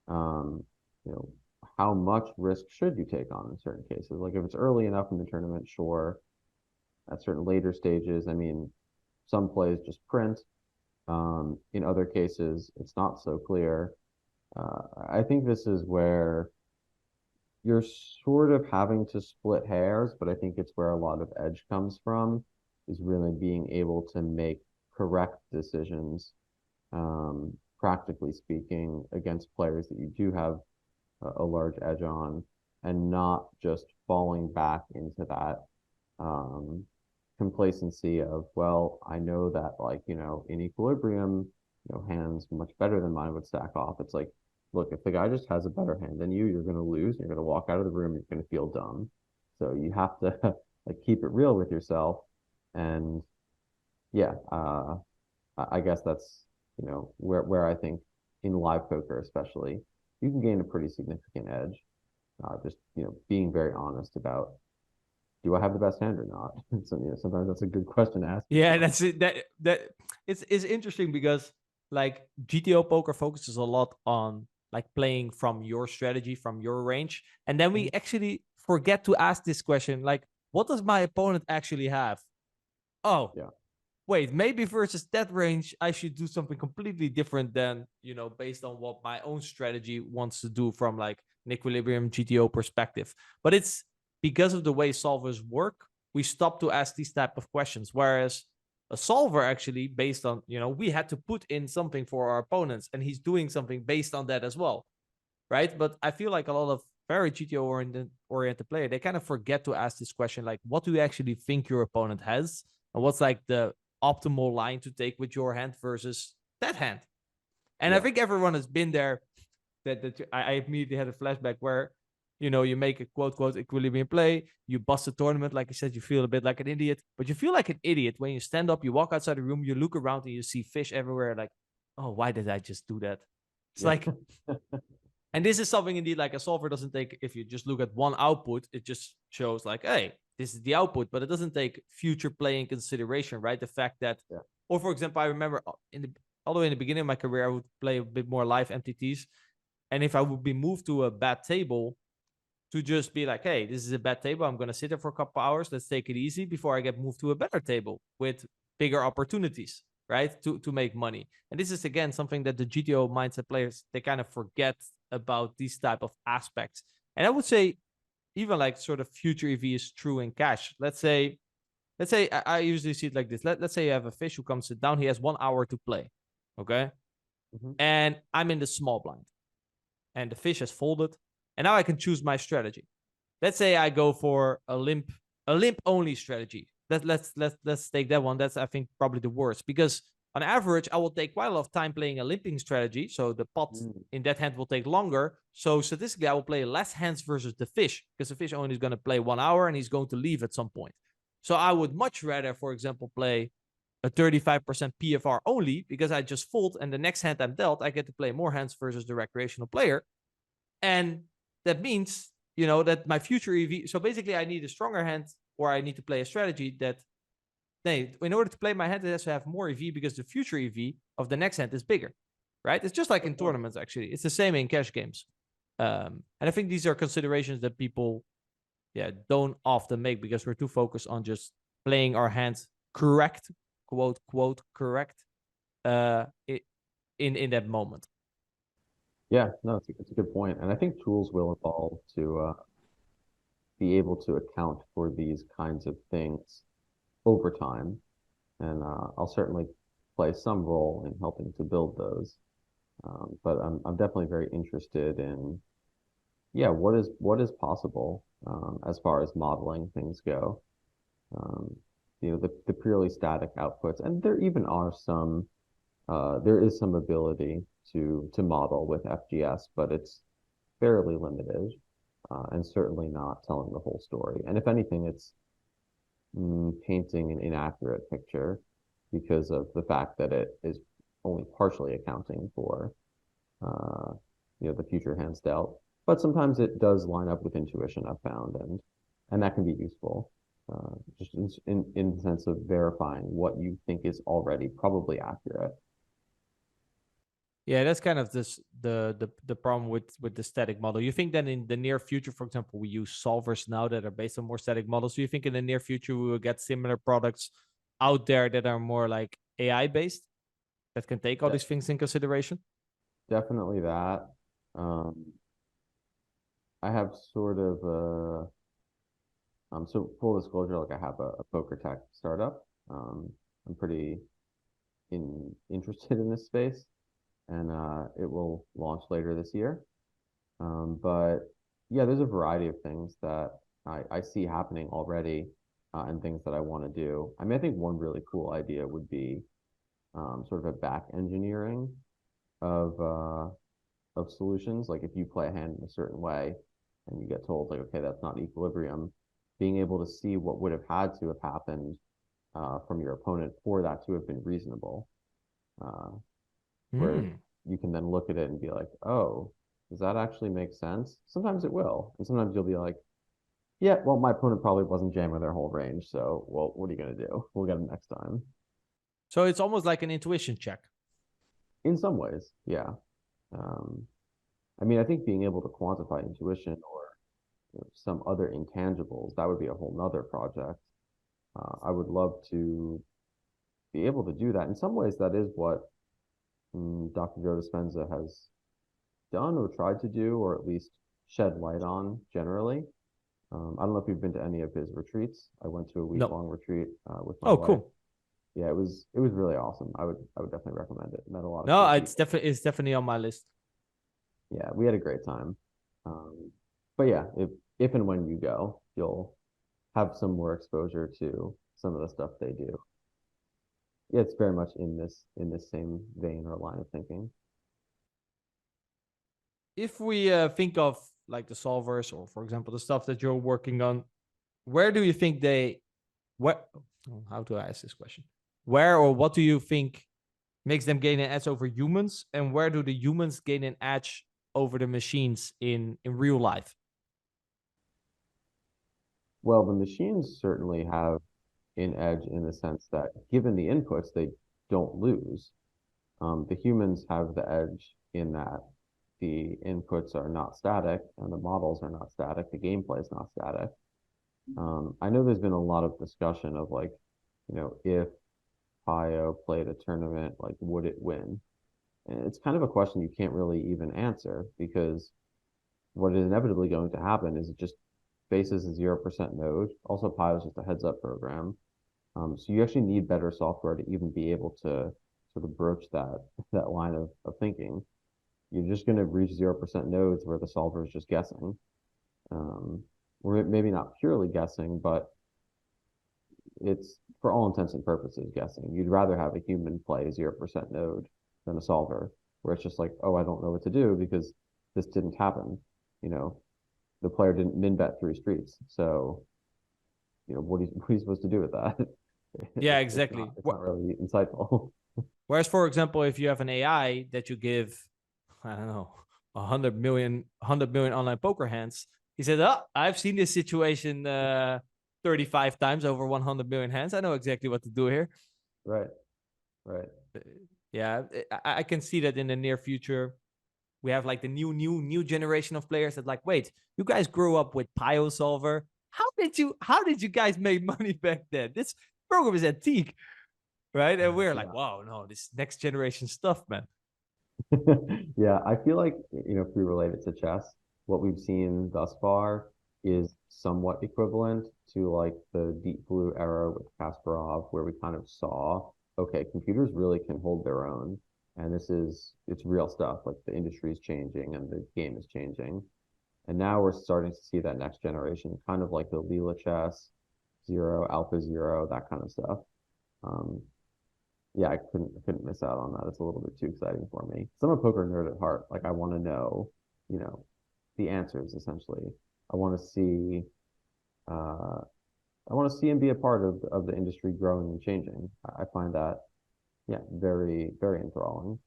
Um, how much risk should you take on in certain cases? Like if it's early enough in the tournament, sure. At certain later stages, some plays just print. In other cases, it's not so clear. I think this is where you're sort of having to split hairs, but I think it's where a lot of edge comes from, is really being able to make correct decisions, practically speaking, against players that you do have a large edge on, and not just falling back into that um, complacency of, well, I know that, like, in equilibrium, hands much better than mine would stack off. It's like, look, if the guy just has a better hand than you, you're going to lose. You're going to walk out of the room. You're going to feel dumb. So you have to like keep it real with yourself. And yeah, I guess that's where I think in live poker especially, you can gain a pretty significant edge. Just being very honest about, do I have the best hand or not? So sometimes that's a good question to ask Yeah, yourself. that's it. That it's interesting because like GTO poker focuses a lot on like playing from your strategy, from your range, and then we actually forget to ask this question, like, what does my opponent actually have? Oh, Yeah. wait, maybe versus that range, I should do something completely different than, based on what my own strategy wants to do from like an equilibrium GTO perspective. But it's because of the way solvers work, we stop to ask these type of questions. Whereas a solver actually, based on, we had to put in something for our opponents and he's doing something based on that as well. Right. But I feel like a lot of very GTO oriented player, they kind of forget to ask this question, like, what do you actually think your opponent has? And what's like the optimal line to take with your hand versus that hand? And I think everyone has been there. That I immediately had a flashback where, you make a quote equilibrium play, you bust a tournament, like I said, you feel a bit like an idiot, but you feel like an idiot when you stand up, you walk outside the room, you look around and you see fish everywhere, like, oh, why did I just do that? It's Yeah. like, and this is something indeed like a solver doesn't take. If you just look at one output, it just shows like, hey, this is the output, but it doesn't take future play in consideration, right? The fact that, or for example, I remember all the way in the beginning of my career, I would play a bit more live MTTs. And if I would be moved to a bad table, to just be like, hey, this is a bad table. I'm going to sit there for a couple hours. Let's take it easy before I get moved to a better table with bigger opportunities, right? To make money. And this is, again, something that the GTO mindset players, they kind of forget about these type of aspects. And I would say even like sort of future EV is true in cash. Let's say I usually see it like this. Let's say you have a fish who comes sit down. He has 1 hour to play. Okay. And I'm in the small blind and the fish has folded. And now I can choose my strategy. Let's say I go for a limp only strategy. Let's take that one. That's, I think, probably the worst, because on average I will take quite a lot of time playing a limping strategy. So the pot in that hand will take longer. So statistically, I will play less hands versus the fish, because the fish only is going to play 1 hour and he's going to leave at some point. So I would much rather, for example, play a 35% PFR only, because I just fold and the next hand I'm dealt, I get to play more hands versus the recreational player. And that means, that my future EV, so basically I need a stronger hand, or I need to play a strategy that, in order to play my hand, it has to have more EV, because the future EV of the next hand is bigger, right? It's just like in tournaments, actually. It's the same in cash games. And I think these are considerations that people, don't often make, because we're too focused on just playing our hands correct, quote, correct, in that moment. Yeah, no, it's a good point. And I think tools will evolve to be able to account for these kinds of things over time. And I'll certainly play some role in helping to build those. But I'm definitely very interested in, what is possible as far as modeling things go. Um, the purely static outputs, and there even are some, there is some ability to model with FGS, but it's fairly limited, and certainly not telling the whole story. And if anything, it's painting an inaccurate picture because of the fact that it is only partially accounting for, the future hands dealt. But sometimes it does line up with intuition, I've found, and that can be useful, just in the sense of verifying what you think is already probably accurate. Yeah, that's kind of the problem with the static model. You think that in the near future, for example, we use solvers now that are based on more static models. Do you think in the near future we will get similar products out there that are more like AI based, that can take all these things in consideration? Definitely that. I have sort of so full disclosure, like I have a poker tech startup. I'm pretty interested in this space, and it will launch later this year. But yeah, there's a variety of things that I see happening already, and things that I want to do. I mean, I think one really cool idea would be sort of a back engineering of solutions. Like if you play a hand in a certain way and you get told like, okay, that's not equilibrium, being able to see what would have had to have happened from your opponent for that to have been reasonable. Uh, where you can then look at it and be like, oh, does that actually make sense? Sometimes it will. And sometimes you'll be like, yeah, well, my opponent probably wasn't jamming their whole range. So, well, what are you going to do? We'll get them next time. So it's almost like an intuition check. In some ways, yeah. Um, I mean, I think being able to quantify intuition or some other intangibles, that would be a whole nother project. I would love to be able to do that. In some ways, that is what Dr. Joe Dispenza has done or tried to do, or at least shed light on generally. I don't know if you've been to any of his retreats. I went to a week-long retreat with my wife. Cool. Yeah, it was really awesome. I would definitely recommend it. Met a lot of No, cool it's definitely on my list. Yeah, we had a great time. But yeah, if and when you go, you'll have some more exposure to some of the stuff they do. Yeah, it's very much in this same vein or line of thinking. If we think of like the solvers, or for example the stuff that you're working on, where do you think how do I ask this question? Where or what do you think makes them gain an edge over humans, and where do the humans gain an edge over the machines in real life? Well, the machines certainly have an edge in the sense that given the inputs, they don't lose. The humans have the edge in that the inputs are not static and the models are not static. The gameplay is not static. I know there's been a lot of discussion of like, if Pio played a tournament, like, would it win? And it's kind of a question you can't really even answer because what is inevitably going to happen is it just faces a 0% node. Also, Pio is just a heads up program. So you actually need better software to even be able to sort of broach that line of thinking. You're just going to reach 0% nodes where the solver is just guessing. Or maybe not purely guessing, but it's for all intents and purposes guessing. You'd rather have a human play a 0% node than a solver, where it's just like, oh, I don't know what to do because this didn't happen. You know, the player didn't min bet 3 streets. So, what are you supposed to do with that? Yeah, It's exactly. not really insightful. Whereas, for example, if you have an AI that you give, I don't know, 100 million online poker hands, he said, "Oh, I've seen this situation 35 times over 100 million hands. I know exactly what to do here." Right, right. Yeah, I can see that in the near future. We have like the new generation of players that like, wait, you guys grew up with Pio Solver. How did you guys make money back then? This program is antique, right? And we're like, wow, no, this next generation stuff, man. Yeah, I feel like, if we relate it to chess, what we've seen thus far is somewhat equivalent to like the Deep Blue era with Kasparov, where we kind of saw, okay, computers really can hold their own. And it's real stuff. Like the industry is changing and the game is changing. And now we're starting to see that next generation, kind of like the Leela chess, Zero, Alpha Zero, that kind of stuff. Um, yeah, I couldn't miss out on that. It's a little bit too exciting for me. So I'm a poker nerd at heart. Like I want to know, you know, the answers essentially. I want to see uh I want to see and be a part of the industry growing and changing. I find that yeah, very, very enthralling.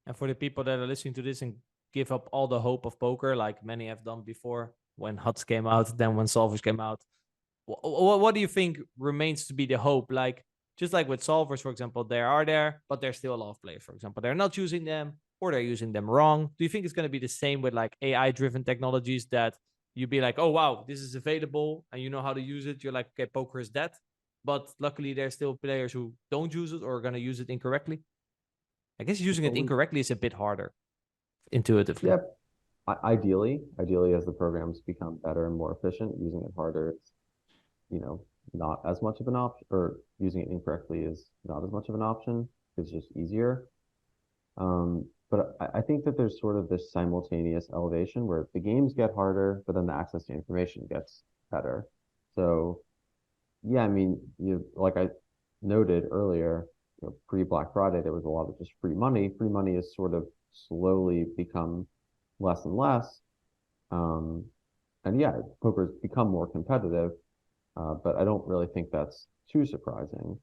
And for the people that are listening to this and give up all the hope of poker, like many have done before, when HUTs came out, then when solvers came out, what do you think remains to be the hope? Like, just like with solvers, for example, they are there, but there's still a lot of players, for example, they're not using them or they're using them wrong. Do you think it's going to be the same with like AI driven technologies, that you be like, oh, wow, this is available and you know how to use it? You're like, okay, poker is dead. But luckily, there's still players who don't use it or are going to use it incorrectly. I guess using it Well, incorrectly is a bit harder intuitively. yeah, ideally, as the programs become better and more efficient, using it harder is, you know, not as much of an option, or using it incorrectly is not as much of an option. It's just easier. but I think that there's sort of this simultaneous elevation where the games get harder, but then the access to information gets better. So yeah, I mean, like I noted earlier, pre-Black Friday, there was a lot of just free money. Free money has sort of slowly become less and less. Um, and yeah, poker's become more competitive, but I don't really think that's too surprising.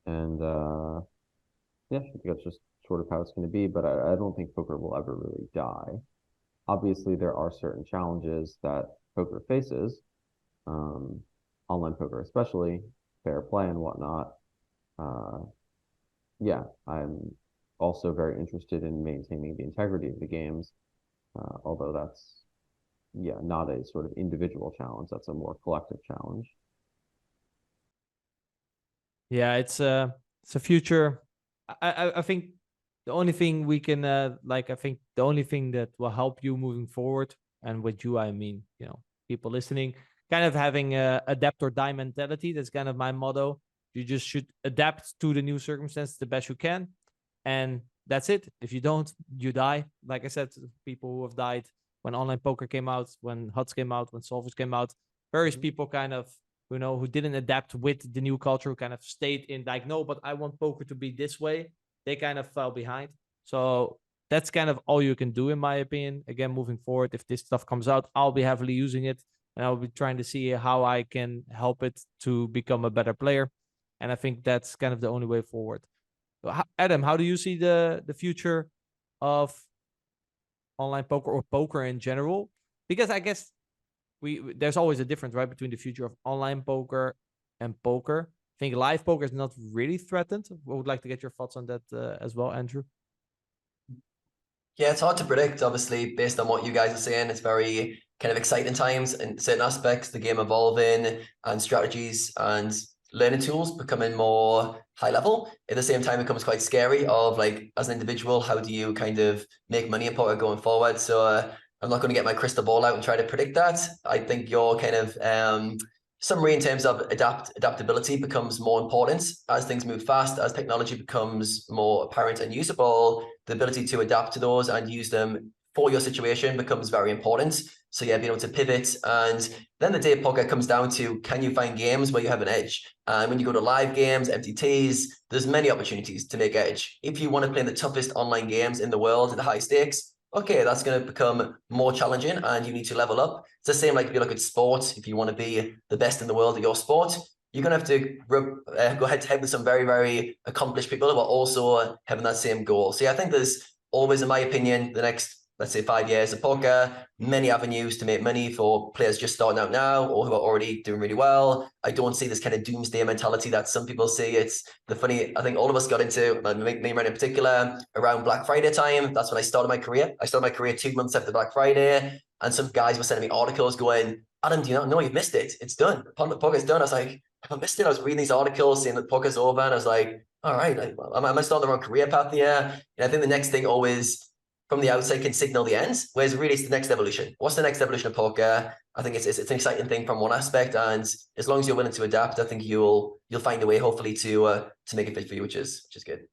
And yeah, I think that's just sort of how it's going to be. But I don't think poker will ever really die. Obviously, there are certain challenges that poker faces, um, online poker especially, fair play and whatnot. Uh, yeah, I'm also very interested in maintaining the integrity of the games, although that's, yeah, not a sort of individual challenge. That's a more collective challenge. Yeah, it's a future. I think the only thing we can like I think the only thing that will help you moving forward, and with you I mean, people listening, kind of having a adapt or die mentality. That's kind of my motto. You just should adapt to the new circumstances the best you can, and that's it. If you don't, you die. Like I said, people who have died when online poker came out, when HUTs came out, when solvers came out, various people kind of who didn't adapt with the new culture, who kind of stayed in like, no, but I want poker to be this way. They kind of fell behind. So that's kind of all you can do, in my opinion. Again, moving forward, if this stuff comes out, I'll be heavily using it, and I'll be trying to see how I can help it to become a better player. And I think that's kind of the only way forward. Adam, how do you see the future of online poker or poker in general? Because I guess there's always a difference, right, between the future of online poker and poker. I think live poker is not really threatened. I would like to get your thoughts on that as well, Andrew. Yeah, it's hard to predict, obviously, based on what you guys are saying. It's very kind of exciting times in certain aspects, the game evolving and strategies and learning tools becoming more high level. At the same time, it becomes quite scary of like, as an individual, how do you kind of make money in poker going forward? So I'm not going to get my crystal ball out and try to predict that. I think your kind of summary in terms of adaptability becomes more important as things move fast, as technology becomes more apparent and usable. The ability to adapt to those and use them for your situation becomes very important. So yeah, being able to pivot. And then the day poker comes down to, can you find games where you have an edge? And when you go to live games, MTTs, there's many opportunities to make edge. If you want to play the toughest online games in the world at the high stakes, okay, that's going to become more challenging and you need to level up. It's the same like if you look at sports, if you want to be the best in the world at your sport, you're going to have to go head to head with some very, very accomplished people who are also having that same goal. So yeah, I think there's always, in my opinion, the next, let's say 5 years of poker, many avenues to make money for players just starting out now or who are already doing really well. I don't see this kind of doomsday mentality that some people see. It's the funny, I think all of us got into, me and Rene in particular, around Black Friday time. That's when I started my career. I started my career 2 months after Black Friday, and some guys were sending me articles going, Adam, do you not know you've missed it? It's done. Poker's done. I was like, I missed it. I was reading these articles saying that poker's over, and I was like, all right, am I starting the wrong career path here? And I think the next thing always from the outside can signal the end, whereas really it's the next evolution. What's the next evolution of poker? I think it's an exciting thing from one aspect, and as long as you're willing to adapt, I think you'll find a way, hopefully, to make it fit for you, which is good.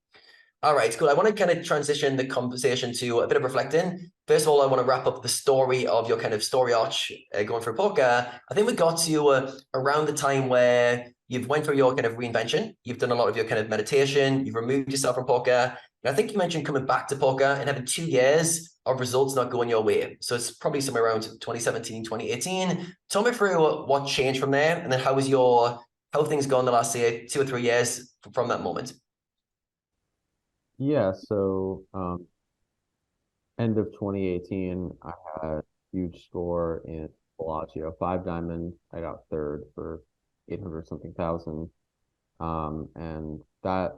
All right, cool. I want to kind of transition the conversation to a bit of reflecting. First of all, I want to wrap up the story of your kind of story arch going through poker. I think we got to around the time where you've went through your kind of reinvention. You've done a lot of your kind of meditation. You've removed yourself from poker. And I think you mentioned coming back to poker and having 2 years of results not going your way. So it's probably somewhere around 2017, 2018. Tell me through what changed from there, and then how have things gone the last, say, 2 or 3 years from that moment? Yeah, so end of 2018, I had a huge score in Bellagio, 5 diamond. I got third for 800 something thousand. And that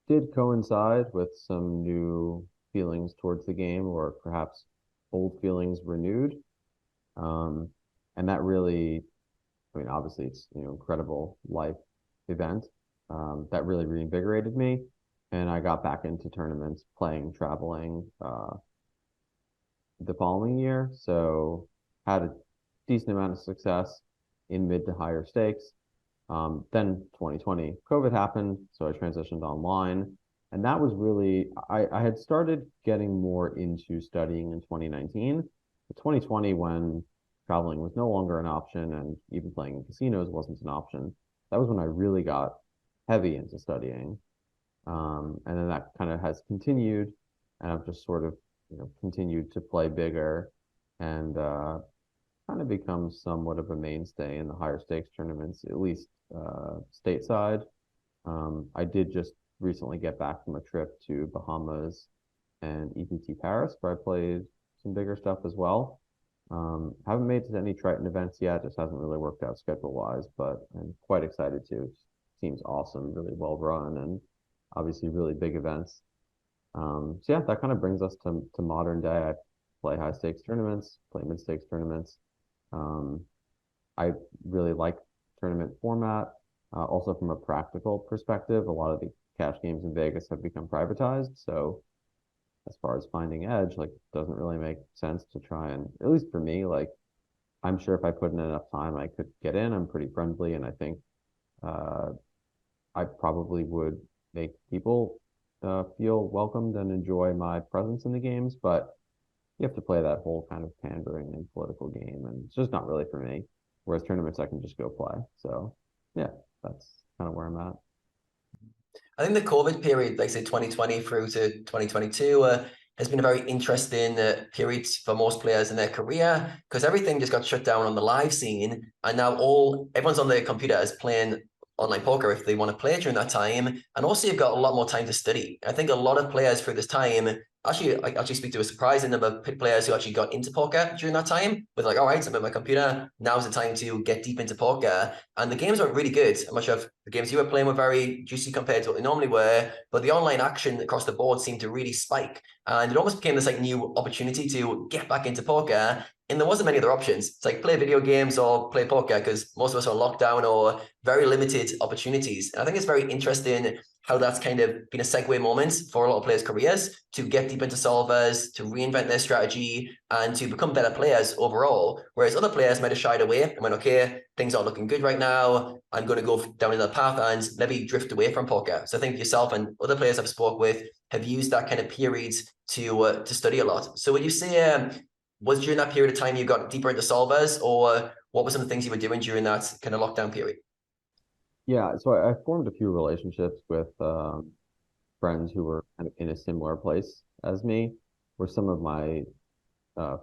did coincide with some new feelings towards the game, or perhaps old feelings renewed. And that really, I mean, obviously it's, incredible life event. That really reinvigorated me. And I got back into tournaments, playing, traveling, the following year. So had a decent amount of success in mid to higher stakes. Then 2020, COVID happened, so I transitioned online. And that was really, I had started getting more into studying in 2019. But 2020, when traveling was no longer an option and even playing in casinos wasn't an option, that was when I really got heavy into studying. And then that kind of has continued, and I've just sort of, continued to play bigger and kind of become somewhat of a mainstay in the higher stakes tournaments, at least stateside. I did just recently get back from a trip to Bahamas and EPT Paris, where I played some bigger stuff as well. Haven't made it to any Triton events yet, just hasn't really worked out schedule-wise, but I'm quite excited to. It seems awesome, really well run, and obviously really big events. So yeah, that kind of brings us to modern day. I play high stakes tournaments, play mid stakes tournaments. Um, I really like tournament format. Also from a practical perspective, a lot of the cash games in Vegas have become privatized. So as far as finding edge, like, it doesn't really make sense to try and, at least for me, like, I'm sure if I put in enough time, I could get in. I'm pretty friendly, and I think uh, I probably would make people feel welcomed and enjoy my presence in the games. But you have to play that whole kind of pandering and political game, and it's just not really for me. Whereas tournaments, I can just go play. So yeah, that's kind of where I'm at. I think the COVID period, like say 2020 through to 2022, has been a very interesting period for most players in their career, because everything just got shut down on the live scene, and now everyone's on their computers playing online poker if they want to play during that time. And also you've got a lot more time to study. I think a lot of players through this time, I actually speak to a surprising number of players who actually got into poker during that time with like, all right, I'm at my computer, now's the time to get deep into poker. And the games are really good. I'm not sure if the games you were playing were very juicy compared to what they normally were, but the online action across the board seemed to really spike. And it almost became this like new opportunity to get back into poker. And there wasn't many other options. It's like play video games or play poker, because most of us are on lockdown or very limited opportunities. And I think it's very interesting how that's kind of been a segue moment for a lot of players' careers to get deep into solvers, to reinvent their strategy, and to become better players overall. Whereas other players might have shied away and went, okay, things aren't looking good right now, I'm going to go down another path, and maybe drift away from poker. So I think yourself and other players I've spoke with have used that kind of period to study a lot. So would you say, was during that period of time you got deeper into solvers, or what were some of the things you were doing during that kind of lockdown period? Yeah, so I formed a few relationships with friends who were kind of in a similar place as me, where some of my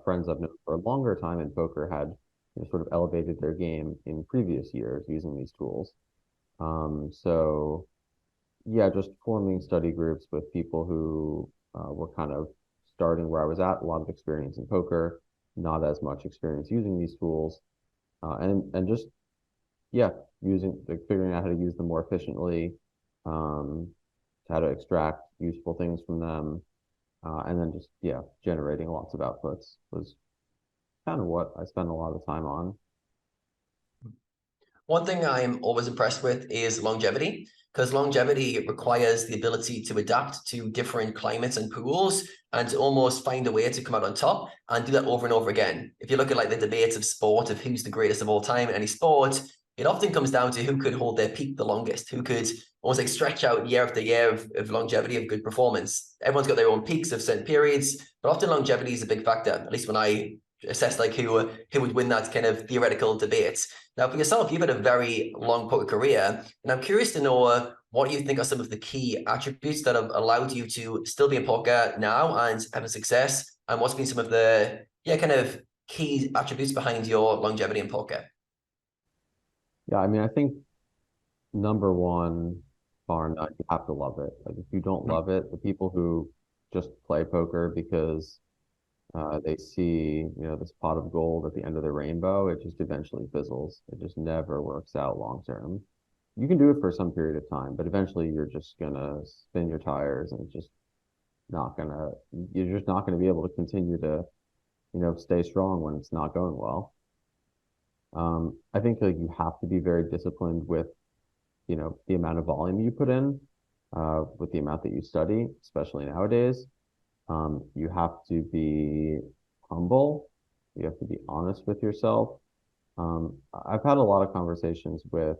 friends I've known for a longer time in poker had, sort of elevated their game in previous years using these tools. So yeah, just forming study groups with people who were kind of starting where I was at, a lot of experience in poker, not as much experience using these tools, and just yeah, like figuring out how to use them more efficiently, um, how to extract useful things from them, and then just yeah, generating lots of outputs was kind of what I spend a lot of time on. One thing I'm always impressed with is longevity, because longevity requires the ability to adapt to different climates and pools and to almost find a way to come out on top and do that over and over again. If you look at like the debates of sport, of who's the greatest of all time in any sport, it often comes down to who could hold their peak the longest, who could almost like stretch out year after year of longevity of good performance. Everyone's got their own peaks of certain periods, but often longevity is a big factor, at least when I assess like who would win that kind of theoretical debate. Now, for yourself, you've had a very long poker career, and I'm curious to know what you think are some of the key attributes that have allowed you to still be in poker now and having success, and what's been some of the kind of key attributes behind your longevity in poker. Yeah, I mean, I think number one, bar none, you have to love it. Like if you don't love it, the people who just play poker because they see, this pot of gold at the end of the rainbow, it just eventually fizzles. It just never works out long term. You can do it for some period of time, but eventually you're just gonna spin your tires and it's just not gonna, you're just not gonna be able to continue to, stay strong when it's not going well. I think like you have to be very disciplined with, the amount of volume you put in, with the amount that you study, especially nowadays. You have to be humble. You have to be honest with yourself. I've had a lot of conversations with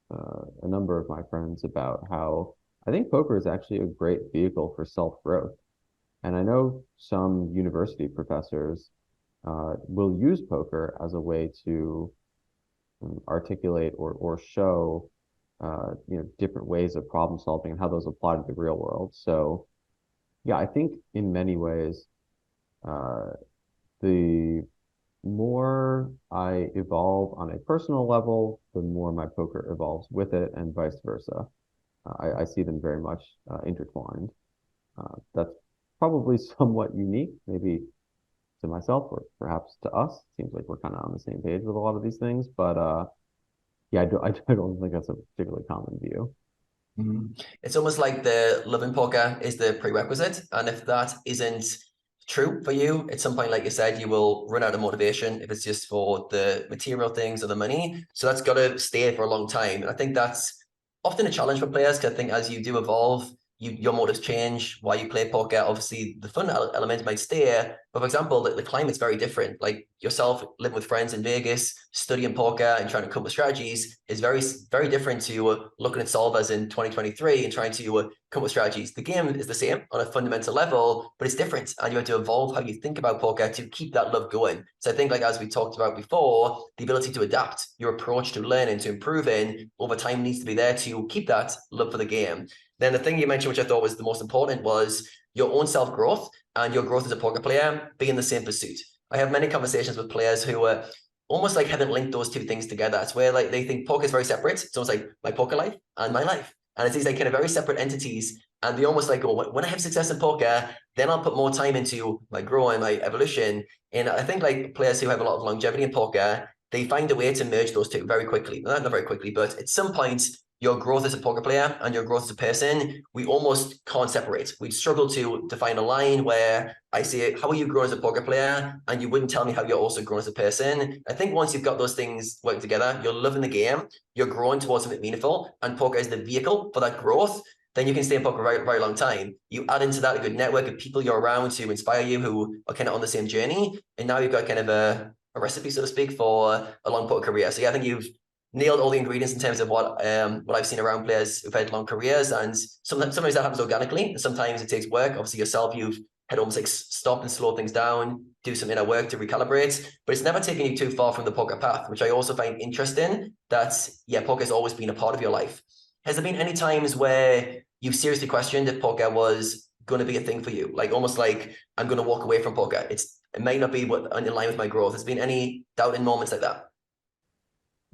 a number of my friends about how I think poker is actually a great vehicle for self-growth. And I know some university professors will use poker as a way to articulate or show different ways of problem solving and how those apply to the real world. So yeah, I think in many ways, the more I evolve on a personal level, the more my poker evolves with it, and vice versa. I see them very much intertwined. That's probably somewhat unique, maybe to myself or perhaps to us. Seems like we're kind of on the same page with a lot of these things, but yeah, I don't think that's a particularly common view. It's almost like the love in poker is the prerequisite. And if that isn't true for you, at some point, like you said, you will run out of motivation if it's just for the material things or the money. So that's got to stay for a long time. And I think that's often a challenge for players, because I think as you do evolve, your motives change, why you play poker. Obviously, the fun element might stay. But for example, the climate's very different. Like yourself living with friends in Vegas, studying poker and trying to come up with strategies is very, very different to looking at solvers in 2023 and trying to come up with strategies. The game is the same on a fundamental level, but it's different. And you have to evolve how you think about poker to keep that love going. So I think, like as we talked about before, the ability to adapt your approach to learning, to improving over time needs to be there to keep that love for the game. Then the thing you mentioned, which I thought was the most important, was your own self-growth and your growth as a poker player being the same pursuit. I have many conversations with players who are almost like haven't linked those two things together. It's where like they think poker is very separate. It's almost like my poker life and my life. And it's these like kind of very separate entities. And they almost like, oh, when I have success in poker, then I'll put more time into my growing, my evolution. And I think like players who have a lot of longevity in poker, they find a way to merge those two very quickly. Not very quickly, but at some point, your growth as a poker player and your growth as a person, we almost can't separate. We struggle to define a line where I say, how are you growing as a poker player? And you wouldn't tell me how you're also growing as a person. I think once you've got those things working together, you're loving the game, you're growing towards something meaningful, and poker is the vehicle for that growth, then you can stay in poker a very, very long time. You add into that a good network of people you're around to inspire you who are kind of on the same journey. And now you've got kind of a recipe, so to speak, for a long poker career. So yeah, I think you've nailed all the ingredients in terms of what I've seen around players who've had long careers, and sometimes that happens organically, and sometimes it takes work. Obviously, yourself, you've had almost like stop and slow things down, do some inner work to recalibrate, but it's never taken you too far from the poker path, which I also find interesting. That yeah, poker has always been a part of your life. Has there been any times where you seriously questioned if poker was going to be a thing for you, like almost like I'm going to walk away from poker? It may not be what in line with my growth. Has there been any doubting moments like that?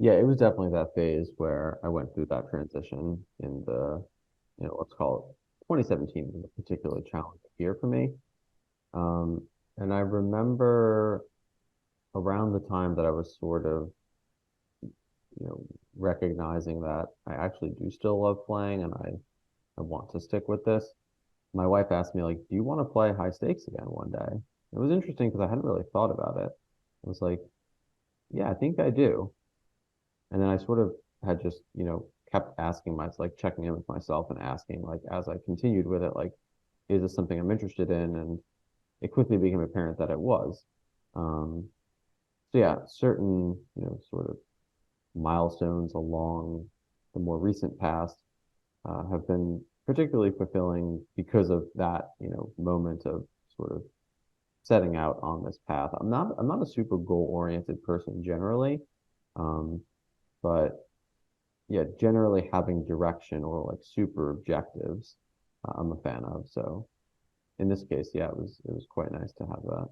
Yeah, it was definitely that phase where I went through that transition in the, let's call it 2017 was a particularly challenging year for me. And I remember around the time that I was sort of, recognizing that I actually do still love playing and I want to stick with this. My wife asked me, like, do you want to play high stakes again one day? It was interesting because I hadn't really thought about it. I was like, yeah, I think I do. And then I sort of had just, kept asking myself, like checking in with myself and asking, like, as I continued with it, like, is this something I'm interested in? And it quickly became apparent that it was. So yeah, certain, sort of milestones along the more recent past have been particularly fulfilling because of that, moment of sort of setting out on this path. I'm not a super goal-oriented person generally. But yeah, generally having direction or like super objectives, I'm a fan of. So in this case, yeah, it was quite nice to have that.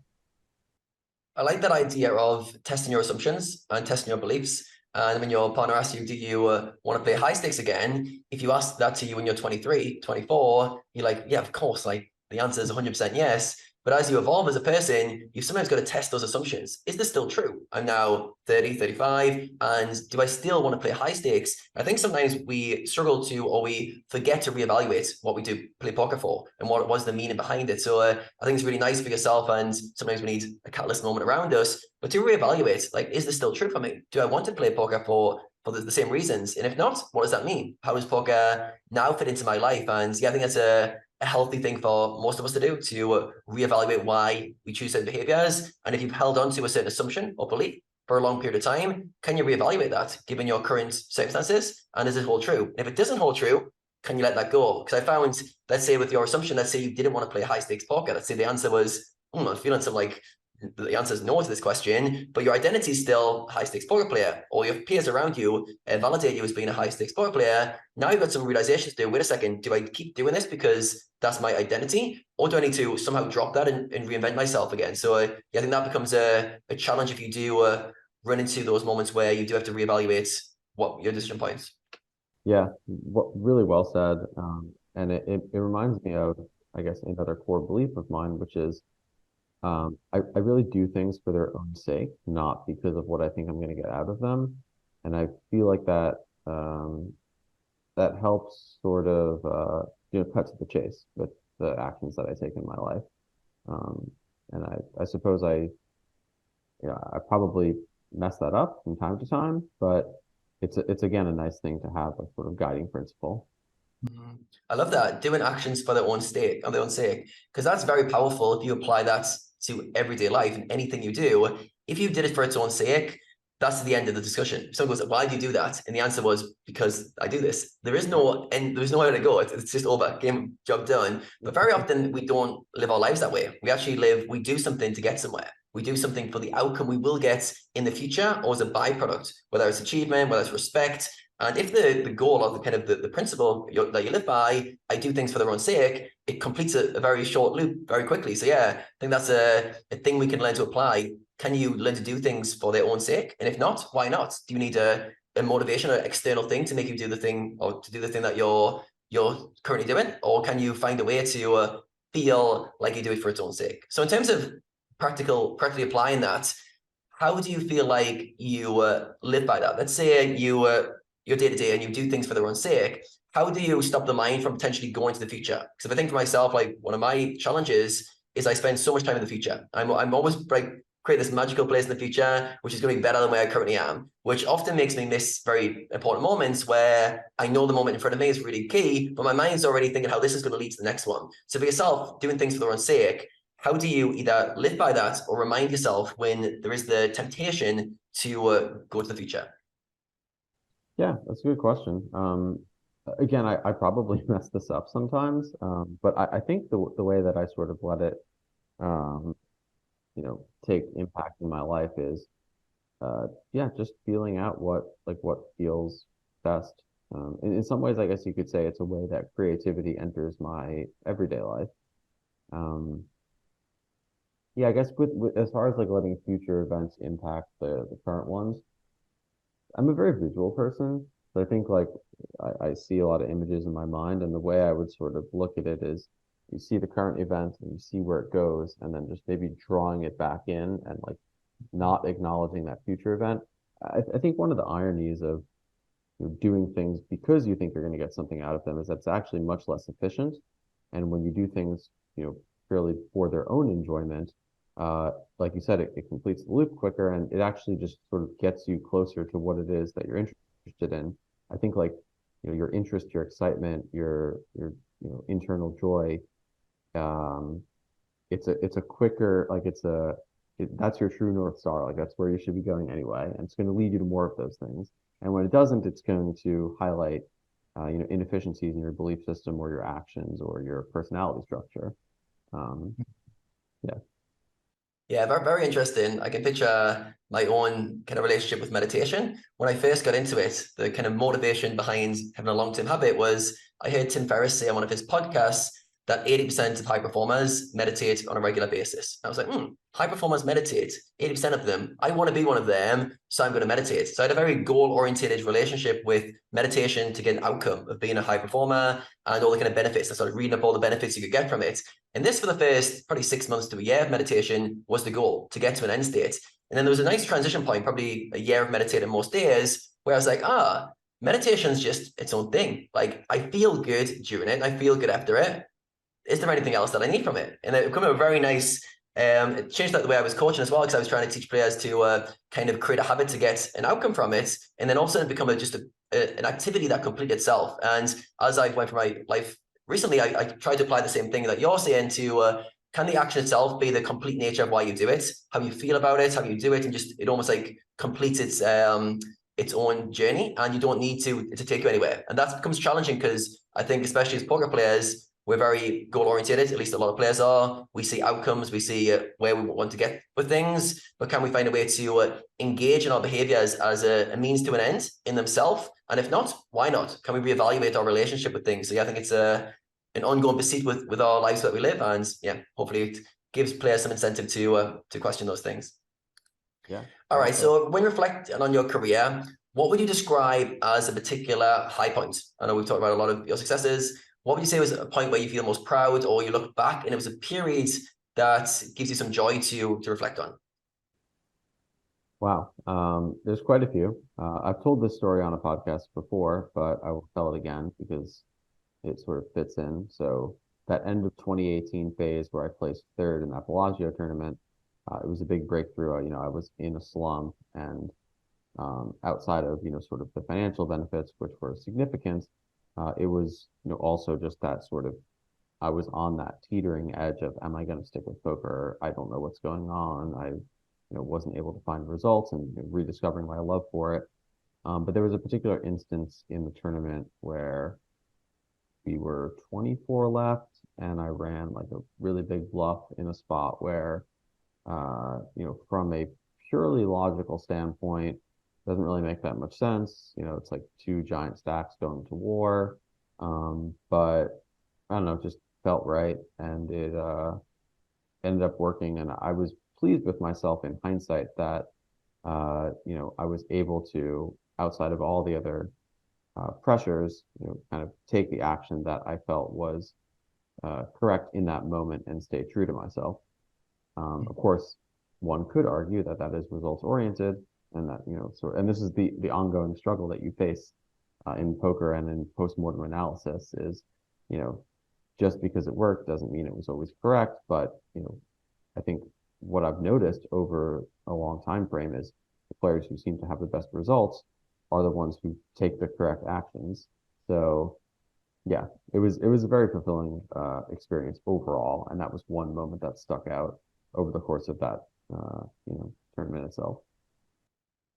I like that idea of testing your assumptions and testing your beliefs. And when your partner asks you, do you want to play high stakes again? If you ask that to you when you're 23, 24, you're like, yeah, of course. Like the answer is 100% yes. But as you evolve as a person, you've sometimes got to test those assumptions. Is this still true? I'm now 30, 35, and do I still want to play high stakes? I think sometimes we struggle to, or we forget to reevaluate what we do play poker for and what was the meaning behind it. So I think it's really nice for yourself, and sometimes we need a catalyst moment around us, but to reevaluate, like, is this still true for me? Do I want to play poker for the same reasons? And if not, what does that mean? How does poker now fit into my life? And yeah, I think that's a healthy thing for most of us to do, to reevaluate why we choose certain behaviors. And if you've held on to a certain assumption or belief for a long period of time, can you reevaluate that given your current circumstances? And is it hold true? If it doesn't hold true, can you let that go? Because I found, let's say with your assumption, let's say you didn't want to play high stakes poker. Let's say the answer was, I'm feeling some like, the answer is no to this question, but your identity is still high stakes poker player, or your peers around you validate you as being a high stakes poker player. Now you've got some realizations to do. Wait a second, do I keep doing this because that's my identity, or do I need to somehow drop that and reinvent myself again? So yeah, I think that becomes a challenge if you do run into those moments where you do have to reevaluate what your decision points. Yeah, really well said. And it reminds me of, I guess, another core belief of mine, which is I really do things for their own sake, not because of what I think I'm going to get out of them. And I feel like that that helps sort of cut to the chase with the actions that I take in my life. And I suppose I probably mess that up from time to time, but it's again a nice thing to have a sort of guiding principle. I love that, doing actions for their own sake, because that's very powerful if you apply that to everyday life and anything you do. If you did it for its own sake, that's the end of the discussion. If someone goes, why do you do that? And the answer was, because I do this. There is no end, there's nowhere to go. It's just over, game, job done. But very often we don't live our lives that way. We do something to get somewhere. We do something for the outcome we will get in the future, or as a byproduct, whether it's achievement, whether it's respect. And if the goal or the kind of the principle that you live by, I do things for their own sake, it completes a very short loop very quickly. So yeah, I think that's a thing we can learn to apply. Can you learn to do things for their own sake? And if not, why not? Do you need a motivation or external thing to make you do the thing, or to do the thing that you're currently doing? Or can you find a way to feel like you do it for its own sake? So in terms of practically applying that, how do you feel like you live by that? Let's say your day-to-day and you do things for their own sake. How do you stop the mind from potentially going to the future? Because if I think for myself, like one of my challenges is I spend so much time in the future. I'm always like create this magical place in the future, which is going to be better than where I currently am, which often makes me miss very important moments where I know the moment in front of me is really key, but my mind's already thinking how this is going to lead to the next one. So for yourself, doing things for their own sake, how do you either live by that or remind yourself when there is the temptation to go to the future? Yeah, that's a good question. Again, I probably mess this up sometimes, but I think the way that I sort of let it, take impact in my life is, yeah, just feeling out what feels best. In some ways, I guess you could say it's a way that creativity enters my everyday life. Yeah, I guess with as far as like letting future events impact the current ones, I'm a very visual person. So I think like I see a lot of images in my mind, and the way I would sort of look at it is you see the current event and you see where it goes, and then just maybe drawing it back in and like not acknowledging that future event. I think one of the ironies of doing things because you think you're going to get something out of them is that's actually much less efficient. And when you do things, purely for their own enjoyment, like you said, it completes the loop quicker, and it actually just sort of gets you closer to what it is that you're interested in. I think like, your interest, your excitement, your internal joy, it's a quicker, like that's your true North Star. Like that's where you should be going anyway. And it's going to lead you to more of those things. And when it doesn't, it's going to highlight, inefficiencies in your belief system or your actions or your personality structure. Yeah. Yeah, very, very interesting. I can picture my own kind of relationship with meditation. When I first got into it, the kind of motivation behind having a long-term habit was I heard Tim Ferriss say on one of his podcasts that 80% of high performers meditate on a regular basis. I was like, high performers meditate, 80% of them. I want to be one of them, so I'm going to meditate. So I had a very goal-oriented relationship with meditation to get an outcome of being a high performer and all the kind of benefits. I started reading up all the benefits you could get from it. And this, for the first probably 6 months to a year of meditation, was the goal, to get to an end state. And then there was a nice transition point, probably a year of meditating most days, where I was like, meditation is just its own thing. Like, I feel good during it, and I feel good after it. Is there anything else that I need from it? And it became a very nice, it changed the way I was coaching as well, because I was trying to teach players to kind of create a habit to get an outcome from it, and then also become an activity that completed itself. And as I went through my life recently, I tried to apply the same thing that you're saying to, can the action itself be the complete nature of why you do it, how you feel about it, how you do it, and just it almost like completes its its own journey, and you don't need to take you anywhere. And that becomes challenging because I think, especially as poker players, we're very goal oriented. At least a lot of players are. We see outcomes, we see where we want to get with things, but can we find a way to engage in our behaviors as a means to an end in themselves? And if not, why not? Can we reevaluate our relationship with things? So yeah, I think it's an ongoing pursuit with our lives that we live, and yeah, hopefully it gives players some incentive to question those things. Yeah. All right. So when reflecting on your career, what would you describe as a particular high point? I know we've talked about a lot of your successes. What would you say was a point where you feel most proud, or you look back and it was a period that gives you some joy to reflect on? Wow. There's quite a few. I've told this story on a podcast before, but I will tell it again because it sort of fits in. So that end of 2018 phase where I placed third in that Bellagio tournament, it was a big breakthrough. I was in a slum, and outside of, sort of the financial benefits, which were significant, it was, also just that sort of, I was on that teetering edge of, am I going to stick with poker? I don't know what's going on. I, wasn't able to find results, and rediscovering my love for it. But there was a particular instance in the tournament where we were 24 left, and I ran like a really big bluff in a spot where, from a purely logical standpoint, doesn't really make that much sense. It's like two giant stacks going to war. But I don't know, it just felt right, and it ended up working. And I was pleased with myself in hindsight that, I was able to, outside of all the other pressures, kind of take the action that I felt was correct in that moment and stay true to myself. Of course, one could argue that that is results oriented, and that, and this is the ongoing struggle that you face in poker and in post-mortem analysis is, just because it worked doesn't mean it was always correct. But, I think what I've noticed over a long time frame is the players who seem to have the best results are the ones who take the correct actions. So yeah, it was a very fulfilling experience overall, and that was one moment that stuck out over the course of that tournament itself.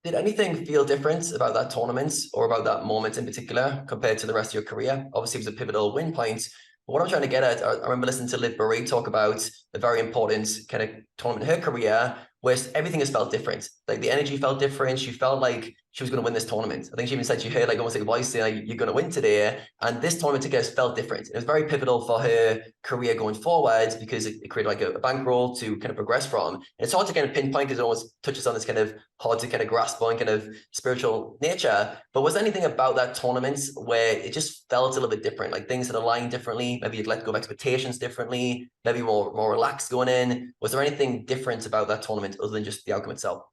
Did anything feel different about that tournament or about that moment in particular compared to the rest of your career? Obviously, it was a pivotal win point. But what I'm trying to get at, I remember listening to Liv Marie talk about a very important kind of tournament in her career where everything has felt different. Like the energy felt different. She felt like she was going to win this tournament. I think she even said she heard like almost like a voice saying, like, you're going to win today. And this tournament together felt different. It was very pivotal for her career going forward because it created like a bankroll to kind of progress from. And it's hard to kind of pinpoint because it almost touches on this kind of hard to kind of grasp on kind of spiritual nature. But was there anything about that tournament where it just felt a little bit different? Like things had aligned differently? Maybe you'd let go of expectations differently? Maybe more relaxed going in? Was there anything different about that tournament other than just the outcome itself?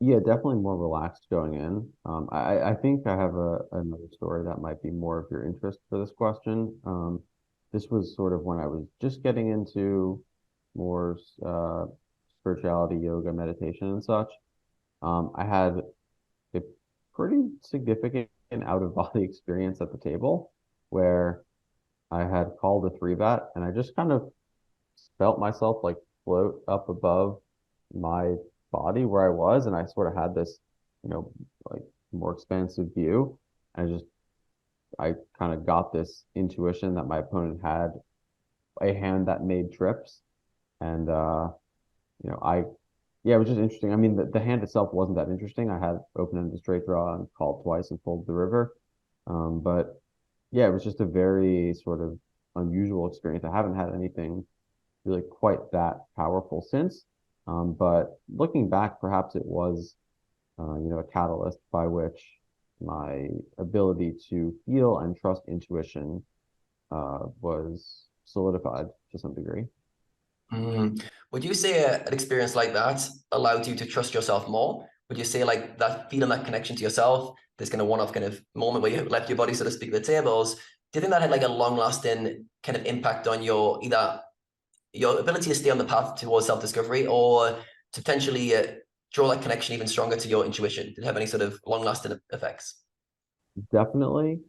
Yeah, definitely more relaxed going in. I think I have another story that might be more of your interest for this question. This was sort of when I was just getting into more spirituality, yoga, meditation, and such. I had a pretty significant out of body experience at the table where I had called a three bet, and I just kind of felt myself like float up above my body where I was, and I sort of had this, like more expansive view. And I kind of got this intuition that my opponent had a hand that made trips, and yeah, it was just interesting. I mean, the hand itself wasn't that interesting. I had open-ended straight draw and called twice and folded the river, but yeah, it was just a very sort of unusual experience. I haven't had anything really quite that powerful since. But looking back, perhaps it was, a catalyst by which my ability to feel and trust intuition was solidified to some degree. Would you say an experience like that allowed you to trust yourself more? Would you say like that feeling, that connection to yourself, this kind of one-off kind of moment where you left your body, so to speak, at the tables? Do you think that had like a long-lasting kind of impact on your either your ability to stay on the path towards self-discovery or to potentially draw that connection even stronger to your intuition? Did it have any sort of long-lasting effects? Definitely.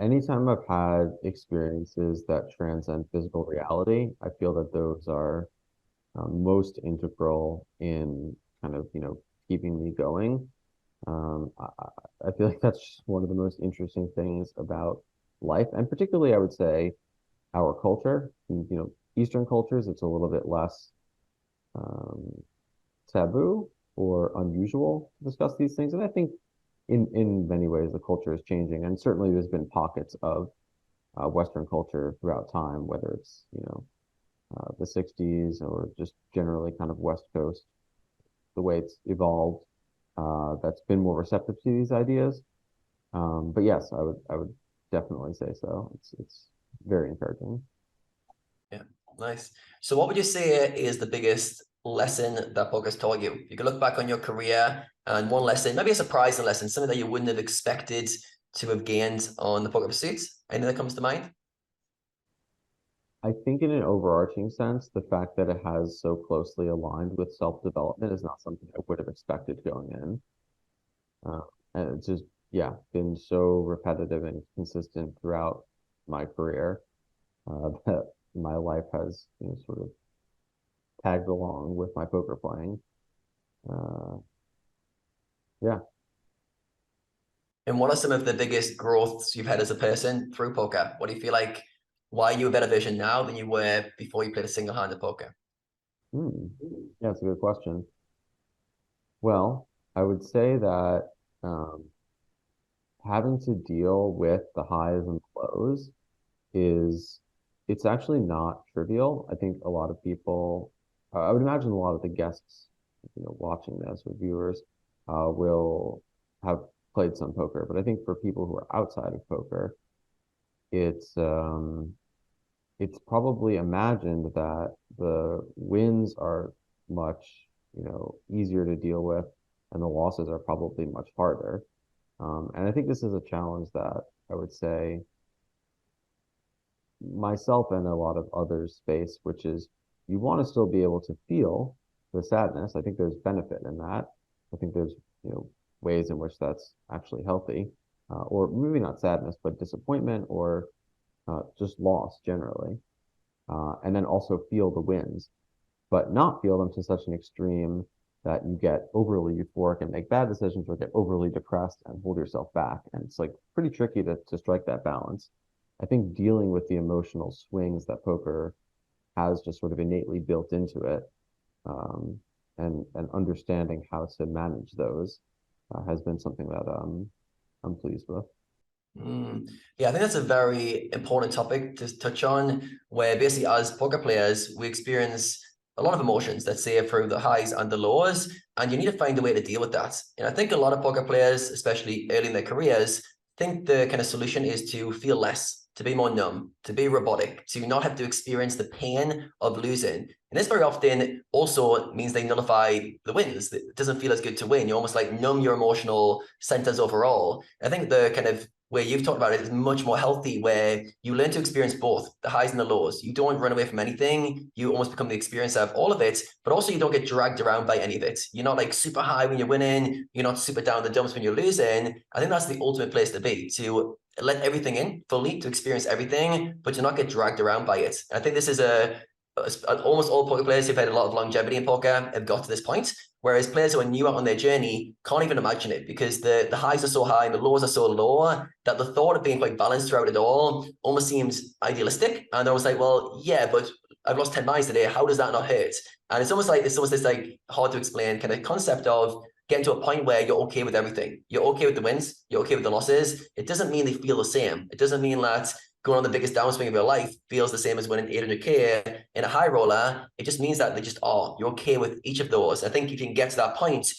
Anytime I've had experiences that transcend physical reality, I feel that those are most integral in kind of, keeping me going. I feel like that's just one of the most interesting things about life, and particularly I would say our culture. Eastern cultures, it's a little bit less um, taboo or unusual to discuss these things. And I think in many ways the culture is changing, and certainly there's been pockets of Western culture throughout time, whether it's the '60s or just generally kind of West Coast, the way it's evolved, that's been more receptive to these ideas. But yes, I would definitely say so. It's very encouraging. Yeah, nice. So what would you say is the biggest lesson that poker's taught you? You can look back on your career and one lesson, maybe a surprising lesson, something that you wouldn't have expected to have gained on the poker pursuits. Anything that comes to mind? I think in an overarching sense, the fact that it has so closely aligned with self-development is not something I would have expected going in. Uh, and it's just, yeah, been so repetitive and consistent throughout my career that my life has, sort of tagged along with my poker playing. Uh, yeah. And what are some of the biggest growths you've had as a person through poker? What do you feel like? Why are you a better version now than you were before you played a single hand of poker? Hmm. Yeah, it's a good question. Well, I would say that um, having to deal with the highs and lows is it's actually not trivial. I think a lot of people, I would imagine a lot of the guests, watching this or viewers, will have played some poker. But I think for people who are outside of poker, it's um, it's probably imagined that the wins are much, easier to deal with, and the losses are probably much harder. And I think this is a challenge that I would say myself and a lot of others face, which is you want to still be able to feel the sadness. I think there's benefit in that. I think there's, ways in which that's actually healthy, or maybe not sadness, but disappointment or just loss generally. And then also feel the wins, but not feel them to such an extreme that you get overly euphoric and make bad decisions or get overly depressed and hold yourself back. And it's like pretty tricky to strike that balance. I think dealing with the emotional swings that poker has just sort of innately built into it, um, and understanding how to manage those has been something that I'm pleased with. Yeah, I think that's a very important topic to touch on, where basically as poker players, we experience a lot of emotions, let's say through the highs and the lows, and you need to find a way to deal with that. And I think a lot of poker players, especially early in their careers, think the kind of solution is to feel less, to be more numb, to be robotic, to not have to experience the pain of losing. And this very often also means they nullify the wins. It doesn't feel as good to win. You almost like numb your emotional centers overall. I think the kind of where you've talked about it is much more healthy, where you learn to experience both the highs and the lows. You don't run away from anything. You almost become the experience of all of it, but also you don't get dragged around by any of it. You're not like super high when you're winning. You're not super down the dumps when you're losing. I think that's the ultimate place to be, to let everything in fully, to experience everything, but to not get dragged around by it. I think this is almost all poker players who've had a lot of longevity in poker have got to this point. Whereas players who are new out on their journey can't even imagine it, because the highs are so high and the lows are so low that the thought of being quite balanced throughout it all almost seems idealistic. And they're almost like, well, yeah, but I've lost 10 buys today. How does that not hurt? And it's almost this like hard to explain kind of concept of getting to a point where you're okay with everything. You're okay with the wins. You're okay with the losses. It doesn't mean they feel the same. It doesn't mean that going on the biggest downswing of your life feels the same as winning 800K in a high roller. It just means that they just are. You're okay with each of those. I think if you can get to that point,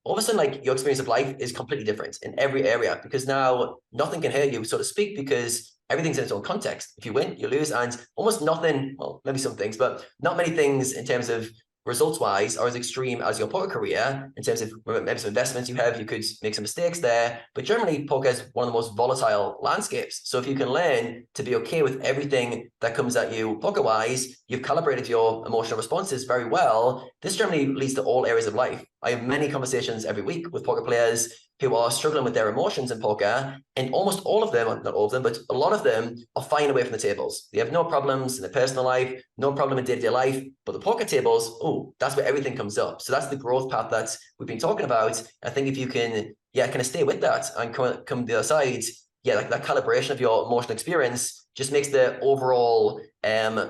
all of a sudden, like, your experience of life is completely different in every area, because now nothing can hurt you, so to speak, because everything's in its own context. If you win, you lose, and almost nothing, well, maybe some things, but not many things in terms of results-wise are as extreme as your poker career. In terms of maybe some investments you have, you could make some mistakes there, but generally poker is one of the most volatile landscapes. So if you can learn to be okay with everything that comes at you poker-wise, you've calibrated your emotional responses very well. This generally leads to all areas of life. I have many conversations every week with poker players who are struggling with their emotions in poker, and almost all of them, not all of them, but a lot of them are fine away from the tables. They have no problems in their personal life, no problem in day-to-day life, but the poker tables, oh, oh, that's where everything comes up. So that's the growth path that we've been talking about. I think if you can, kind of stay with that and come to the other side, like that calibration of your emotional experience just makes the overall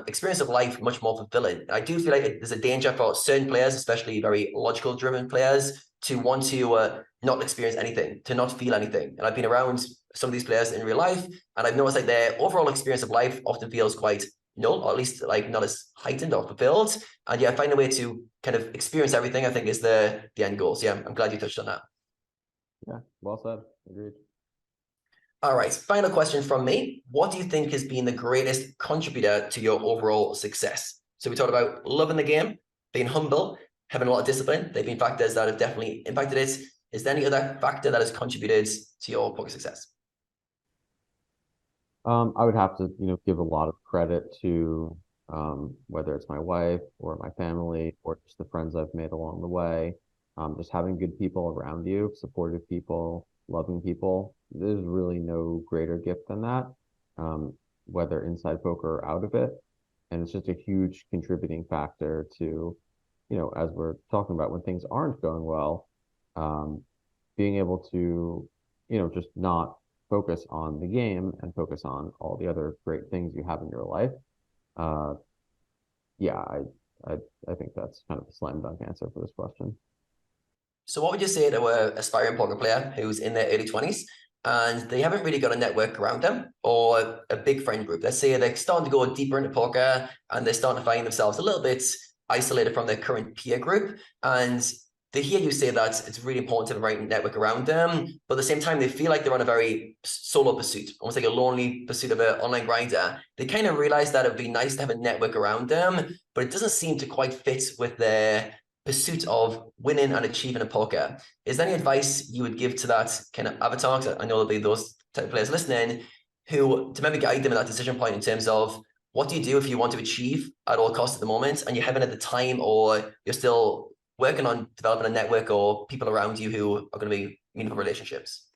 experience of life much more fulfilling. I do feel like there's a danger for certain players, especially very logical driven players, to want to not experience anything, to not feel anything. And I've been around some of these players in real life, and I've noticed like their overall experience of life often feels quite null, or at least like not as heightened or fulfilled. And find a way to kind of experience everything, I think, is the end goal. So I'm glad you touched on that. Yeah, well said. Agreed. All right, final question from me. What do you think has been the greatest contributor to your overall success? So we talked about loving the game, being humble, having a lot of discipline. They've been factors that have definitely impacted it. Is there any other factor that has contributed to your poker success? I would have to, give a lot of credit to whether it's my wife or my family or just the friends I've made along the way. Just having good people around you, supportive people, loving people. There's really no greater gift than that, whether inside poker or out of it. And it's just a huge contributing factor to, as we're talking about when things aren't going well, being able to, just not focus on the game and focus on all the other great things you have in your life. I think that's kind of a slam dunk answer for this question. So what would you say to an aspiring poker player who's in their early 20s and they haven't really got a network around them or a big friend group? Let's say they're starting to go deeper into poker and they're starting to find themselves a little bit isolated from their current peer group. And they hear you say that it's really important to have a right network around them, but at the same time, they feel like they're on a very solo pursuit, almost like a lonely pursuit of an online grinder. They kind of realize that it would be nice to have a network around them, but it doesn't seem to quite fit with their pursuit of winning and achieving a poker. Is there any advice you would give to that kind of avatar? Because I know there'll be those type of players listening who to maybe guide them at that decision point in terms of what do you do if you want to achieve at all costs at the moment and you haven't at the time, or you're still working on developing a network or people around you who are going to be meaningful relationships?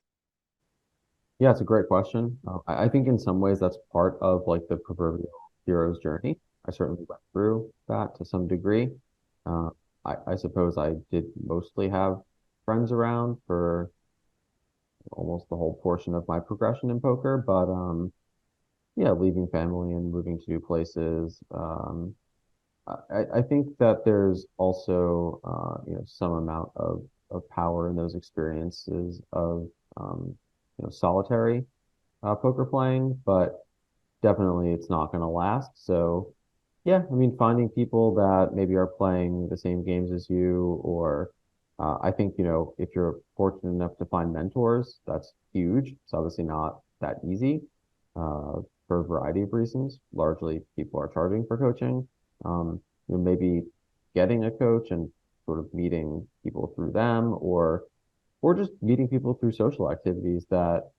Yeah, it's a great question. I think in some ways that's part of like the proverbial hero's journey. I certainly went through that to some degree. I suppose I did mostly have friends around for almost the whole portion of my progression in poker, but leaving family and moving to new places. I think that there's also some amount of power in those experiences of solitary poker playing, but definitely it's not going to last. So yeah, I mean, finding people that maybe are playing the same games as you, or I think, if you're fortunate enough to find mentors, that's huge. It's obviously not that easy for a variety of reasons. Largely, people are charging for coaching. Maybe getting a coach and sort of meeting people through them, or just meeting people through social activities that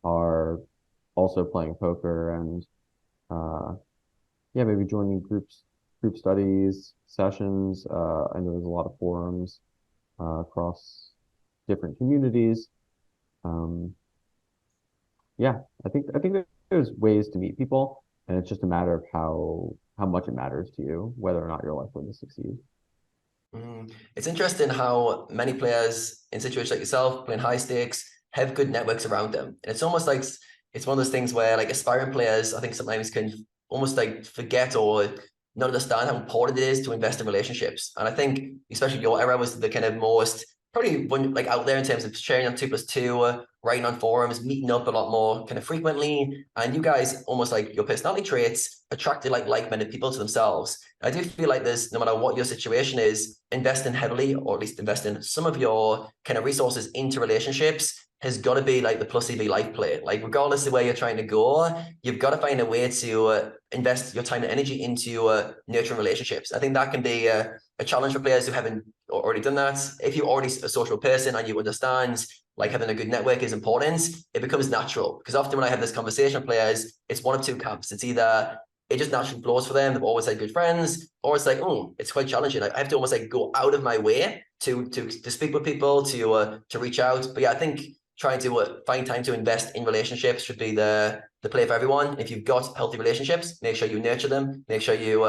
are also playing poker, and maybe joining group studies, sessions. I know there's a lot of forums across different communities. I think that there's ways to meet people, and it's just a matter of how much it matters to you, whether or not you're likely to succeed. It's interesting how many players in situations like yourself, playing high stakes, have good networks around them. And it's almost like it's one of those things where like aspiring players, I think sometimes can almost like forget or not understand how important it is to invest in relationships. And I think especially your era was the kind of most probably one like out there in terms of sharing on 2+2, writing on forums, meeting up a lot more kind of frequently. And you guys almost like your personality traits attracted like-minded people to themselves. I do feel like there's, no matter what your situation is, investing heavily, or at least investing some of your kind of resources into relationships has got to be like the plus EV life play. Like regardless of where you're trying to go, you've got to find a way to invest your time and energy into nurturing relationships. I think that can be a challenge for players who haven't already done that. If you're already a social person and you understand like having a good network is important, it becomes natural. Because often when I have this conversation with players, it's one of two camps. It's either it just naturally flows for them, they've always had good friends, or it's like, oh, it's quite challenging. I have to almost like go out of my way to speak with people, to reach out. But yeah, I think trying to find time to invest in relationships should be the play for everyone. If you've got healthy relationships, make sure you nurture them, make sure you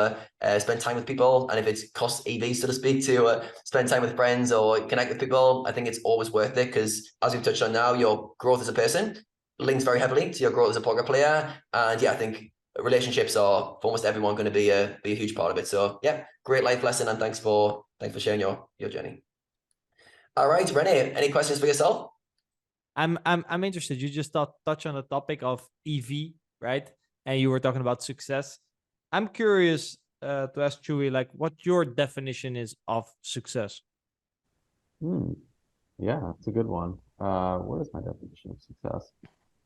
spend time with people. And if it costs EVs, so to speak, to spend time with friends or connect with people, I think it's always worth it, because as we've touched on now, your growth as a person links very heavily to your growth as a poker player. And yeah, I think relationships are for almost everyone going to be a huge part of it. So yeah, great life lesson, and thanks for sharing your journey. All right, Rene, any questions for yourself? I'm interested. You just touch on the topic of EV, right? And you were talking about success. I'm curious to ask Chewy, like, what your definition is of success. Yeah, it's a good one. What is my definition of success?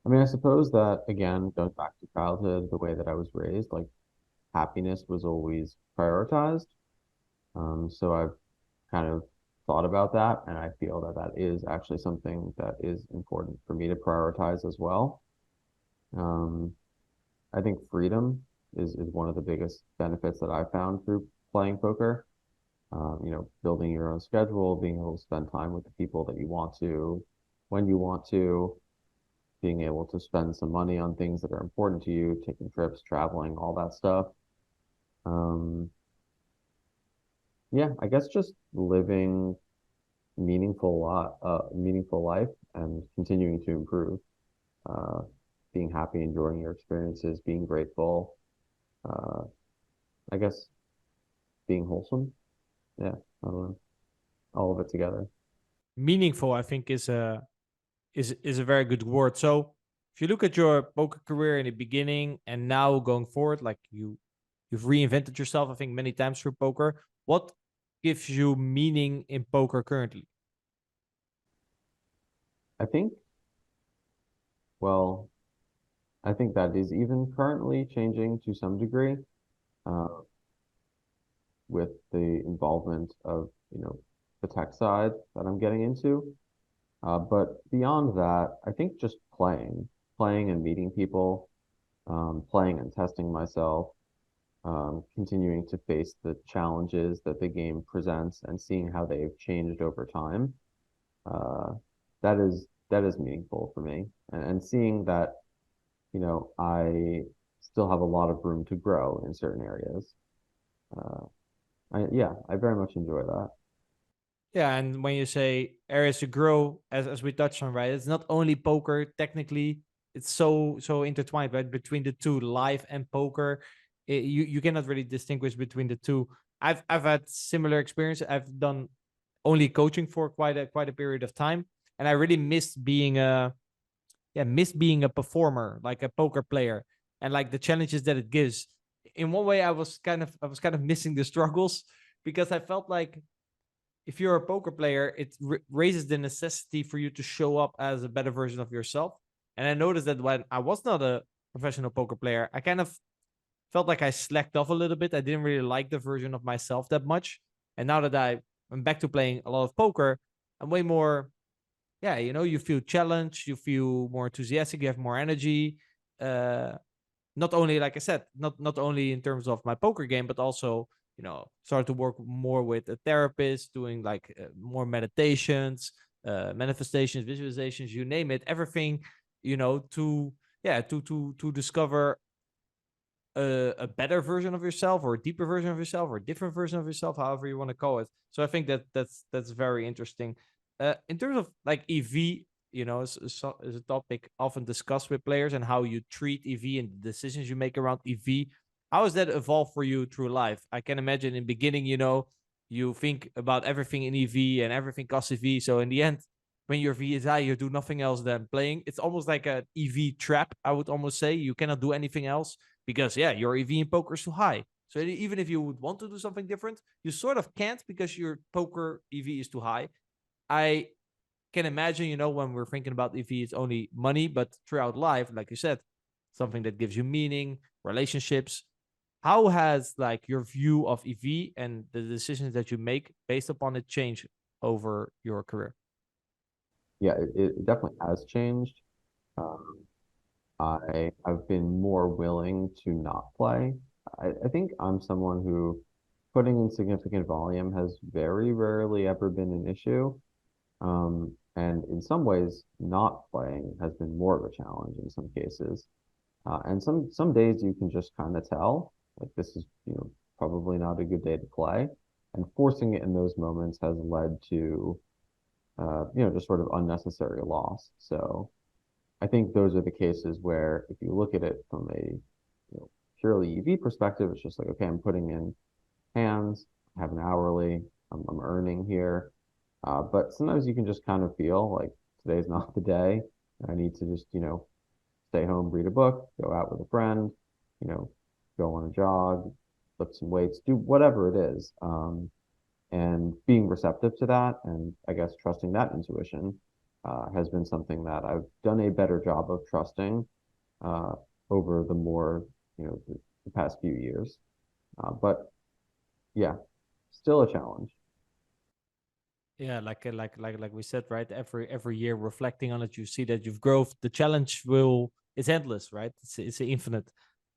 I mean, I suppose that, again, goes back to childhood, the way that I was raised, like happiness was always prioritized. So I've kind of thought about that, and I feel that that is actually something that is important for me to prioritize as well. I think freedom is one of the biggest benefits that I found through playing poker. Building your own schedule, being able to spend time with the people that you want to, when you want to, being able to spend some money on things that are important to you, taking trips, traveling, all that stuff. Yeah, I guess just living meaningful life and continuing to improve. Uh, Being happy, enjoying your experiences, being grateful. Uh, I guess being wholesome. Yeah, I don't know. All of it together. Meaningful, I think, is a very good word. So if you look at your poker career in the beginning and now going forward, like you've reinvented yourself, I think, many times through poker. What gives you meaning in poker currently? I think, well, I think that is even currently changing to some degree, uh, with the involvement of, the tech side that I'm getting into. But beyond that, I think just playing and meeting people, playing and testing myself, continuing to face the challenges that the game presents and seeing how they've changed over time. Uh, that is meaningful for me, and seeing that, I still have a lot of room to grow in certain areas. Uh, I very much enjoy that. Yeah, and when you say areas to grow, as we touched on, right? It's not only poker. Technically, it's so intertwined, right? Between the two, live and poker, you cannot really distinguish between the two. I've had similar experience. I've done only coaching for quite a period of time, and I really missed being a performer, like a poker player, and like the challenges that it gives. In one way, I was kind of missing the struggles, because I felt like if you're a poker player, it raises the necessity for you to show up as a better version of yourself. And I noticed that when I was not a professional poker player, I kind of felt like I slacked off a little bit. I didn't really like the version of myself that much. And now that I'm back to playing a lot of poker, I'm way more, yeah, you feel challenged, you feel more enthusiastic, you have more energy. Not only, like I said, not only in terms of my poker game, but also, started to work more with a therapist, doing like more meditations, manifestations, visualizations, you name it, everything, to discover a better version of yourself, or a deeper version of yourself, or a different version of yourself, however you want to call it. So I think that's very interesting. In terms of like EV, is a topic often discussed with players, and how you treat EV and the decisions you make around EV. How has that evolved for you through life? I can imagine in the beginning, you think about everything in EV and everything costs EV. So in the end, when your V is high, you do nothing else than playing. It's almost like an EV trap, I would almost say. You cannot do anything else, because, yeah, your EV in poker is too high. So even if you would want to do something different, you sort of can't, because your poker EV is too high. I can imagine, when we're thinking about EV, it's only money, but throughout life, like you said, something that gives you meaning, relationships. How has like your view of EV and the decisions that you make based upon it changed over your career? Yeah, it definitely has changed. Um, I've been more willing to not play. I think I'm someone who putting in significant volume has very rarely ever been an issue. And in some ways, not playing has been more of a challenge in some cases. And some days you can just kind of tell, like this is, probably not a good day to play. And forcing it in those moments has led to, just sort of unnecessary loss. So I think those are the cases where if you look at it from a, purely EV perspective, it's just like, okay, I'm putting in hands, I have an hourly, I'm earning here. But sometimes you can just kind of feel like today's not the day. I need to just, stay home, read a book, go out with a friend, you know, go on a jog, lift some weights, do whatever it is. And being receptive to that and I guess trusting that intuition has been something that I've done a better job of trusting uh, over the more, the past few years. But yeah, still a challenge. Yeah, like we said, right? Every year reflecting on it, you see that you've grown. The challenge will it's endless, right? It's infinite.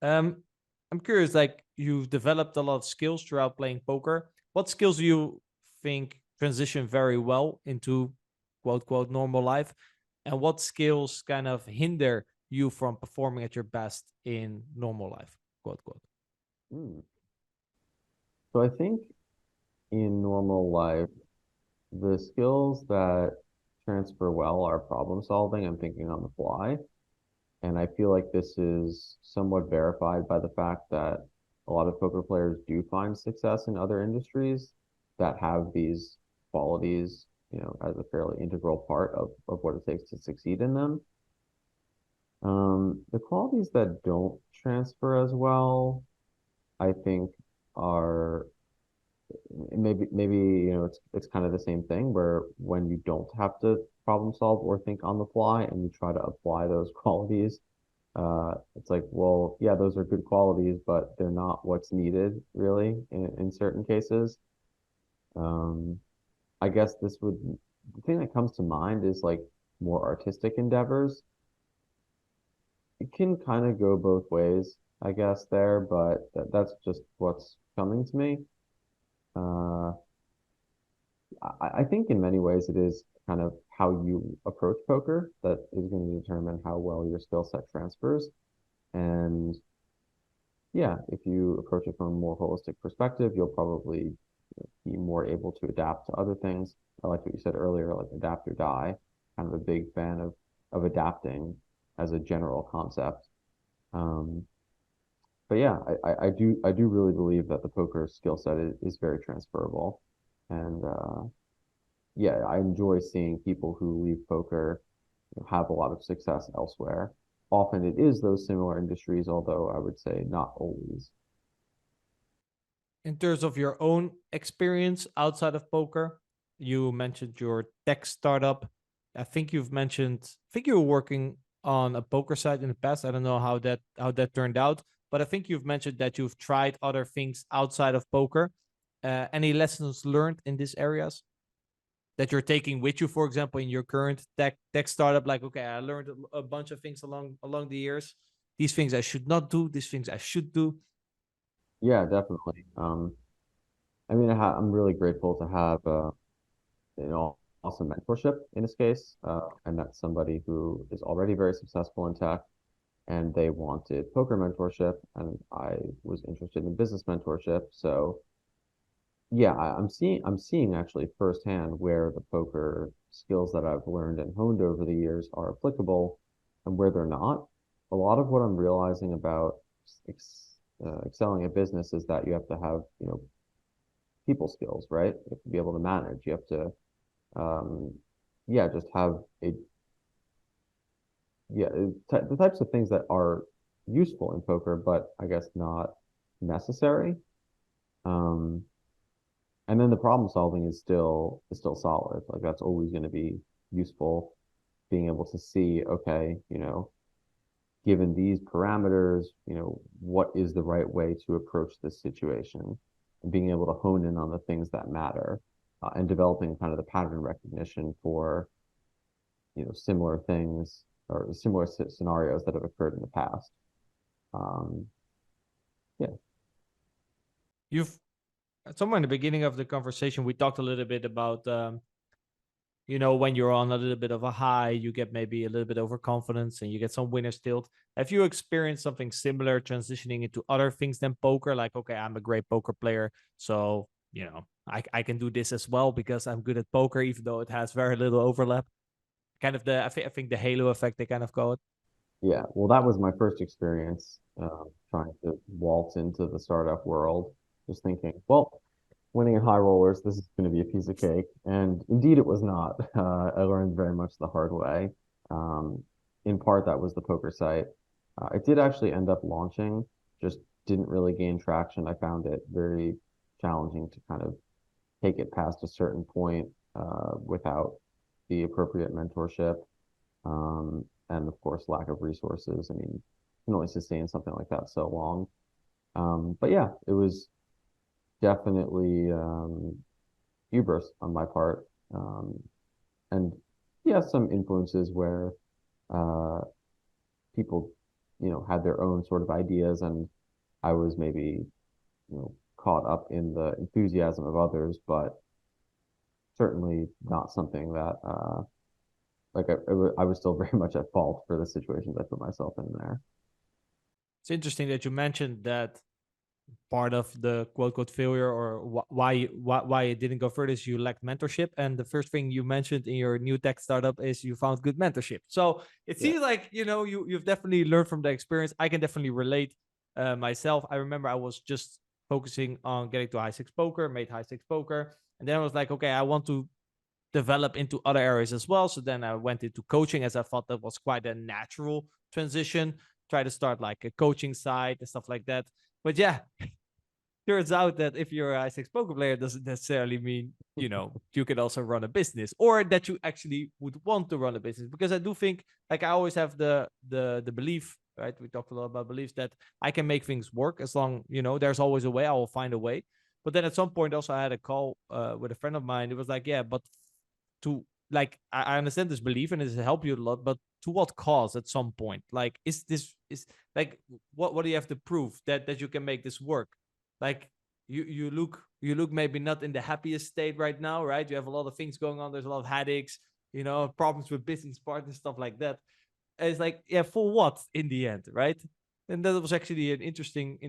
Um, I'm curious, like you've developed a lot of skills throughout playing poker. What skills do you think transition very well into quote quote normal life, and what skills kind of hinder you from performing at your best in normal life, quote quote? Mm. So I think in normal life, the skills that transfer well are problem solving and thinking on the fly. And I feel like this is somewhat verified by the fact that a lot of poker players do find success in other industries that have these qualities, as a fairly integral part of what it takes to succeed in them. The qualities that don't transfer as well, I think, are maybe it's kind of the same thing where when you don't have to problem solve or think on the fly and you try to apply those qualities, it's like, well, yeah, those are good qualities, but they're not what's needed really in certain cases. Um, I guess the thing that comes to mind is like more artistic endeavors. It can kind of go both ways, I guess, there, but that's just what's coming to me. Uh, I think in many ways it is kind of how you approach poker that is going to determine how well your skill set transfers. And yeah, if you approach it from a more holistic perspective, you'll probably be more able to adapt to other things. I like what you said earlier, like adapt or die. Kind of a big fan of adapting as a general concept. Um, but yeah, I do really believe that the poker skill set is very transferable. And yeah, I enjoy seeing people who leave poker have a lot of success elsewhere. Often it is those similar industries, although I would say not always. In terms of your own experience outside of poker, you mentioned your tech startup. I think you were working on a poker site in the past. I don't know how that turned out, but I think you've mentioned that you've tried other things outside of poker. Any lessons learned in these areas that you're taking with you, for example, in your current tech startup? Like, okay, I learned a bunch of things along the years. These things I should not do. These things I should do. Yeah, definitely. I mean, I'm really grateful to have awesome mentorship in this case. I met somebody who is already very successful in tech, and they wanted poker mentorship, and I was interested in business mentorship. So yeah, I'm seeing actually firsthand where the poker skills that I've learned and honed over the years are applicable and where they're not. A lot of what I'm realizing about excelling at business is that you have to have, people skills, right? You have to be able to manage. You have to, yeah, just have the types of things that are useful in poker, but I guess not necessary. Um, And then the problem solving is still solid. Like that's always going to be useful, being able to see, okay, given these parameters, what is the right way to approach this situation, and being able to hone in on the things that matter, and developing kind of the pattern recognition for, similar things or similar scenarios that have occurred in the past. Um, yeah. You've Somewhere in the beginning of the conversation, we talked a little bit about you know, when you're on a little bit of a high, you get maybe a little bit overconfidence and you get some winner's tilt. Have you experienced something similar transitioning into other things than poker? Like, okay, I'm a great poker player, so, you know, I can do this as well because I'm good at poker, even though it has very little overlap. Kind of I think the halo effect, they kind of call it. Yeah, well, that was my first experience trying to waltz into the startup world. Just thinking, well, winning at high rollers, this is going to be a piece of cake. And indeed, it was not. I learned very much the hard way. Um, in part, that was the poker site. It did actually end up launching, just didn't really gain traction. I found it very challenging to kind of take it past a certain point without the appropriate mentorship. And of course, lack of resources. I mean, you can only sustain something like that so long. But yeah, it was definitely hubris on my part. And yeah, some influences where uh, people, had their own sort of ideas, and I was maybe, caught up in the enthusiasm of others, but certainly not something that like I was still very much at fault for the situations I put myself in there. It's interesting that you mentioned that part of the quote unquote failure or why it didn't go further is you lacked mentorship. And the first thing you mentioned in your new tech startup is you found good mentorship. So it seems like, you've definitely learned from the experience. I can definitely relate myself. I remember I was just focusing on getting to high six poker, made high six poker. And then I was like, okay, I want to develop into other areas as well. So then I went into coaching, as I thought that was quite a natural transition. Try to start like a coaching side and stuff like that. But yeah, turns out that if you're a high stakes poker player, doesn't necessarily mean, you can also run a business, or that you actually would want to run a business. Because I do think, like, I always have the belief, right? We talked a lot about beliefs, that I can make things work as long, there's always a way. I will find a way. But then at some point also I had a call with a friend of mine. It was like, yeah, but to, like, I understand this belief and it has helped you a lot, but to what cause at some point? Like, is like, what do you have to prove that you can make this work? Like, you look maybe not in the happiest state right now, right? You have a lot of things going on. There's a lot of headaches, problems with business partners, stuff like that. And it's like, yeah, for what in the end, right? And that was actually an interesting,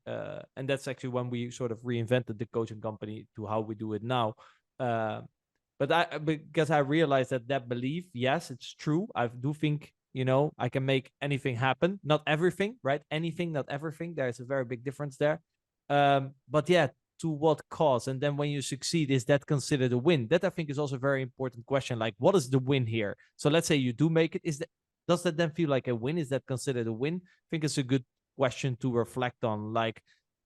and that's actually when we sort of reinvented the coaching company to how we do it now. But because I realized that belief, yes, it's true. I do think, I can make anything happen. Not everything, right? Anything, not everything. There's a very big difference there. But yeah, to what cause? And then when you succeed, is that considered a win? That I think is also a very important question. Like, what is the win here? So let's say you do make it. Does that then feel like a win? Is that considered a win? I think it's a good question to reflect on. Like,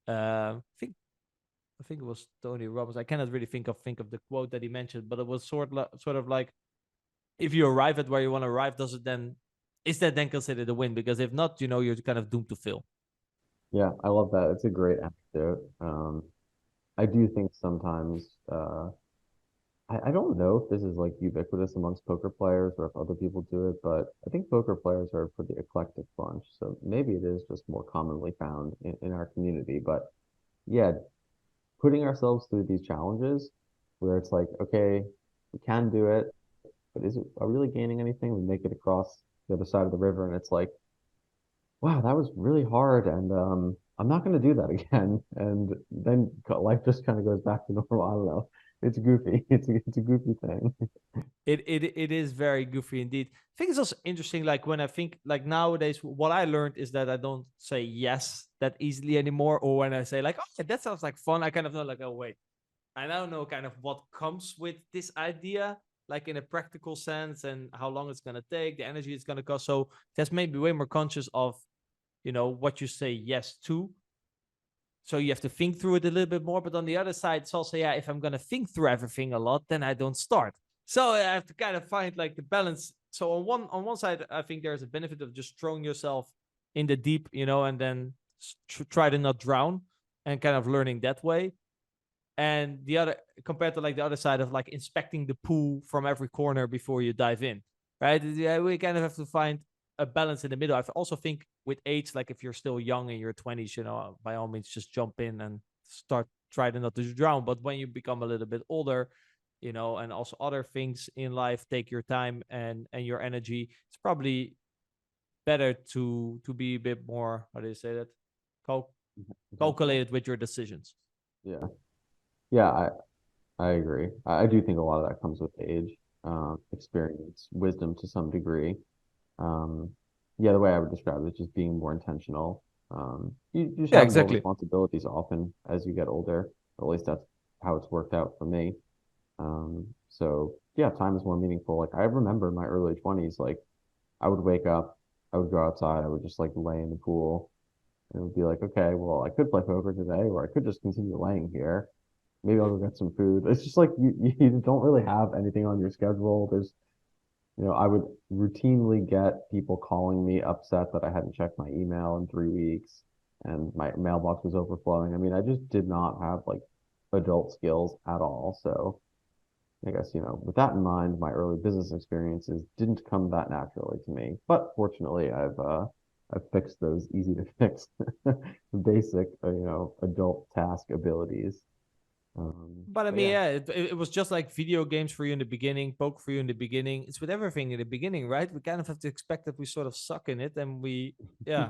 I think it was Tony Robbins. I cannot really think of the quote that he mentioned, but it was sort of like, if you arrive at where you want to arrive, is that then considered a win? Because if not, you're kind of doomed to fail. Yeah, I love that. It's a great anecdote. I do think sometimes I don't know if this is like ubiquitous amongst poker players or if other people do it, but I think poker players are a pretty eclectic bunch. So maybe it is just more commonly found in our community. But yeah, putting ourselves through these challenges where it's like, okay, we can do it, but are we really gaining anything? We make it across the other side of the river and it's like, wow, that was really hard, and I'm not going to do that again. And then life just kind of goes back to normal. I don't know. It's goofy. It's a goofy thing. It is very goofy indeed. I think it's also interesting, like, when I think, like, nowadays, what I learned is that I don't say yes that easily anymore. Or when I say, like, oh, that sounds like fun, I kind of know, like, oh, wait, I now know kind of what comes with this idea, like, in a practical sense, and how long it's going to take, the energy it's going to cost. So that's maybe way more conscious of, what you say yes to. So you have to think through it a little bit more. But on the other side, it's also, yeah, if I'm going to think through everything a lot, then I don't start. So I have to kind of find, like, the balance. So on one side, I think there's a benefit of just throwing yourself in the deep, and then try to not drown, and kind of learning that way. And the other, compared to, like, the other side of, like, inspecting the pool from every corner before you dive in, right? Yeah, we kind of have to find a balance in the middle. I also think with age, like, if you're still young in your 20s, by all means, just jump in and try to not to drown. But when you become a little bit older, and also other things in life take your time and your energy, it's probably better to be a bit more, how do you say that, Cal- calculated with your decisions. Yeah. Yeah, I agree. I do think a lot of that comes with age, experience, wisdom to some degree. Um, yeah, the way I would describe it is just being more intentional. You just Yeah, have more exactly. responsibilities often as you get older. At least that's how it's worked out for me. So yeah, time is more meaningful. Like I remember in my early 20s, like I would wake up, I would go outside, I would just like lay in the pool, and it would be like, okay, well, I could play poker today, or I could just continue laying here. Maybe I'll go get some food. It's just like you don't really have anything on your schedule. I would routinely get people calling me upset that I hadn't checked my email in 3 weeks and my mailbox was overflowing. I mean, I just did not have like adult skills at all. So I guess, with that in mind, my early business experiences didn't come that naturally to me. But fortunately, I've fixed those easy to fix basic, adult task abilities. But I But mean, yeah. yeah, it was just like video games for you in the beginning, poker for you in the beginning. It's with everything in the beginning, right? We kind of have to expect that we sort of suck in it, and yeah,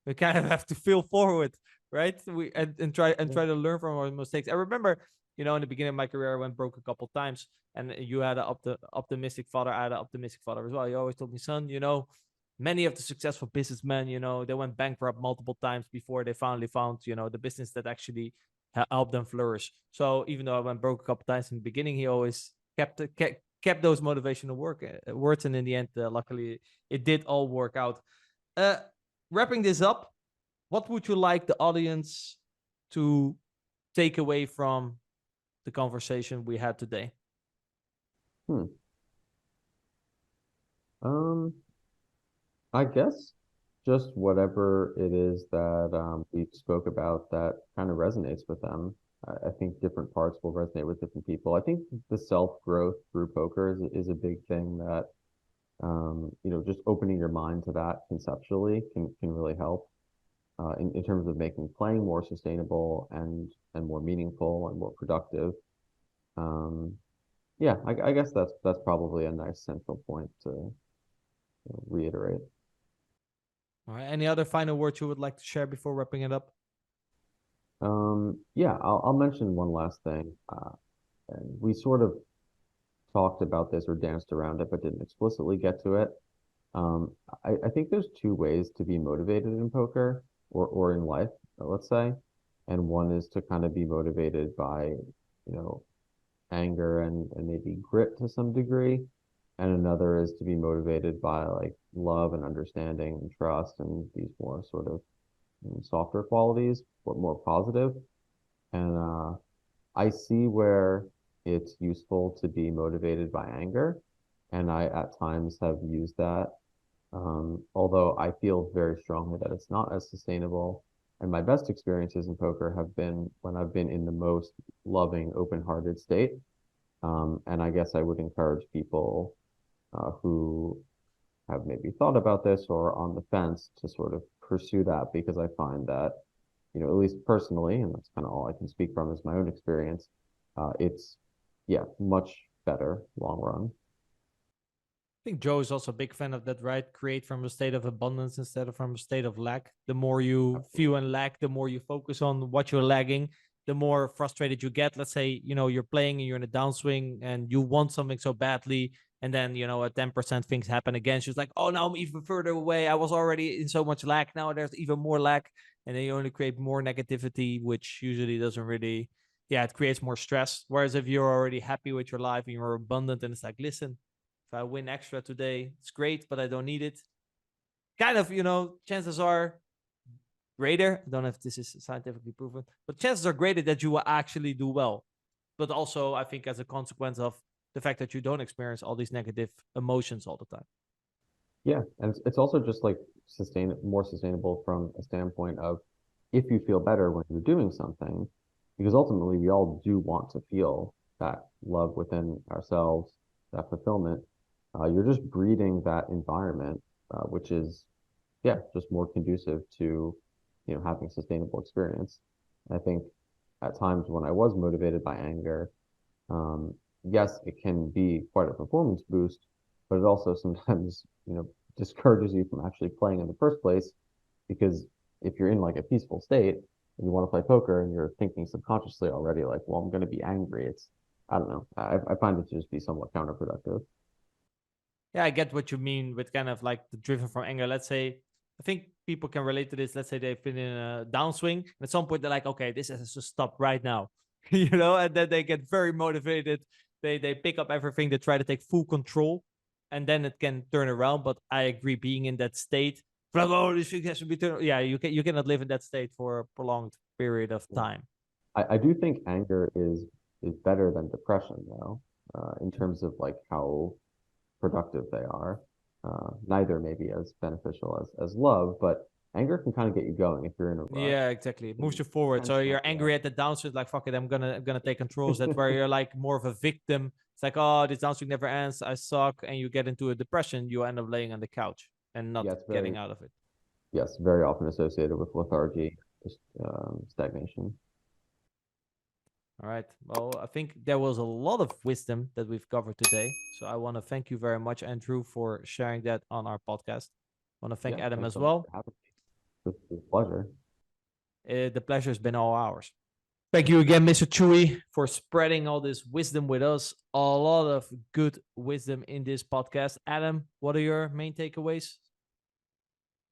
we kind of have to feel forward, right? And try to learn from our mistakes. I remember, in the beginning of my career, I went broke a couple times, and you had an optimistic father. I had an optimistic father as well. He always told me, son, many of the successful businessmen, they went bankrupt multiple times before they finally found, the business that actually help them flourish. So even though I went broke a couple times in the beginning, he always kept those motivational words, and in the end, luckily, it did all work out. Uh, Wrapping this up, what would you like the audience to take away from the conversation we had today? Hmm. Um, I guess just whatever it is that we spoke about that kind of resonates with them. I think different parts will resonate with different people. I think the self-growth through poker is a big thing that just opening your mind to that conceptually can really help in terms of making playing more sustainable and more meaningful and more productive. Um, yeah, I guess that's probably a nice central point to reiterate. All right. Any other final words you would like to share before wrapping it up? Yeah, I'll mention one last thing. And we sort of talked about this or danced around it, but didn't explicitly get to it. Um, I think there's two ways to be motivated in poker or in life, let's say. And one is to kind of be motivated by, anger and maybe grit to some degree. And another is to be motivated by like love and understanding and trust and these more sort of softer qualities, but more positive. And I see where it's useful to be motivated by anger, and I at times have used that. Although I feel very strongly that it's not as sustainable. And my best experiences in poker have been when I've been in the most loving, open-hearted state. And I guess I would encourage people who have maybe thought about this or are on the fence to sort of pursue that because I find that at least personally, and that's kind of all I can speak from is my own experience. It's, yeah, much better long run. I think Joe is also a big fan of that, right? Create from a state of abundance instead of from a state of lack. The more you feel and lack, the more you focus on what you're lagging, the more frustrated you get. Let's say, you're playing and you're in a downswing and you want something so badly. And then, at 10% things happen again. She's like, oh, now I'm even further away. I was already in so much lack. Now there's even more lack. And then you only create more negativity, which usually doesn't really, yeah, it creates more stress. Whereas if you're already happy with your life and you're abundant, and it's like, listen, if I win extra today, it's great, but I don't need it. Kind of, chances are greater. I don't know if this is scientifically proven, but chances are greater that you will actually do well. But also, I think as a consequence of the fact that you don't experience all these negative emotions all the time. Yeah, and it's also just like more sustainable from a standpoint of if you feel better when you're doing something, because ultimately we all do want to feel that love within ourselves, that fulfillment. You're just breeding that environment, which is, yeah, just more conducive to, having a sustainable experience. I think at times when I was motivated by anger, um, yes, it can be quite a performance boost, but it also sometimes, discourages you from actually playing in the first place because if you're in like a peaceful state and you want to play poker and you're thinking subconsciously already like, well, I'm going to be angry. I don't know. I find it to just be somewhat counterproductive. Yeah, I get what you mean with kind of like the driven from anger. Let's say, I think people can relate to this. Let's say they've been in a downswing. And at some point, they're like, okay, this has to stop right now, and then they get very motivated. They pick up everything. They try to take full control, and then it can turn around. But I agree, being in that state, like, oh, this thing has to be turned. Yeah, you cannot live in that state for a prolonged period of time. I do think anger is better than depression though, in terms of like how productive they are. Neither may be as beneficial as love, but anger can kind of get you going if you're in a rush. Yeah, exactly. It moves you forward. So you're angry at the downswing, like fuck it, I'm gonna take controls. That's where you're like more of a victim. It's like, oh, this downswing never ends. I suck, and you get into a depression. You end up laying on the couch and not Yeah, it's getting out of it. yes, very often associated with lethargy, just stagnation. All right. Well, I think there was a lot of wisdom that we've covered today. So I want to thank you very much, Andrew, for sharing that on our podcast. I want to thank Yeah, Adam thanks as so much well. for having me. It's a pleasure. The pleasure's been all ours. Thank you again, Mr. Chewy, for spreading all this wisdom with us. A lot of good wisdom in this podcast. Adam, what are your main takeaways?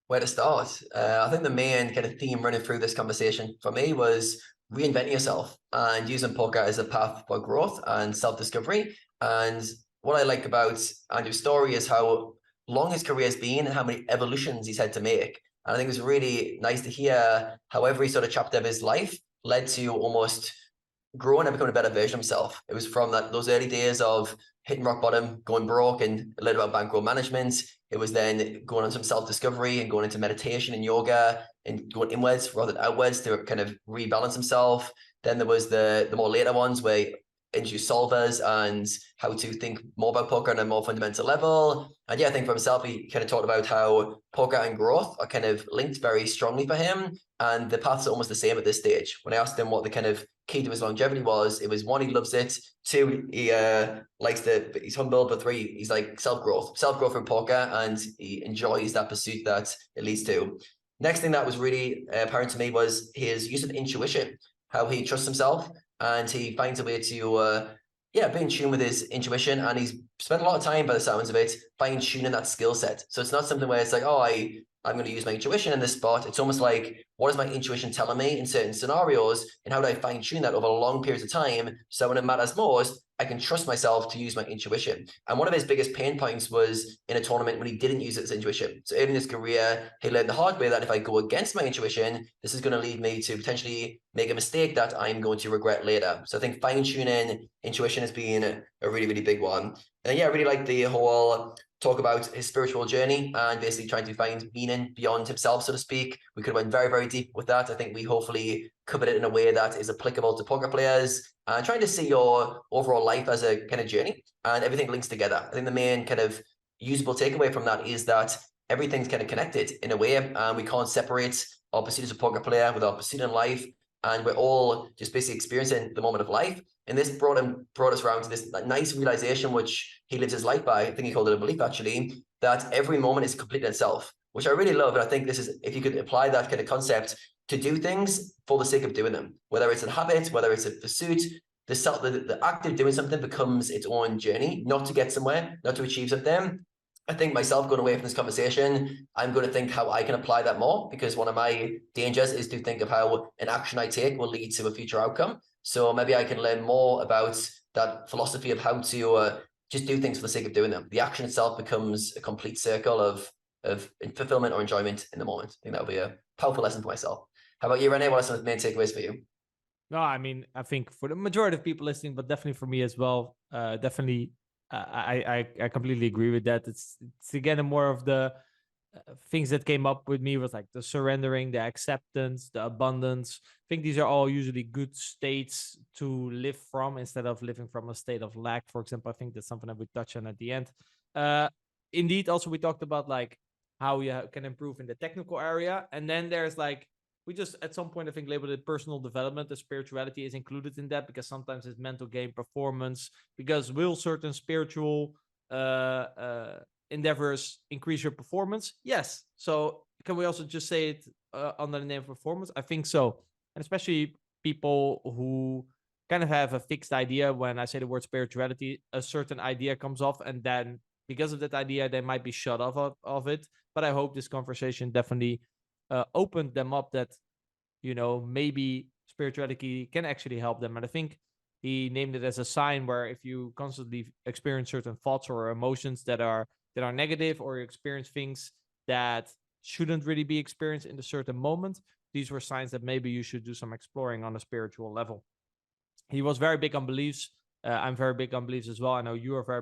Where to start? I think the main kind of theme running through this conversation for me was reinventing yourself and using poker as a path for growth and self-discovery. And what I like about Andrew's story is how long his career has been and how many evolutions he's had to make. And I think it was really nice to hear how every sort of chapter of his life led to almost growing and becoming a better version of himself. It was from those early days of hitting rock bottom, going broke, and learning about bankroll management. It was then going on some self-discovery and going into meditation and yoga and going inwards rather than outwards to kind of rebalance himself. Then there was the more later ones where introduce solvers and how to think more about poker on a more fundamental level. And yeah, I think for himself, he kind of talked about how poker and growth are kind of linked very strongly for him. And the paths are almost the same at this stage. When I asked him what the kind of key to his longevity was, it was one, he loves it. Two, he likes he's humble. But three, he's like self-growth in poker, and he enjoys that pursuit that it leads to. Next thing that was really apparent to me was his use of intuition, how he trusts himself and he finds a way to be in tune with his intuition, and he's spent a lot of time by the sounds of it fine-tuning that skill set. So it's not something where it's like, oh, I'm going to use my intuition in this spot. It's almost like, what is my intuition telling me in certain scenarios, and how do I fine-tune that over long periods of time so when it matters most, I can trust myself to use my intuition. And one of his biggest pain points was in a tournament when he didn't use his intuition. So early in his career, he learned the hard way that if I go against my intuition, this is going to lead me to potentially make a mistake that I'm going to regret later. So I think fine-tuning intuition has been a really, really big one. And yeah, I really like the whole talk about his spiritual journey and basically trying to find meaning beyond himself, so to speak. We could have went very, very deep with that. I think we hopefully covered it in a way that is applicable to poker players and trying to see your overall life as a kind of journey, and everything links together. I think the main kind of usable takeaway from that is that everything's kind of connected in a way, and we can't separate our pursuit as a poker player with our pursuit in life, and we're all just basically experiencing the moment of life. And this brought us around to this nice realization, which he lives his life by. I think he called it a belief, actually, that every moment is complete in itself, which I really love. And I think this is, if you could apply that kind of concept to do things for the sake of doing them, whether it's a habit, whether it's a pursuit, the act of doing something becomes its own journey, not to get somewhere, not to achieve something. I think myself going away from this conversation, I'm going to think how I can apply that more, because one of my dangers is to think of how an action I take will lead to a future outcome. So maybe I can learn more about that philosophy of how to just do things for the sake of doing them. The action itself becomes a complete circle of fulfillment or enjoyment in the moment. I think that would be a powerful lesson for myself. How about you, Rene? What are some of the main takeaways for you? No, I mean, I think for the majority of people listening, but definitely for me as well, definitely, I completely agree with that. It's again more of the things that came up with me was like the surrendering, the acceptance, the abundance. I think these are all usually good states to live from instead of living from a state of lack. For example, I think that's something that we touch on at the end. Indeed, also we talked about like how you can improve in the technical area, and then there's like we just at some point I think labeled it personal development. The spirituality is included in that because sometimes it's mental game, performance. Because will certain spiritual endeavors increase your performance? Yes. So can we also just say it under the name of performance? I think so. And especially people who kind of have a fixed idea. When I say the word spirituality, a certain idea comes off, and then because of that idea, they might be shut off of it. But I hope this conversation definitely opened them up that, maybe spirituality can actually help them. And I think he named it as a sign where if you constantly experience certain thoughts or emotions that are negative, or you experience things that shouldn't really be experienced in a certain moment, these were signs that maybe you should do some exploring on a spiritual level. He was very big on beliefs. I'm very big on beliefs as well. I know you are very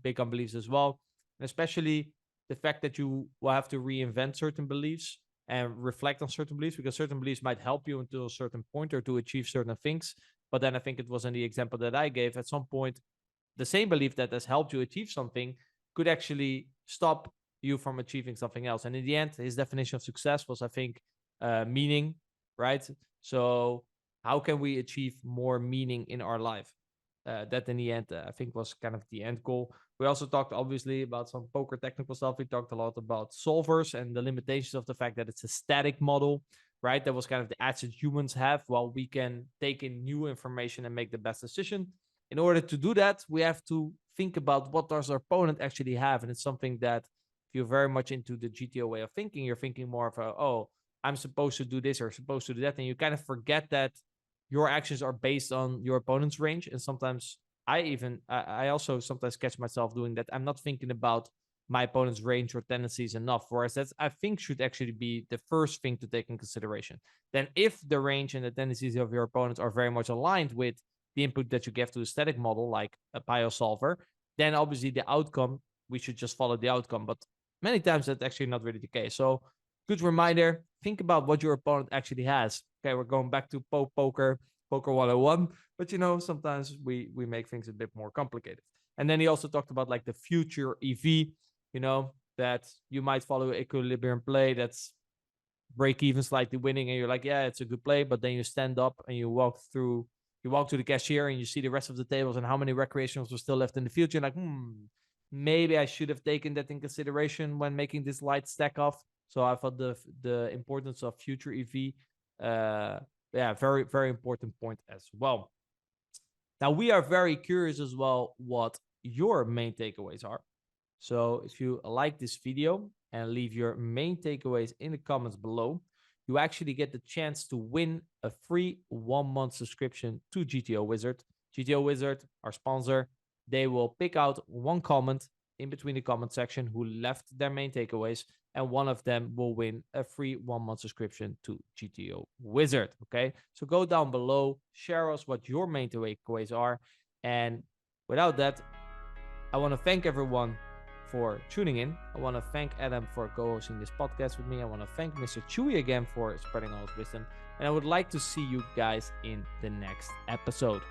big on beliefs as well. And especially the fact that you will have to reinvent certain beliefs and reflect on certain beliefs, because certain beliefs might help you until a certain point or to achieve certain things. But then I think it was in the example that I gave, at some point, the same belief that has helped you achieve something could actually stop you from achieving something else. And in the end, his definition of success was, I think, meaning, right? So how can we achieve more meaning in our life? That in the end, I think was kind of the end goal. We also talked obviously about some poker technical stuff. We talked a lot about solvers and the limitations of the fact that it's a static model, right? That was kind of the edge that humans have, while we can take in new information and make the best decision. In order to do that, we have to think about what does our opponent actually have. And it's something that if you're very much into the GTO way of thinking, you're thinking more of I'm supposed to do this or supposed to do that. And you kind of forget that your actions are based on your opponent's range. And sometimes I also sometimes catch myself doing that. I'm not thinking about my opponent's range or tendencies enough, whereas that's, I think, should actually be the first thing to take in consideration. Then if the range and the tendencies of your opponents are very much aligned with the input that you give to a static model, like a biosolver, then obviously the outcome, we should just follow the outcome. But many times that's actually not really the case. So good reminder, think about what your opponent actually has. Okay, we're going back to poker 101, but sometimes we make things a bit more complicated. And then he also talked about like the future EV, that you might follow equilibrium play that's break even slightly winning, and you're like, yeah, it's a good play, but then you stand up and you walk to the cashier and you see the rest of the tables and how many recreationals were still left in the field. You're like, maybe I should have taken that in consideration when making this light stack off. So I thought the importance of future EV, very, very important point as well. Now, we are very curious as well what your main takeaways are. So if you like this video and leave your main takeaways in the comments below, you actually get the chance to win a free 1-month subscription to GTO Wizard. GTO Wizard, our sponsor, they will pick out one comment in between the comment section who left their main takeaways, and one of them will win a free 1-month subscription to GTO Wizard. Okay, so go down below, share us what your main takeaways are. And without that, I want to thank everyone for tuning in. I want to thank Adam for co-hosting this podcast with me. I want to thank Mr. Chewy again for spreading all his wisdom. And I would like to see you guys in the next episode.